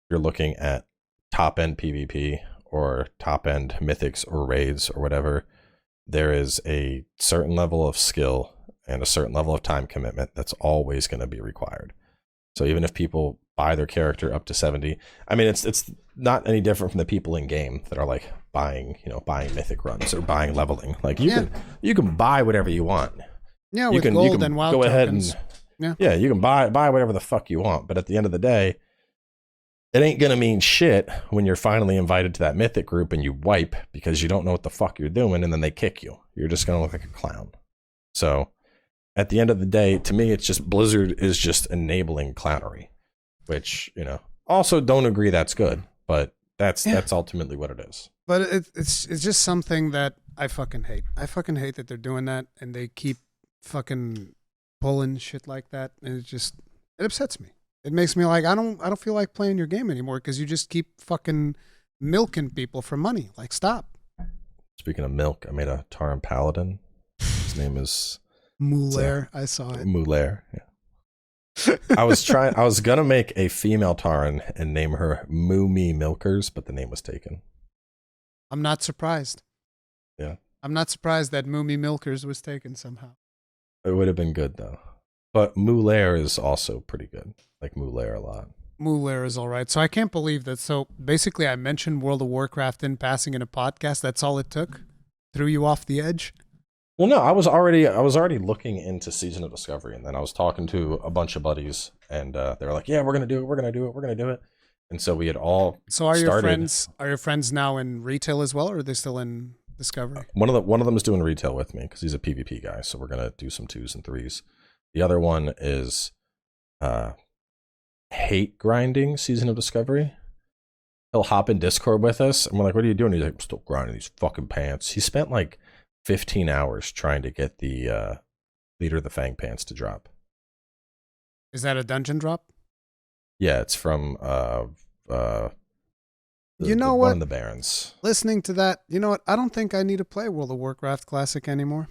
you're looking at top-end PvP or top-end mythics or raids or whatever. There is a certain level of skill and a certain level of time commitment that's always going to be required. So even if people buy their character up to 70, I mean, it's not any different from the people in game that are like buying mythic runs or buying leveling. Like you can buy whatever you want. Yeah, with gold and wild go ahead tokens. And you can buy whatever the fuck you want. But at the end of the day, it ain't gonna mean shit when you're finally invited to that mythic group and you wipe because you don't know what the fuck you're doing, and then they kick you. You're just gonna look like a clown. So at the end of the day, to me, it's just Blizzard is just enabling clownery, which, also don't agree that's good, but that's ultimately what it is. But it's just something that I fucking hate. I fucking hate that they're doing that and they keep fucking pulling shit like that, and it upsets me. It makes me like I don't feel like playing your game anymore because you just keep fucking milking people for money. Like, stop. Speaking of milk, I made a Tauren Paladin. His name is Mulair. I saw it. Mulair. Yeah. I was gonna make a female Tauren and name her Moomy Milkers, but the name was taken. I'm not surprised. Yeah. I'm not surprised that Moomy Milkers was taken somehow. It would have been good though. But Mulair is also pretty good. Like Mulair a lot. Mulair is all right. So I can't believe that. So basically I mentioned World of Warcraft in passing in a podcast. That's all it took? Threw you off the edge? Well, no, I was already looking into Season of Discovery, and then I was talking to a bunch of buddies, and they were like, "Yeah, we're gonna do it," and so we had all. So are your friends now in retail as well, or are they still in Discovery? One of them is doing retail with me because he's a PvP guy, so we're gonna do some 2s and 3s. The other one is hate grinding Season of Discovery. He'll hop in Discord with us, and we're like, "What are you doing?" He's like, "I'm still grinding these fucking pants." He spent like 15 hours trying to get the Leader of the Fang pants to drop. Is that a dungeon drop? Yeah, it's from one of the Barons. Listening to that, you know what? I don't think I need to play World of Warcraft Classic anymore.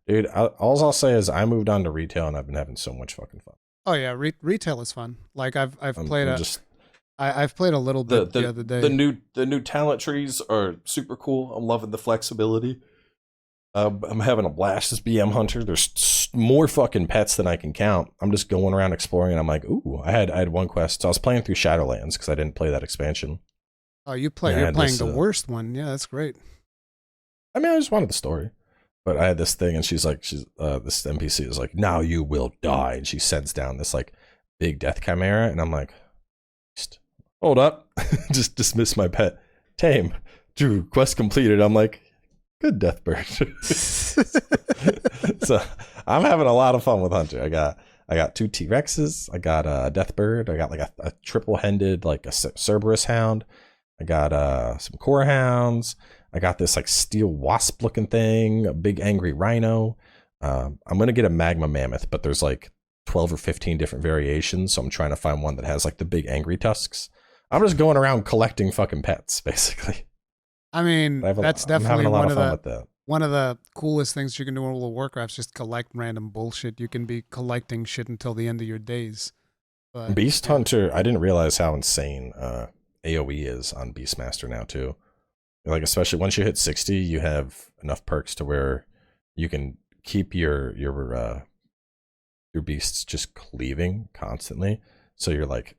Dude, all I'll say is I moved on to retail and I've been having so much fucking fun. Oh yeah, retail is fun. Like I've played I've played a little bit the other day. The new talent trees are super cool. I'm loving the flexibility. I'm having a blast as BM Hunter. There's more fucking pets than I can count. I'm just going around exploring, and I'm like, ooh, I had one quest. So I was playing through Shadowlands because I didn't play that expansion. Oh, you're playing the worst one. Yeah, that's great. I mean, I just wanted the story. But I had this thing, and this NPC is like, now you will die. And she sends down this like big death chimera, and I'm like, hold up. Just dismiss my pet. Tame. Drew, quest completed. I'm like, good death bird. So I'm having a lot of fun with Hunter. I got 2 T-Rexes. I got a death bird. I got like a triple-hended, like a Cerberus hound. I got some core hounds. I got this like steel wasp looking thing, a big angry rhino. I'm going to get a magma mammoth, but there's like 12 or 15 different variations. So I'm trying to find one that has like the big angry tusks. I'm just going around collecting fucking pets, basically. I mean, that's definitely one of the coolest things you can do in World of Warcraft is just collect random bullshit. You can be collecting shit until the end of your days. But, Beast Hunter, I didn't realize how insane AoE is on Beastmaster now too. Like, especially once you hit 60, you have enough perks to where you can keep your beasts just cleaving constantly. So you're like,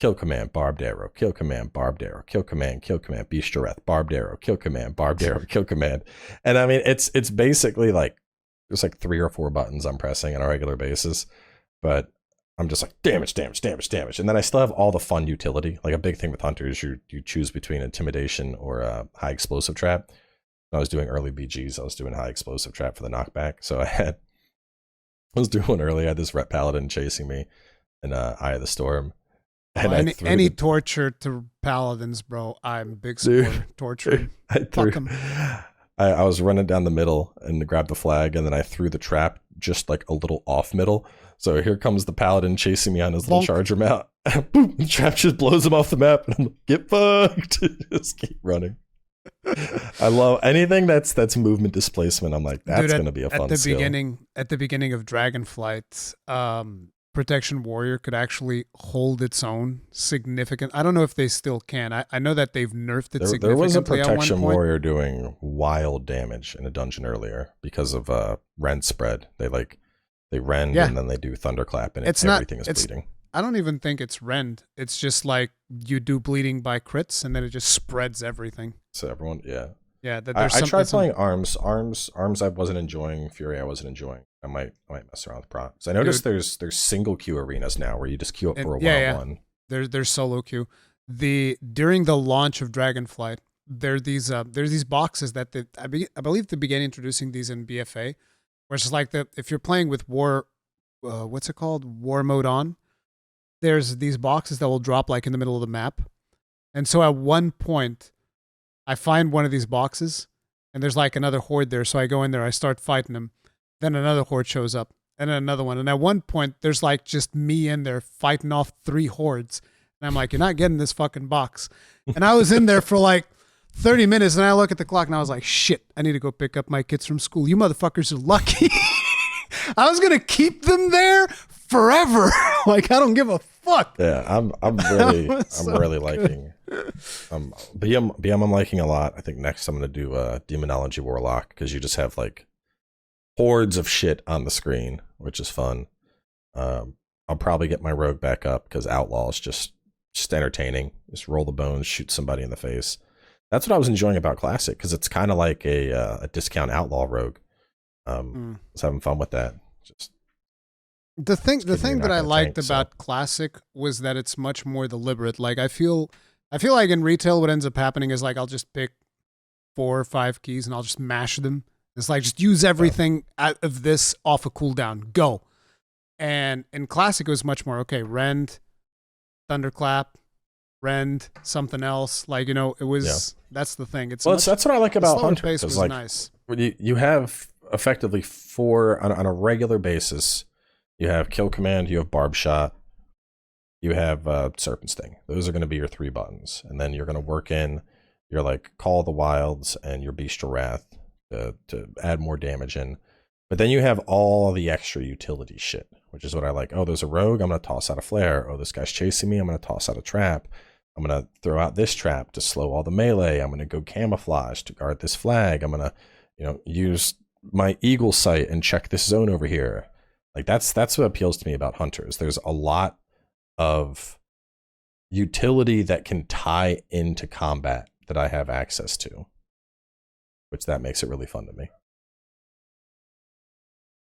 kill command, barbed arrow, kill command, barbed arrow, kill command, beast direct, barbed arrow, kill command, barbed arrow, kill command. And I mean, it's basically like, there's like 3 or 4 buttons I'm pressing on a regular basis, but I'm just like, damage. And then I still have all the fun utility. Like a big thing with Hunter is you choose between intimidation or a high explosive trap. When I was doing early BGs, I was doing high explosive trap for the knockback. So I was doing one early. I had this Ret Paladin chasing me in Eye of the Storm. And any torture to paladins, bro. I'm a big supporter. Torture. Fuck them. I was running down the middle and grabbed the flag, and then I threw the trap just like a little off middle. So here comes the paladin chasing me on his little charger mount. Boom! The trap just blows him off the map, and I'm like, get fucked. Just keep running. I love anything that's movement displacement. I'm like, that's Dude, gonna be a fun skill. at the beginning of Dragonflight, Protection Warrior could actually hold its own significant. I don't know if they still can. I know that they've nerfed it significantly. There was a at one Protection point. Warrior doing wild damage in a dungeon earlier because of rend spread. They rend and then they do thunderclap and everything is bleeding. I don't even think it's rend. It's just like you do bleeding by crits and then it just spreads everything. So everyone, yeah. Yeah, I tried playing arms. I wasn't enjoying. Fury, I wasn't enjoying. I might mess around with procs. I noticed there's single queue arenas now where you just queue up for a one-on-one. There's solo queue. During the launch of Dragonflight, there's these boxes that I believe they began introducing these in BFA, where it's just like if you're playing with war, what's it called, war mode on. There's these boxes that will drop like in the middle of the map, and so at one point, I find one of these boxes, and there's like another horde there. So I go in there, I start fighting them. Then another horde shows up, and then another one. And at one point, there's like just me in there fighting off 3 hordes. And I'm like, you're not getting this fucking box. And I was in there for like 30 minutes, and I look at the clock, and I was like, shit, I need to go pick up my kids from school. You motherfuckers are lucky. I was going to keep them there forever. Like, I don't give a fuck. Yeah, I'm really liking BM. I'm liking a lot. I think next I'm going to do Demonology Warlock, because you just have like hordes of shit on the screen, which is fun. I'll probably get my rogue back up because Outlaw is just entertaining. Just roll the bones, shoot somebody in the face. That's what I was enjoying about Classic, because it's kind of like a discount Outlaw rogue. I was having fun with that. Just the thing that I liked about Classic was that it's much more deliberate. Like I feel like in retail, what ends up happening is like I'll just pick 4 or 5 keys and I'll just mash them. It's like just use everything out of this off a cooldown. Go. And in Classic, it was much more rend, thunderclap, rend, something else. Like, you know, it was that's the thing. That's what I like about Hunter. Pace was like, nice. You have effectively 4 on a regular basis. You have Kill Command, you have Barb Shot, you have Serpent Sting. Those are going to be your 3 buttons. And then you're going to work in your like Call of the Wilds and your Bestial Wrath to add more damage in. But then you have all the extra utility shit, which is what I like. Oh, there's a rogue, I'm going to toss out a flare. Oh, this guy's chasing me, I'm going to toss out a trap. I'm going to throw out this trap to slow all the melee. I'm going to go camouflage to guard this flag. I'm going to, use my eagle sight and check this zone over here. Like that's what appeals to me about Hunters. There's a lot of utility that can tie into combat that I have access to, which that makes it really fun to me.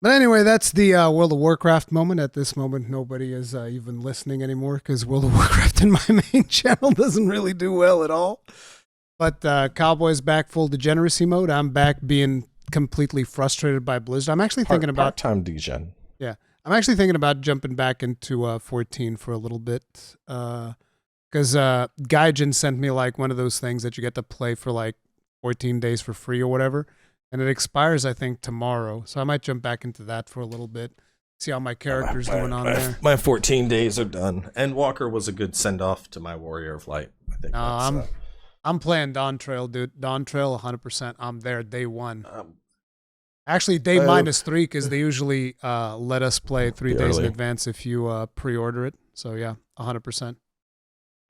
But anyway, that's the World of Warcraft moment. At this moment, nobody is even listening anymore because World of Warcraft in my main channel doesn't really do well at all. But Cowboy's back full degeneracy mode. I'm back being completely frustrated by Blizzard. I'm actually thinking about part-time degen. Yeah, I'm actually thinking about jumping back into 14 for a little bit because Gaijin sent me like one of those things that you get to play for like 14 days for free or whatever. And it expires, I think, tomorrow. So I might jump back into that for a little bit. See how my character's doing on there. My 14 days are done. And Walker was a good send-off to my Warrior of Light. I think I'm playing Dawn Trail, dude. Dawn Trail, 100%. I'm there day 1. Actually, day -3, because they usually let us play 3 days in advance if you pre-order it. So yeah, 100%.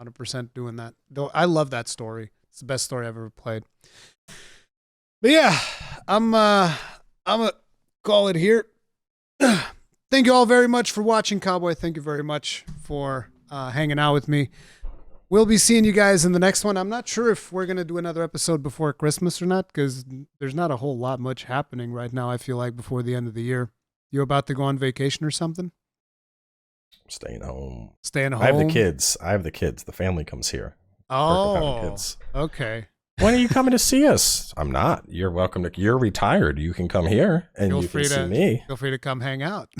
100% doing that. Though I love that story. It's the best story I've ever played. But yeah, I'm gonna call it here. Thank you all very much for watching, Cowboy. Thank you very much for hanging out with me. We'll be seeing you guys in the next one. I'm not sure if we're gonna do another episode before Christmas or not, because there's not a whole lot much happening right now. I feel like before the end of the year. You about to go on vacation or something? Staying home. Staying home. I have the kids. The family comes here. Oh, okay. When are you coming to see us? I'm not. You're welcome to. You're retired. You can come here and you can see me. Feel free to come hang out.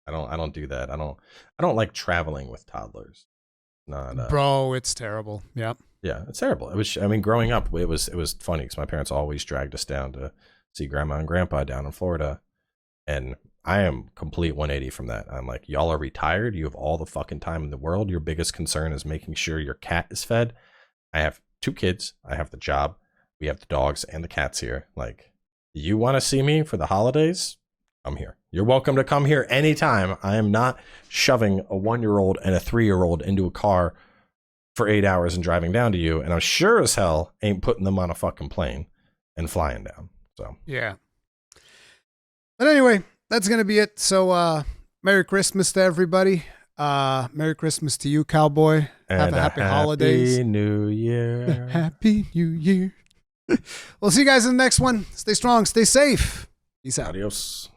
I don't do that. I don't like traveling with toddlers. Not, bro, it's terrible. Yep. Yeah, it's terrible. It was. I mean, growing up, it was funny because my parents always dragged us down to see grandma and grandpa down in Florida, and I am complete 180 from that. I'm like, y'all are retired. You have all the fucking time in the world. Your biggest concern is making sure your cat is fed. I have 2 kids. I have the job. We have the dogs and the cats here. Like, you want to see me for the holidays? I'm here. You're welcome to come here anytime. I am not shoving a 1-year-old and a 3-year-old into a car for 8 hours and driving down to you. And I'm sure as hell ain't putting them on a fucking plane and flying down. So, yeah. But anyway, that's going to be it. So, Merry Christmas to everybody. Merry Christmas to you, Cowboy. and Have a happy holidays. New Year. Happy New Year. We'll see you guys in the next one. Stay strong, stay safe. Peace out. Adios.